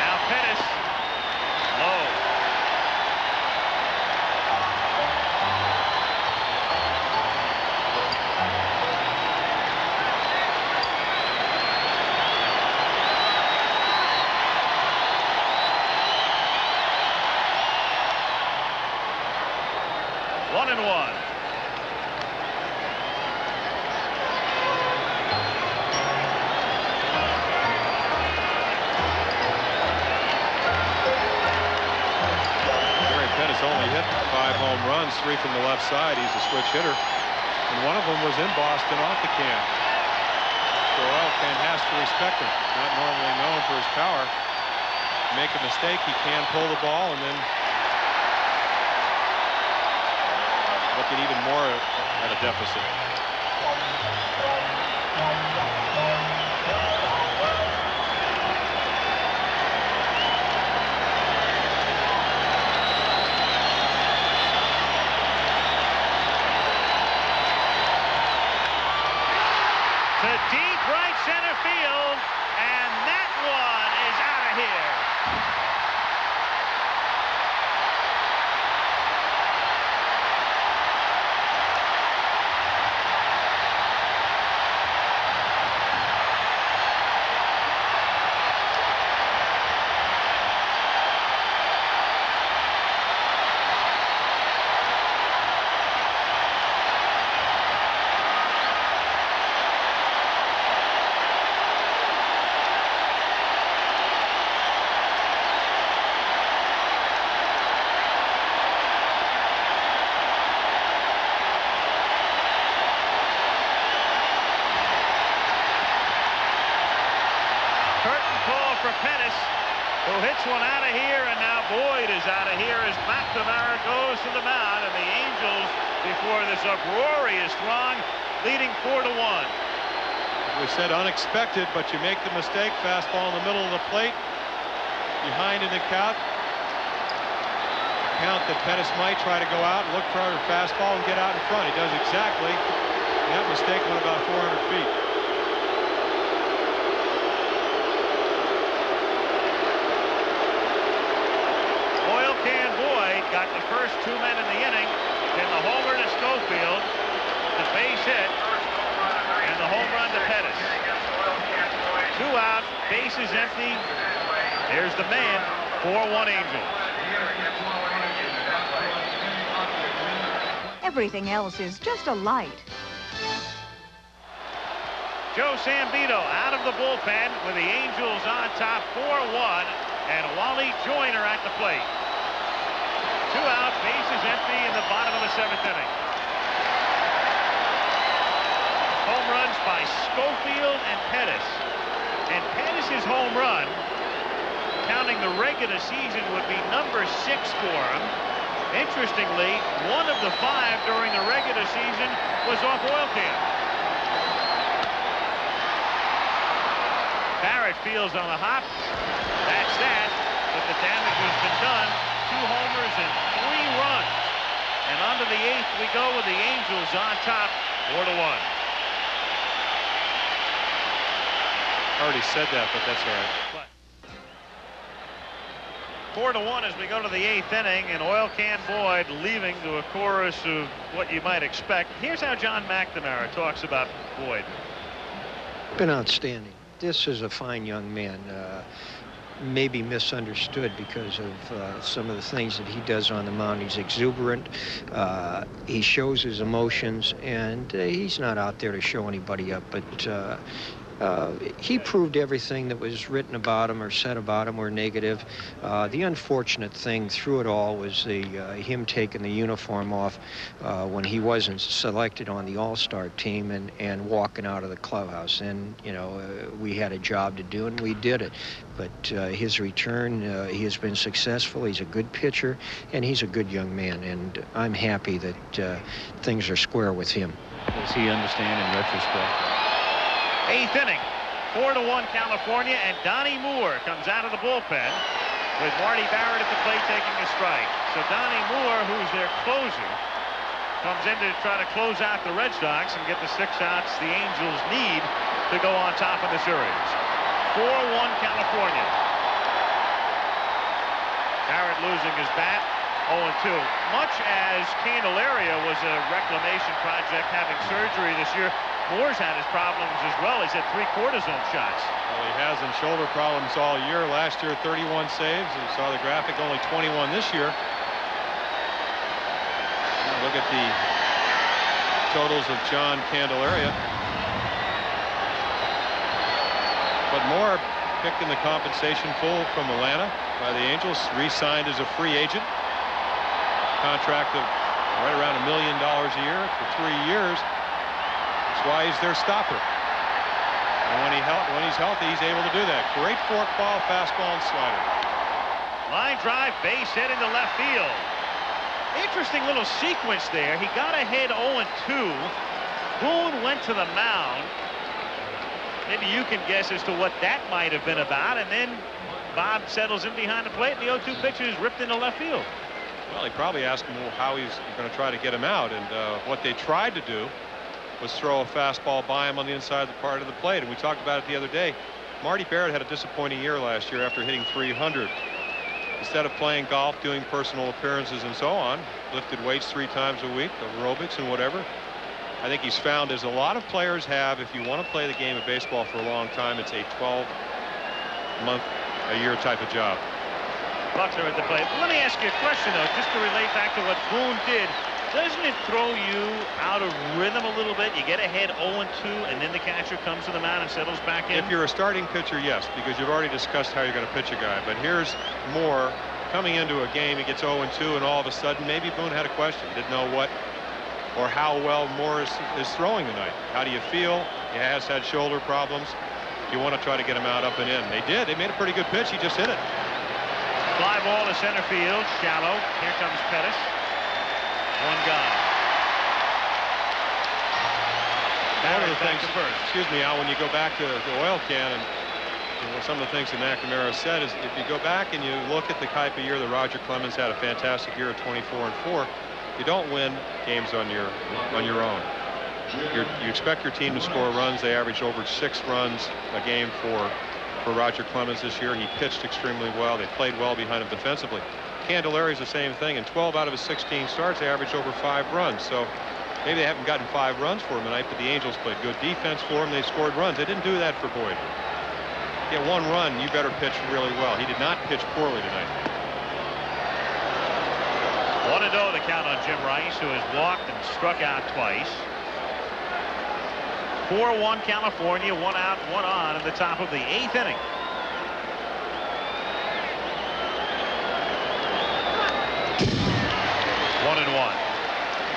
Now Pettis, low. Only hit 5 home runs, 3 from the left side. He's a switch hitter, and one of them was in Boston off the can. So Oil Can has to respect him. Not normally known for his power. Make a mistake, he can pull the ball and then look at even more at a deficit. To deep right center field, and that one is out of here. who hits one out of here, and now Boyd is out of here as McNamara goes to the mound, and the Angels, before this uproarious throng, leading 4-1. We said unexpected, but you make the mistake. Fastball in the middle of the plate, behind in the count. Count that Pettis might try to go out and look for a fastball and get out in front. He does exactly. That mistake went about 400 feet. Oil Can Boyd got the first 2 men in the inning, then the homer to Schofield, the base hit, and the home run to Pettis. 2 out, bases empty. There's the man. 4-1 Angels. Everything else is just a light. Joe Sambito out of the bullpen with the Angels on top 4-1, and Wally Joyner at the plate. 2 out, bases empty in the bottom of the 7th inning. Home runs by Schofield and Pettis. And Pettis' home run, counting the regular season, would be number 6 for him. Interestingly, 1 of the 5 during the regular season was off Oil Can. Barrett fields on the hop. That's that, but the damage has been done. 2 homers and 3 runs. And on to the 8th we go with the Angels on top, 4-1. I already said that, but that's all right. 4-1 as we go to the 8th inning, and Oil Can Boyd leaving to a chorus of what you might expect. Here's how John McNamara talks about Boyd. Been outstanding. This is a fine young man. Maybe misunderstood because of some of the things that he does on the mound. He's exuberant. He shows his emotions, and he's not out there to show anybody up, but he proved everything that was written about him or said about him were negative. The unfortunate thing through it all was him taking the uniform off when he wasn't selected on the All-Star team and walking out of the clubhouse. And, you know, we had a job to do, and we did it. But his return, he has been successful. He's a good pitcher, and he's a good young man. And I'm happy that things are square with him. Does he understand in retrospect? 8th inning, 4-1 California, and Donnie Moore comes out of the bullpen with Marty Barrett at the plate taking a strike. So Donnie Moore, who's their closer, comes in to try to close out the Red Sox and get the 6 outs the Angels need to go on top of the series. 4-1 California. Barrett losing his bat, 0-2. Much as Candelaria was a reclamation project having surgery this year, Moore's had his problems as well. He's had 3 cortisone shots. Well, he has in shoulder problems all year. Last year, 31 saves. You saw the graphic, only 21 this year. Now look at the totals of John Candelaria. But Moore picked in the compensation pool from Atlanta by the Angels, re-signed as a free agent. Contract of right around $1 million a year for 3 years. That's why he's their stopper. And when he's healthy, he's able to do that. Great forkball, fastball, and slider. Line drive, base hit into left field. Interesting little sequence there. He got ahead 0-2. Boone went to the mound. Maybe you can guess as to what that might have been about. And then Bob settles in behind the plate, and the 0-2 pitcher is ripped into left field. Well, he probably asked him how he's going to try to get him out. And what they tried to do was throw a fastball by him on the inside part of the plate. And we talked about it the other day. Marty Barrett had a disappointing year last year after hitting 300. Instead of playing golf, doing personal appearances and so on, lifted weights 3 times a week, aerobics and whatever. I think he's found, as a lot of players have, if you want to play the game of baseball for a long time, it's a 12-month-a-year type of job. Buckner at the plate. Let me ask you a question, though, just to relate back to what Boone did. Doesn't it throw you out of rhythm a little bit? You get ahead 0-2, and then the catcher comes to the mound and settles back in? If you're a starting pitcher, yes, because you've already discussed how you're going to pitch a guy. But here's Moore coming into a game. He gets 0-2, and all of a sudden, maybe Boone had a question. Didn't know what or how well Moore is throwing tonight. How do you feel? He has had shoulder problems. You want to try to get him out, up and in. They did. They made a pretty good pitch. He just hit it. Fly ball to center field, shallow. Here comes Pettis. One gone. One of the Back things, to first. excuse me, Al, when you go back to the oil can, and some of the things that McNamara said is if you go back and you look at the type of year that Roger Clemens had, a fantastic year of 24-4, you don't win games on your own. You expect your team to score runs. They averaged over 6 runs a game for Roger Clemens this year. He pitched extremely well. They played well behind him defensively. Candelari's the same thing. In 12 out of his 16 starts, they averaged over 5 runs. So maybe they haven't gotten 5 runs for him tonight, but the Angels played good defense for him. They scored runs. They didn't do that for Boyd. Get 1 run, you better pitch really well. He did not pitch poorly tonight. 1-0 the count on Jim Rice, who has walked and struck out twice. 4-1 California, 1 out, 1 on in the top of the 8th inning. One and one.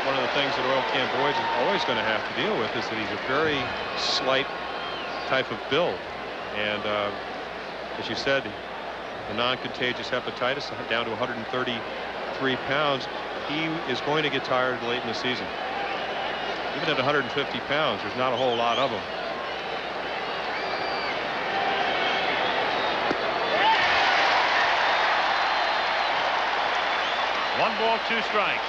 One of the things that Oil Can Boyd is always going to have to deal with is that he's a very slight type of build. And as you said, the non-contagious hepatitis down to 133 pounds. He is going to get tired late in the season. Even at 150 pounds, there's not a whole lot of them. One ball, 2 strikes.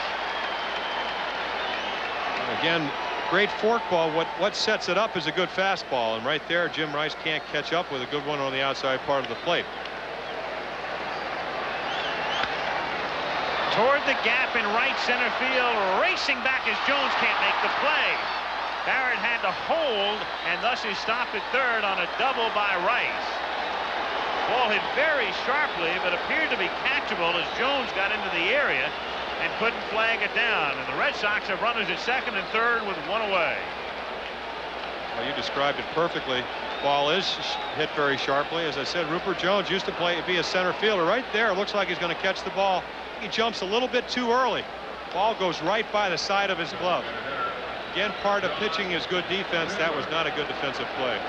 Again, great fork ball. What sets it up is a good fastball, and right there Jim Rice can't catch up with a good one on the outside part of the plate. Toward the gap in right center field, racing back as Jones can't make the play. Barrett had to hold, and thus is stopped at third on a double by Rice. Ball hit very sharply, but appeared to be catchable as Jones got into the area and couldn't flag it down. And the Red Sox have runners at second and third with 1 away. Well, you described it perfectly. Ball is hit very sharply. As I said, Rupert Jones used to be a center fielder. Right there, looks like he's going to catch the ball. He jumps a little bit too early. Ball goes right by the side of his glove. Again, part of pitching is good defense. That was not a good defensive play.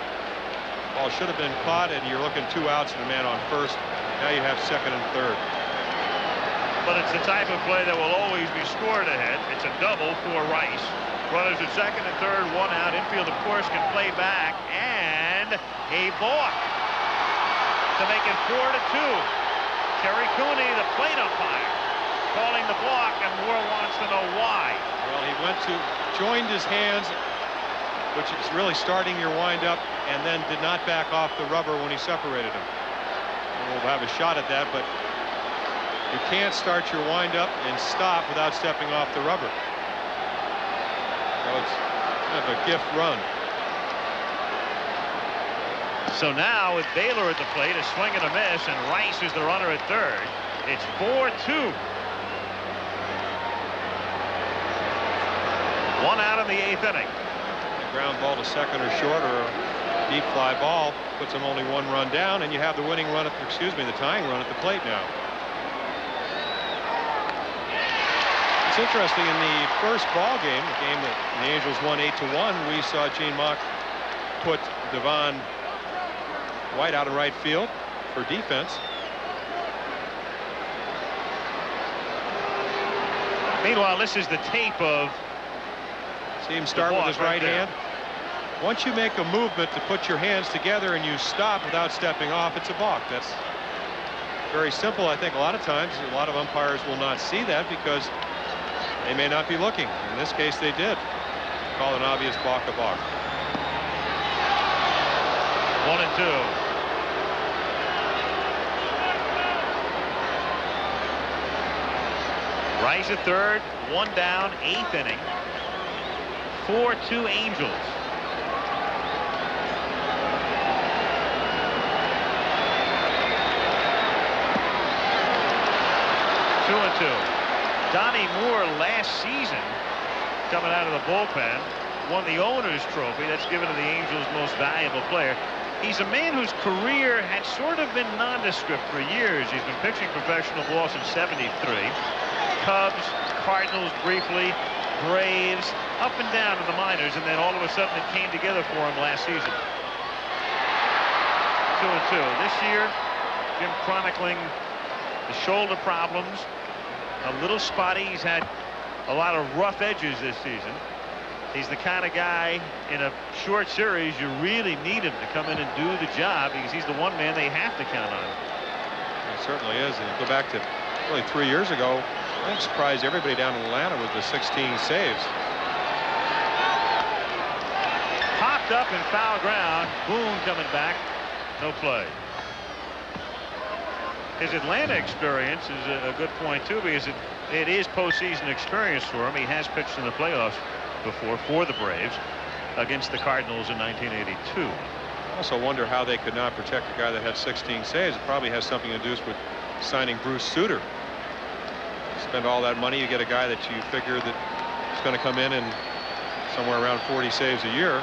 Ball should have been caught, and you're looking 2 outs and a man on first. Now you have second and third. But it's the type of play that will always be scored ahead. It's a double for Rice. Runners at second and third, 1 out. Infield, of course, can play back, and a balk to make it 4-2. Terry Cooney, the plate umpire, calling the block, and Moore wants to know why. Well, he joined his hands, which is really starting your windup, and then did not back off the rubber when he separated him. And we'll have a shot at that, but you can't start your windup and stop without stepping off the rubber. So it's kind of a gift run. So now with Baylor at the plate, a swing and a miss, and Rice is the runner at third. It's 4-2. 1 out in the 8th inning. A ground ball to second or short, or a deep fly ball puts them only 1 run down, and you have the winning run at, the tying run at the plate now. It's interesting, in the first ball game, the game that the Angels won 8-1, we saw Gene Mauch put Devon White out in right field for defense. Meanwhile, this is the tape of. See him start with his right hand. Once you make a movement to put your hands together and you stop without stepping off, it's a balk. That's very simple. I think a lot of times a lot of umpires will not see that because they may not be looking. In this case, they did. Call an obvious balk a balk. 1-2. Rice at third, 1 down, 8th inning. 4-2 Angels. Donnie Moore last season, coming out of the bullpen, won the owner's trophy. That's given to the Angels' most valuable player. He's a man whose career had sort of been nondescript for years. He's been pitching professional ball since '73. Cubs, Cardinals briefly, Braves, up and down in the minors, and then all of a sudden it came together for him last season. 2-2. This year, Jim chronicling the shoulder problems, a little spotty. He's had a lot of rough edges this season. He's the kind of guy in a short series you really need him to come in and do the job, because he's the one man they have to count on. It certainly is. And you go back to really 3 years ago, I'm surprised everybody down in Atlanta with the 16 saves. Popped up in foul ground. Boone coming back. No play. His Atlanta experience is a good point, too, because it is postseason experience for him. He has pitched in the playoffs before for the Braves against the Cardinals in 1982. I also wonder how they could not protect a guy that had 16 saves. It probably has something to do with signing Bruce Sutter. Spend all that money, you get a guy that you figure that is going to come in and somewhere around 40 saves a year.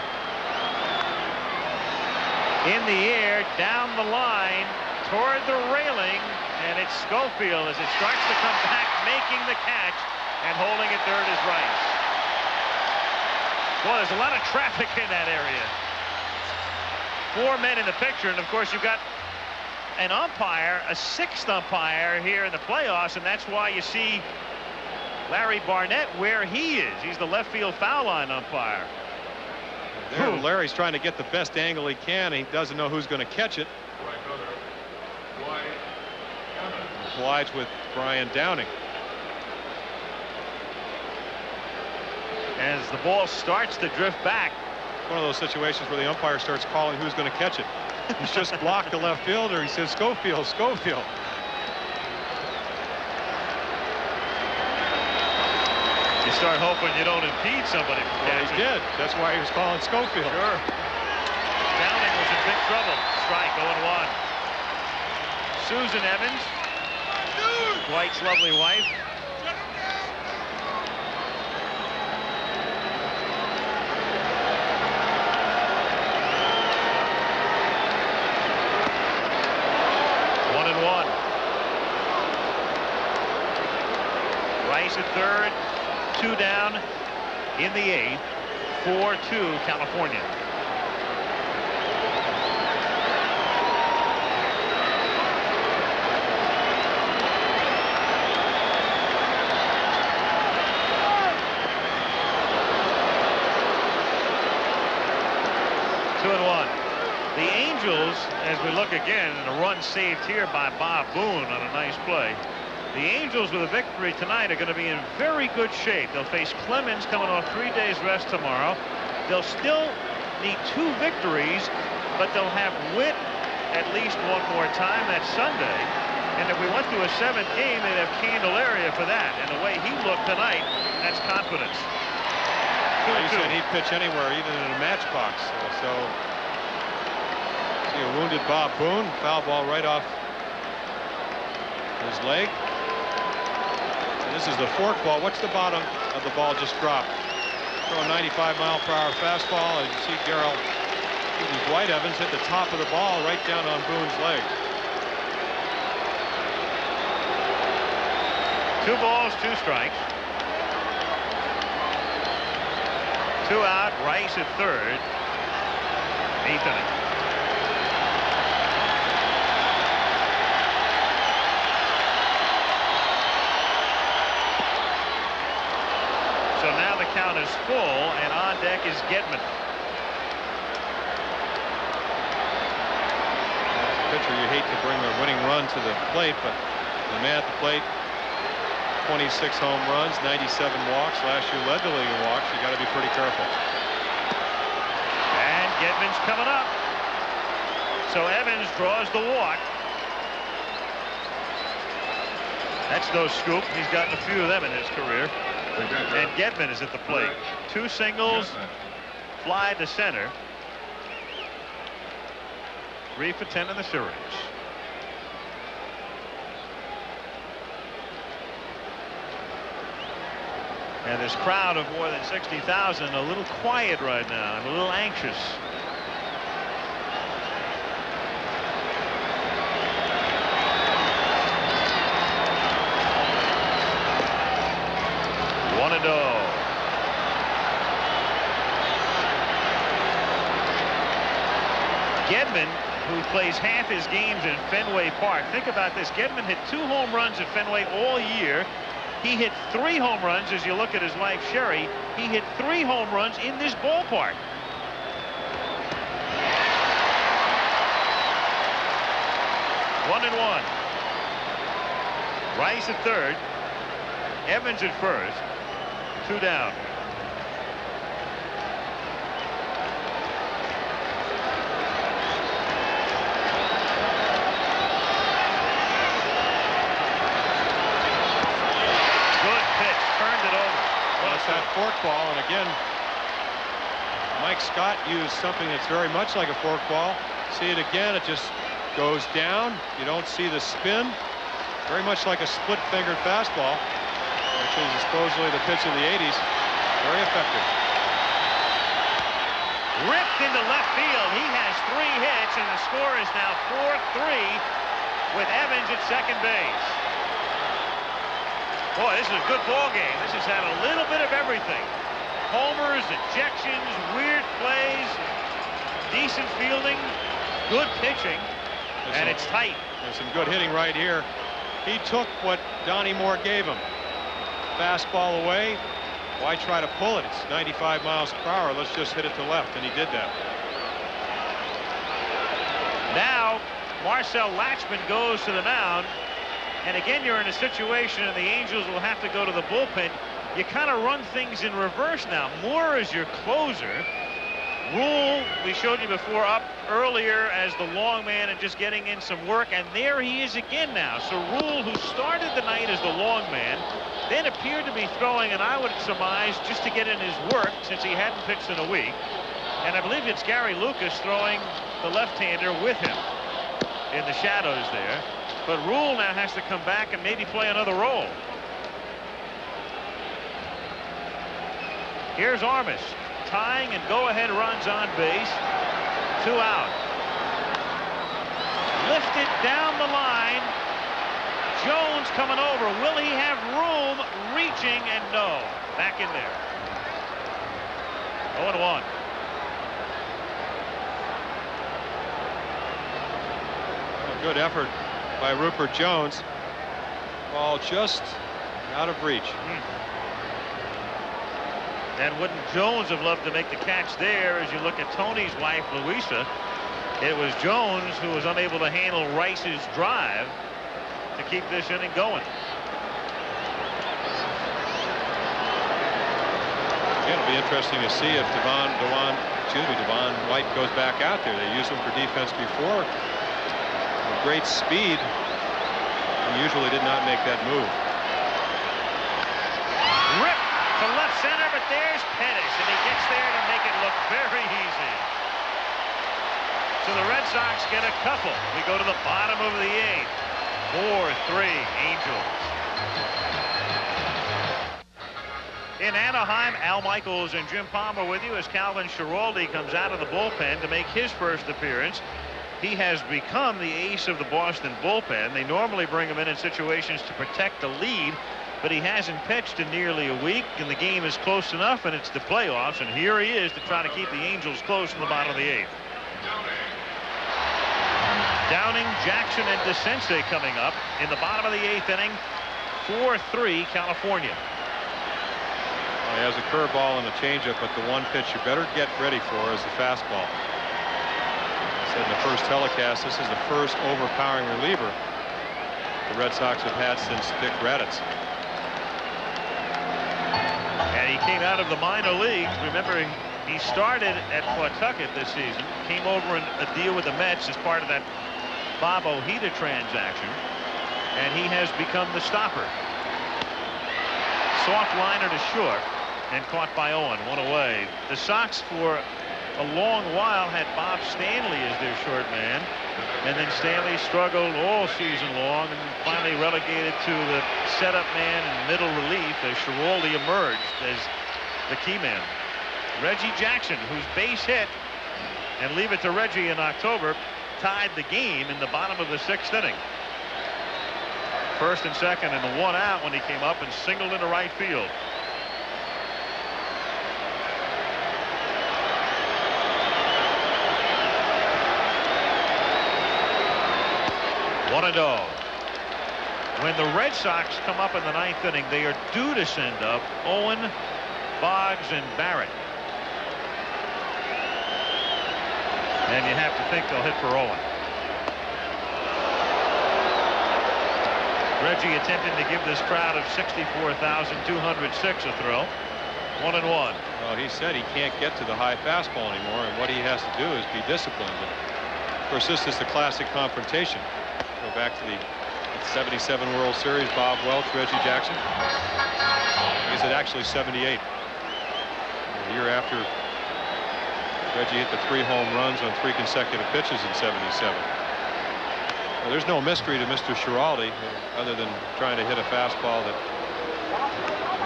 In the air, down the line, toward the railing, and it's Schofield as it starts to come back, making the catch, and holding at third is Rice. Well, there's a lot of traffic in that area. 4 men in the picture, and of course you've got an umpire, a 6th umpire here in the playoffs, and that's why you see Larry Barnett where he is. He's the left field foul line umpire. There, Larry's trying to get the best angle he can. He doesn't know who's going to catch it. Collides with Brian Downing. As the ball starts to drift back. One of those situations where the umpire starts calling who's going to catch it. He's just blocked the left fielder. He says, Schofield, Schofield. You start hoping you don't impede somebody from catching. He did. That's why he was calling Schofield. Sure. Downing was in big trouble. Strike, 0-1. Susan Evans, Dwight's lovely wife. Rice at third, 2 down in the 8th, 4-2 California. The Angels, as we look again, and a run saved here by Bob Boone on a nice play. The Angels with a victory tonight are going to be in very good shape. They'll face Clemens coming off 3 days rest tomorrow. They'll still need 2 victories, but they'll have Witt at least one more time. That's Sunday. And if we went to a 7th game, they'd have Candelaria for that. And the way he looked tonight, that's confidence. He said he'd pitch anywhere, even in a matchbox. So see a wounded Bob Boone. Foul ball right off his leg. And this is the fork ball. What's the bottom of the ball just dropped? Throw a 95-mile-per-hour fastball. And you see Darrell, Dwight Evans hit the top of the ball right down on Boone's leg. 2 balls, 2 strikes. 2 out. Rice at third. 8th inning. So now the count is full, and on deck is Gedman. As a pitcher, you hate to bring a winning run to the plate, but the man at the plate, 26 home runs, 97 walks. Last year led the league in walks. You got to be pretty careful. And Gedman's coming up. So Evans draws the walk. That's no scoop. He's gotten a few of them in his career. And Gedman is at the plate. 2 singles, fly to center. 3 for 10 in the series. And this crowd of more than 60,000 a little quiet right now and a little anxious. One and oh. Gedman who plays half his games in Fenway Park. Think about this. Gedman hit 2 home runs at Fenway all year. He hit 3 home runs. As you look at his wife, Sherry, he hit 3 home runs in this ballpark. One and one. Rice at third. Evans at first. 2 down. That fork ball, and again, Mike Scott used something that's very much like a fork ball. See it again, it just goes down. You don't see the spin. Very much like a split-fingered fastball, which is supposedly the pitch of the 80s. Very effective. Ripped into left field. He has 3 hits, and the score is now 4-3 with Evans at second base. Boy, this is a good ball game. This has had a little bit of everything. Homers, ejections, weird plays, decent fielding, good pitching, and it's tight. There's some good hitting right here. He took what Donnie Moore gave him. Fastball away. Why try to pull it? It's 95 miles per hour. Let's just hit it to left, and he did that. Now, Marcel Latchman goes to the mound. And again, you're in a situation, and the Angels will have to go to the bullpen. You kind of run things in reverse now. Moore is your closer. Rule, we showed you before, up earlier as the long man and just getting in some work. And there he is again now. So Rule, who started the night as the long man, then appeared to be throwing, and I would surmise, just to get in his work since he hadn't pitched in a week. And I believe it's Gary Lucas throwing the left-hander with him in the shadows there. But Rule now has to come back and maybe play another role. Here's Armas tying and go-ahead runs on base. 2 out. Lifted down the line. Jones coming over. Will he have room? Reaching, and no. Back in there. 0-1. Good effort by Rupert Jones. Ball just out of reach. And wouldn't Jones have loved to make the catch there? As you look at Tony's wife, Louisa, it was Jones who was unable to handle Rice's drive to keep this inning going. It'll be interesting to see if Devon White goes back out there. They used him for defense before. With great speed. He usually did not make that move. Rip to left center, but there's Pettis, and he gets there to make it look very easy. So the Red Sox get a couple. We go to the bottom of the 8th. 4-3 Angels. In Anaheim, Al Michaels and Jim Palmer with you as Calvin Schiraldi comes out of the bullpen to make his first appearance. He has become the ace of the Boston bullpen. They normally bring him in situations to protect the lead, but he hasn't pitched in nearly a week, and the game is close enough, and it's the playoffs, and here he is to try to keep the Angels close in the bottom of the 8th. Downing, Jackson, and DeCinces coming up in the bottom of the 8th inning. 4-3 California. Well, he has a curveball and a changeup, but the one pitch you better get ready for is the fastball. In the first telecast, this is the first overpowering reliever the Red Sox have had since Dick Raditz. And he came out of the minor leagues. Remember, he started at Pawtucket this season, came over in a deal with the Mets as part of that Bob Ojeda transaction, and he has become the stopper. Soft liner to short, and caught by Owen. 1 away. The Sox for a long while had Bob Stanley as their short man, and then Stanley struggled all season long and finally relegated to the setup man and middle relief as Schiraldi emerged as the key man. Reggie Jackson, whose base hit and leave it to Reggie in October, tied the game in the bottom of the 6th inning. First and second and the 1 out when he came up and singled into right field. 1-0. When the Red Sox come up in the 9th inning, they are due to send up Owen, Boggs, and Barrett. And you have to think they'll hit for Owen. Reggie attempting to give this crowd of 64,206 a thrill. 1-1. Well, he said he can't get to the high fastball anymore, and what he has to do is be disciplined. And of course, this is the classic confrontation. Go back to the 77 World Series, Bob Welch, Reggie Jackson. Is it actually 78? A year after Reggie hit the 3 home runs on 3 consecutive pitches in 77. Well, there's no mystery to Mr. Schiraldi other than trying to hit a fastball that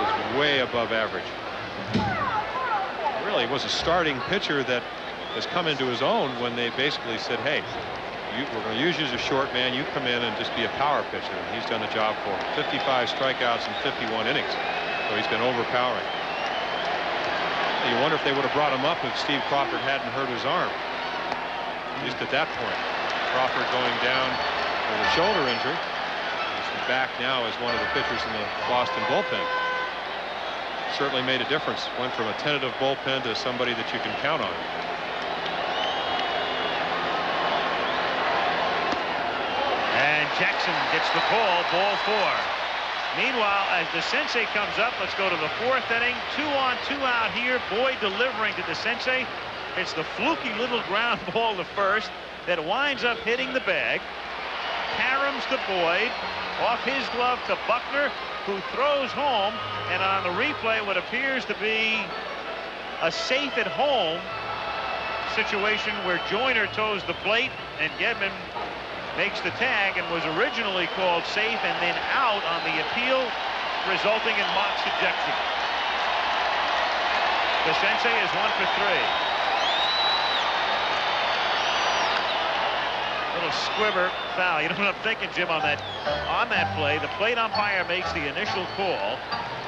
is way above average. Really was a starting pitcher that has come into his own when they basically said, hey, we're going to use you as a short man. You come in and just be a power pitcher. And he's done the job for him. 55 strikeouts in 51 innings. So he's been overpowering. You wonder if they would have brought him up if Steve Crawford hadn't hurt his arm. Just at that point. Crawford going down with a shoulder injury. He's back now as one of the pitchers in the Boston bullpen. Certainly made a difference. Went from a tentative bullpen to somebody that you can count on. And Jackson gets the call, ball 4. Meanwhile, as DeCinces comes up, let's go to the 4th inning. 2 on, 2 out here. Boyd delivering to DeCinces. It's the fluky little ground ball to first that winds up hitting the bag. Caroms to Boyd. Off his glove to Buckner, who throws home. And on the replay, what appears to be a safe at home situation where Joyner toes the plate and Gedman makes the tag and was originally called safe and then out on the appeal, resulting in Mott's ejection. DeCinces is 1 for 3. Little squibber foul. You know what I'm thinking, Jim, on that play? The plate umpire makes the initial call,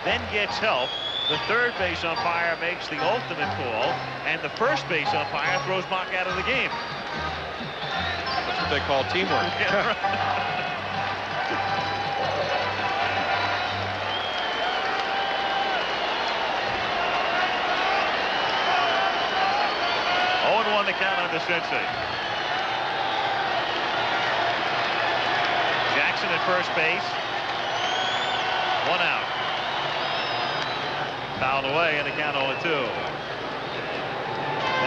then gets help. The third base umpire makes the ultimate call, and the first base umpire throws Mott out of the game. That's what they call teamwork. Yeah, right. 0-1 the count on DeCinces. Jackson at first base. 1 out. Fouled away and the count 0-2.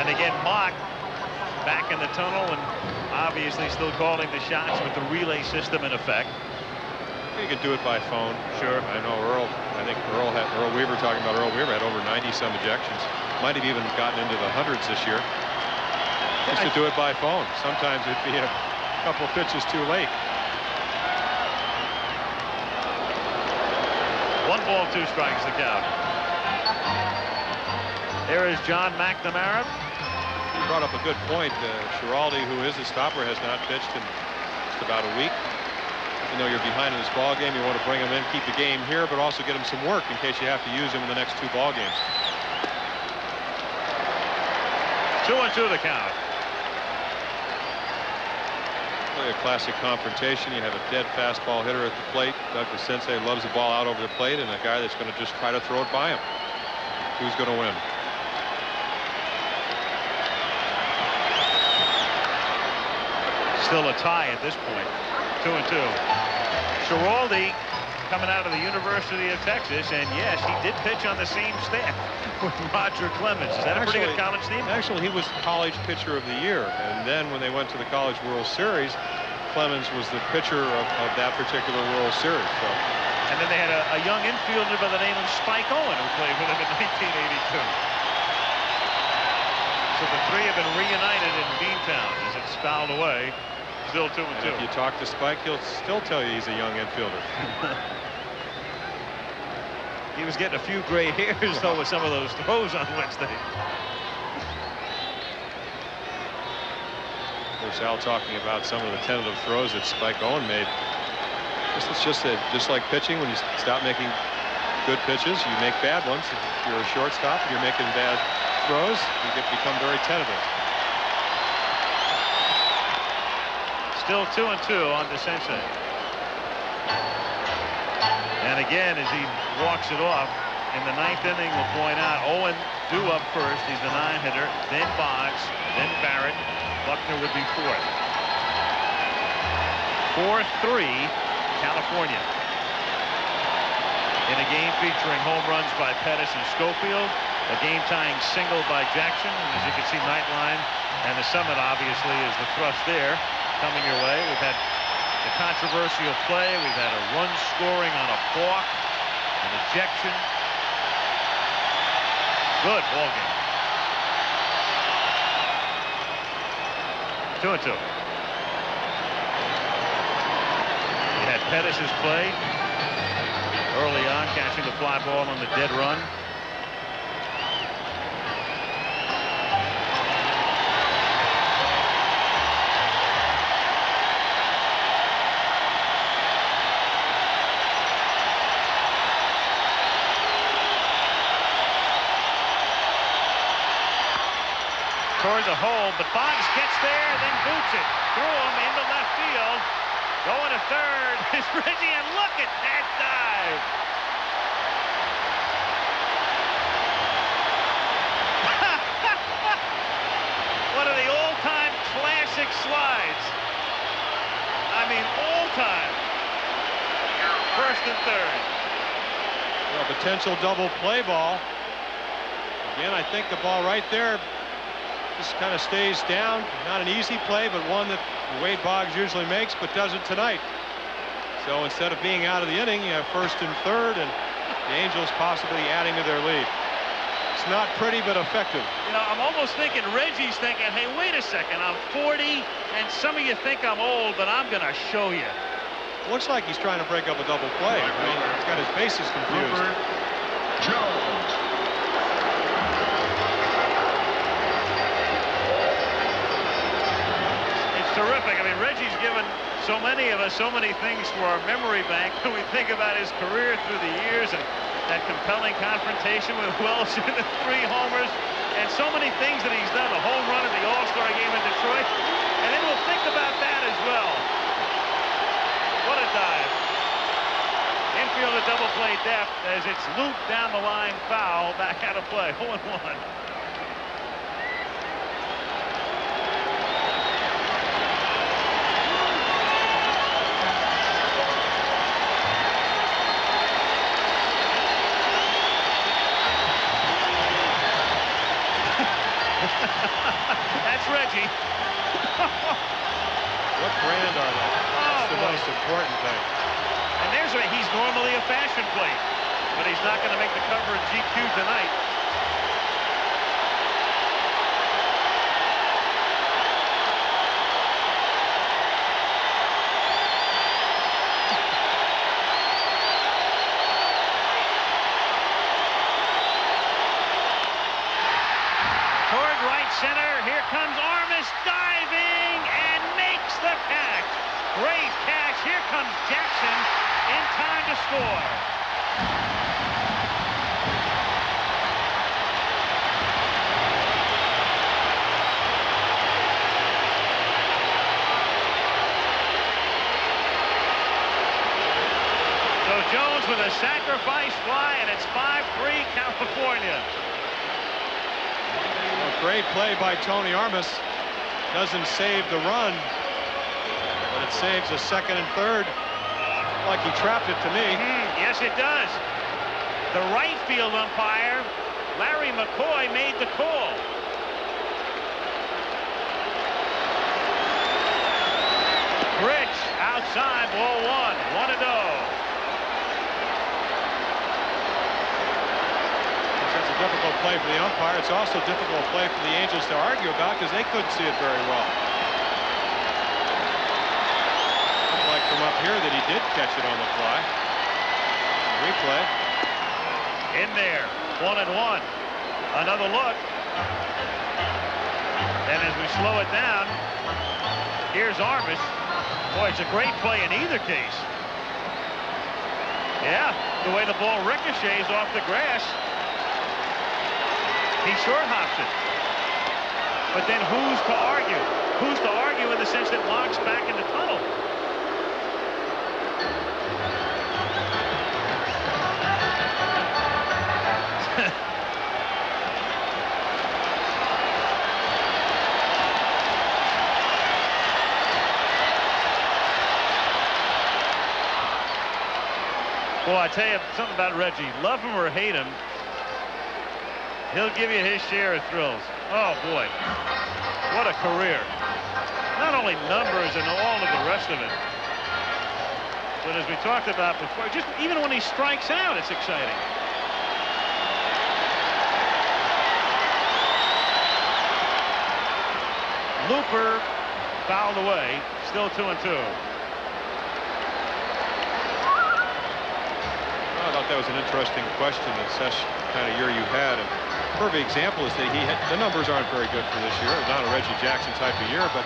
And again, Mott back in the tunnel and obviously still calling the shots with the relay system in effect. You can do it by phone. Sure. I know Earl Weaver, talking about Earl Weaver, had over 90-some ejections. Might have even gotten into the hundreds this year. Just to do it by phone. Sometimes it'd be a couple pitches too late. 1 ball, 2 strikes the count. There is John McNamara. He brought up a good point. Schiraldi, who is a stopper, has not pitched in just about a week. Even though you're behind in this ball game, you want to bring him in, keep the game here, but also get him some work in case you have to use him in the next 2 ball games. 2-2 the count. Really a classic confrontation. You have a dead fastball hitter at the plate. Doug DeCinces loves the ball out over the plate, and a guy that's going to just try to throw it by him. Who's going to win? Still a tie at this point. 2-2. Schiraldi coming out of the University of Texas, and yes, he did pitch on the same staff with Roger Clemens. Is that a pretty good college team? Actually, he was college pitcher of the year, and then when they went to the College World Series, Clemens was the pitcher of that particular World Series. So. And then they had a young infielder by the name of Spike Owen who played with him in 1982. So the 3 have been reunited in Beantown as it's fouled away. Still 2-2. And if you talk to Spike, he'll still tell you he's a young infielder. He was getting a few gray hairs, though, with some of those throws on Wednesday. There's Al talking about some of the tentative throws that Spike Owen made. It's just like pitching, when you stop making good pitches, you make bad ones. If you're a shortstop and you're making bad throws, you become very tentative. Still 2-2 on DeCinces. And again, as he walks it off in the 9th inning, we'll point out Owen due up first. He's the 9-hitter. Then Boggs. Then Barrett. Buckner would be 4th. 4-3 California. In a game featuring home runs by Pettis and Schofield, a game-tying single by Jackson, and as you can see, Nightline and the Summit obviously is the thrust there coming your way. We've had the controversial play. We've had a run scoring on a balk, an ejection. Good ball game. 2-2. You had Pettis' play early on, catching the fly ball on the dead run. Toward the hole, but Boggs gets there, then boots it through him into left field. Going to third is Reggie, and look at that dive. One of the all-time classic slides. I mean, all-time. First and third. A potential double play ball. Again, I think the ball right there just kind of stays down. Not an easy play, but one that Wade Boggs usually makes, but doesn't tonight. So instead of being out of the inning, you have first and third, and the Angels possibly adding to their lead. It's not pretty, but effective. You know, I'm almost thinking Reggie's thinking, hey, wait a second, I'm 40, and some of you think I'm old, but I'm going to show you. Looks like he's trying to break up a double play. I mean, he's got his bases confused. Jones. Terrific. I mean, Reggie's given so many of us so many things for our memory bank when we think about his career through the years, and that compelling confrontation with Welsh and the 3 homers and so many things that he's done, the home run at the All-Star game in Detroit, and then we'll think about that as well. What a dive. Infield a double play depth as it's looped down the line, foul, back out of play. 0-1. That's Reggie. What brand are they? That's the most important thing. And there's where he's normally a fashion plate, but he's not going to make the cover of GQ tonight. Center, here comes Armas diving and makes the catch. Great catch. Here comes Jackson in time to score. So Jones with a sacrifice fly, and it's 5-3 California. Great play by Tony Armas. Doesn't save the run, but it saves a second and third. Like he trapped it to me. Yes, it does. The right field umpire, Larry McCoy, made the call. Rich outside, ball 1, 1-0. It's a difficult play for the umpire. It's also a difficult play for the Angels to argue about because they couldn't see it very well. Looked like from up here that he did catch it on the fly. Replay. In there, 1-1. Another look. And as we slow it down, here's Armas. Boy, it's a great play in either case. Yeah, the way the ball ricochets off the grass. He short hops it. But then who's to argue? Who's to argue in the sense that Boggs back in the tunnel? Well, I tell you something about Reggie. Love him or hate him, he'll give you his share of thrills. Oh, boy. What a career. Not only numbers and all of the rest of it, but as we talked about before, just even when he strikes out, it's exciting. Looper fouled away. Still 2-2. I thought that was an interesting question in such kind of year you had. And a perfect example is that the numbers aren't very good for this year. Not a Reggie Jackson type of year, but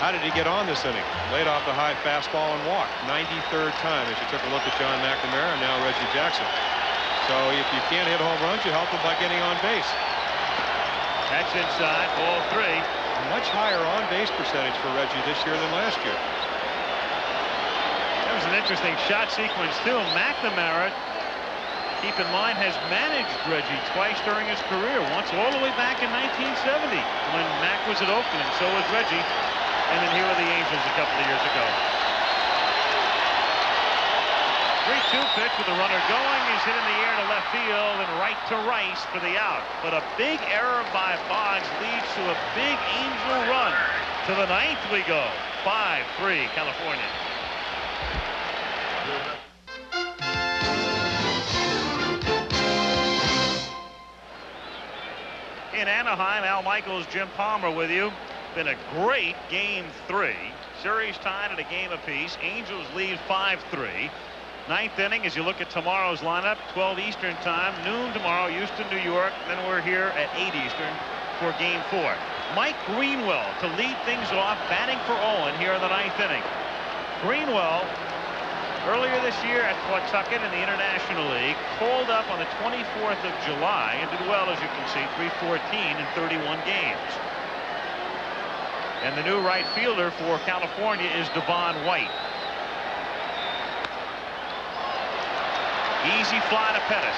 how did he get on this inning? Laid off the high fastball and walked. 93rd time as you took a look at John McNamara and now Reggie Jackson. So if you can't hit home runs, you help him by getting on base. That's inside, ball 3. A much higher on base percentage for Reggie this year than last year. That was an interesting shot sequence too. McNamara, keep in mind, has managed Reggie twice during his career. Once all the way back in 1970 when Mac was at Oakland, and so was Reggie. And then here were the Angels a couple of years ago. 3-2 pitch with the runner going. He's hit in the air to left field and right to Rice for the out. But a big error by Boggs leads to a big Angel run. To the 9th we go. 5-3 California. In Anaheim, Al Michaels, Jim Palmer with you. Been a great game 3. Series tied at a game apiece. Angels lead 5-3. 9th inning as you look at tomorrow's lineup. 12 Eastern time, noon tomorrow, Houston, New York. Then we're here at 8 Eastern for game 4. Mike Greenwell to lead things off, batting for Owen here in the 9th inning. Greenwell, earlier this year at Pawtucket in the International League, called up on the 24th of July and did well, as you can see, 314 in 31 games. And the new right fielder for California is Devon White. Easy fly to Pettis.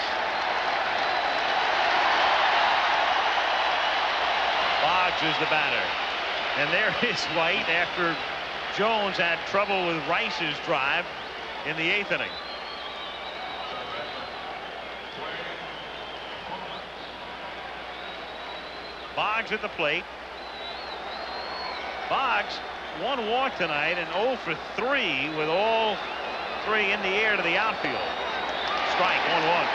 Boggs is the batter. And there is White after Jones had trouble with Rice's drive in the 8th inning. Boggs at the plate. Boggs, 1 walk tonight and 0 for 3 with all 3 in the air to the outfield. Strike, 1-1.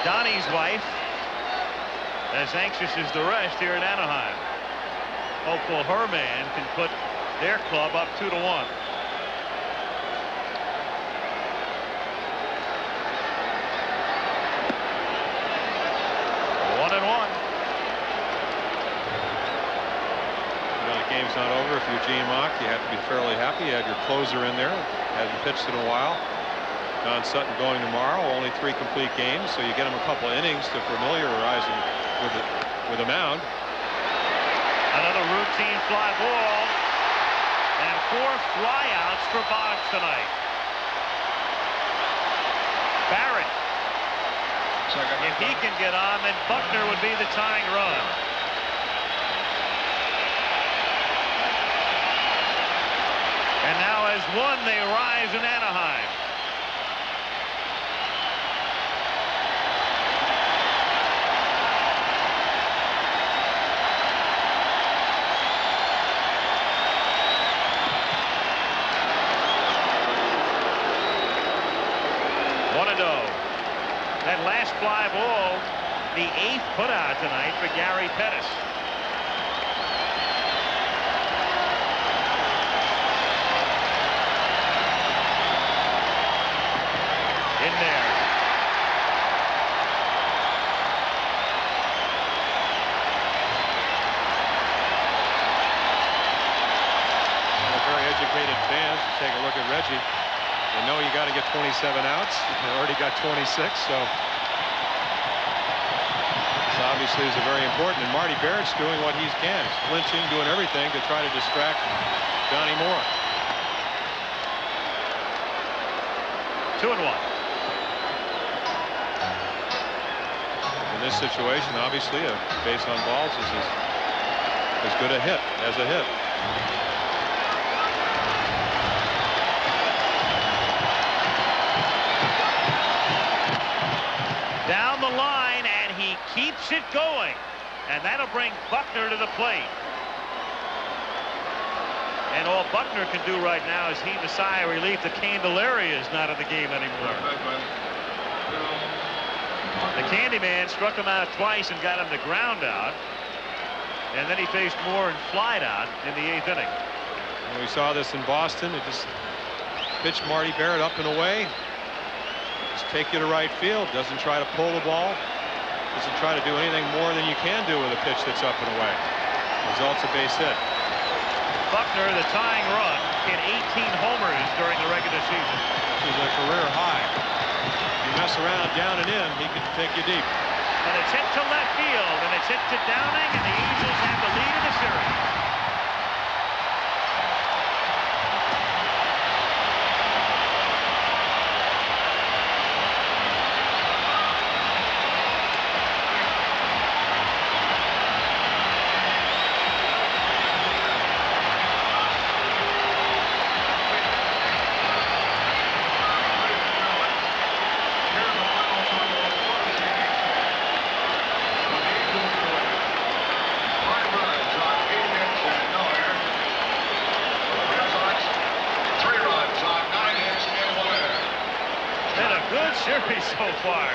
Donnie's wife, as anxious as the rest here in Anaheim. Hopeful her man can put their club up 2-1. Game's not over. If Eugene Mock, you have to be fairly happy. You had your closer in there. Hasn't pitched in a while. Don Sutton going tomorrow. Only 3 complete games, so you get him a couple of innings to familiarize him with the mound. Another routine fly ball. And 4 flyouts for Boggs tonight. Barrett. If he can get on, then Buckner would be the tying run. And now as one, they rise in Anaheim. That last fly ball, the 8th putout tonight for Gary Pettis. In there. Very educated fans take a look at Reggie. They know you got to get 27 outs. They already got 26, so it's out obviously is a very important, and Marty Barrett's doing what he can. He's flinching, doing everything to try to distract Johnny Moore. 2-1. In this situation, obviously, a base on balls is as good a hit as a hit. Down the line, and he keeps it going. And that'll bring Buckner to the plate. And all Buckner can do right now is heave a sigh of relief that Candelaria is not in the game anymore. The Candyman struck him out twice and got him to ground out. And then he faced Moore and flied out in the 8th inning. And we saw this in Boston. It just pitched Marty Barrett up and away. Just take you to right field. Doesn't try to pull the ball. Doesn't try to do anything more than you can do with a pitch that's up and away. Results a base hit. Buckner, the tying run, hit 18 homers during the regular season. This is a career high. If you mess around down and in, he can take you deep. And it's hit to left field, and it's hit to Downing, and the Angels have the lead in the series. Series so far.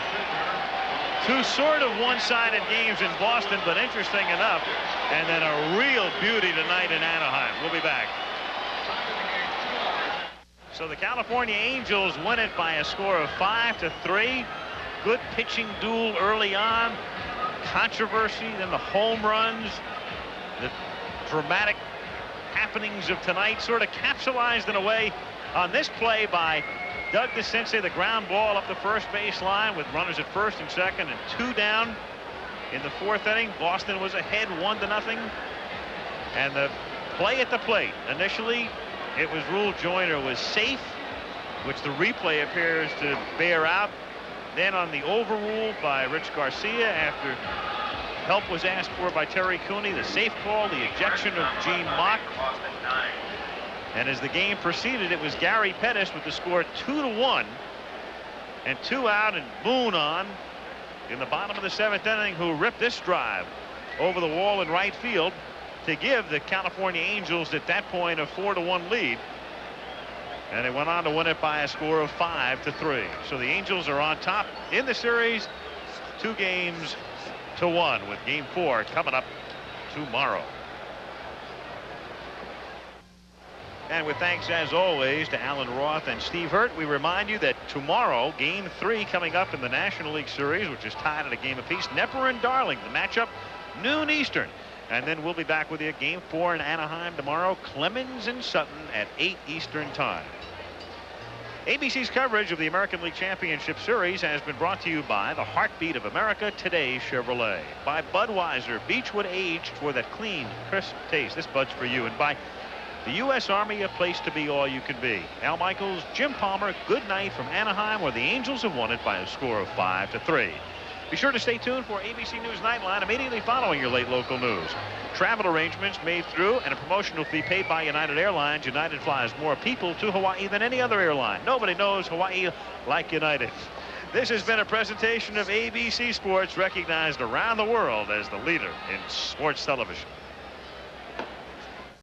Two sort of one-sided games in Boston, but interesting enough. And then a real beauty tonight in Anaheim. We'll be back. So the California Angels win it by a score of 5-3. Good pitching duel early on. Controversy, then the home runs. The dramatic happenings of tonight sort of capsulized in a way on this play by Doug DeCinces, the ground ball up the first base line with runners at first and second and 2 down in the 4th inning. Boston was ahead 1-0. And the play at the plate. Initially, it was ruled Joyner was safe, which the replay appears to bear out. Then on the overrule by Rich Garcia after help was asked for by Terry Cooney, the safe call, the ejection of Gene Mauch. And as the game proceeded, it was Gary Pettis with the score 2-1 and 2 out, and Boone on in the bottom of the 7th inning, who ripped this drive over the wall in right field to give the California Angels at that point a 4-1 lead. And they went on to win it by a score of 5-3. So the Angels are on top in the series 2-1 with game 4 coming up tomorrow. And with thanks, as always, to Alan Roth and Steve Hurt, we remind you that tomorrow, Game 3 coming up in the National League Series, which is tied at a game apiece. Knepper and Darling, the matchup, noon Eastern. And then we'll be back with you Game 4 in Anaheim tomorrow. Clemens and Sutton at 8 Eastern time. ABC's coverage of the American League Championship Series has been brought to you by the heartbeat of America, Today's Chevrolet. By Budweiser, Beechwood aged for that clean, crisp taste. This Bud's for you. And by the U.S. Army, a place to be all you can be. Al Michaels, Jim Palmer, good night from Anaheim, where the Angels have won it by a score of 5-3. Be sure to stay tuned for ABC News Nightline immediately following your late local news. Travel arrangements made through and a promotional fee paid by United Airlines. United flies more people to Hawaii than any other airline. Nobody knows Hawaii like United. This has been a presentation of ABC Sports, recognized around the world as the leader in sports television.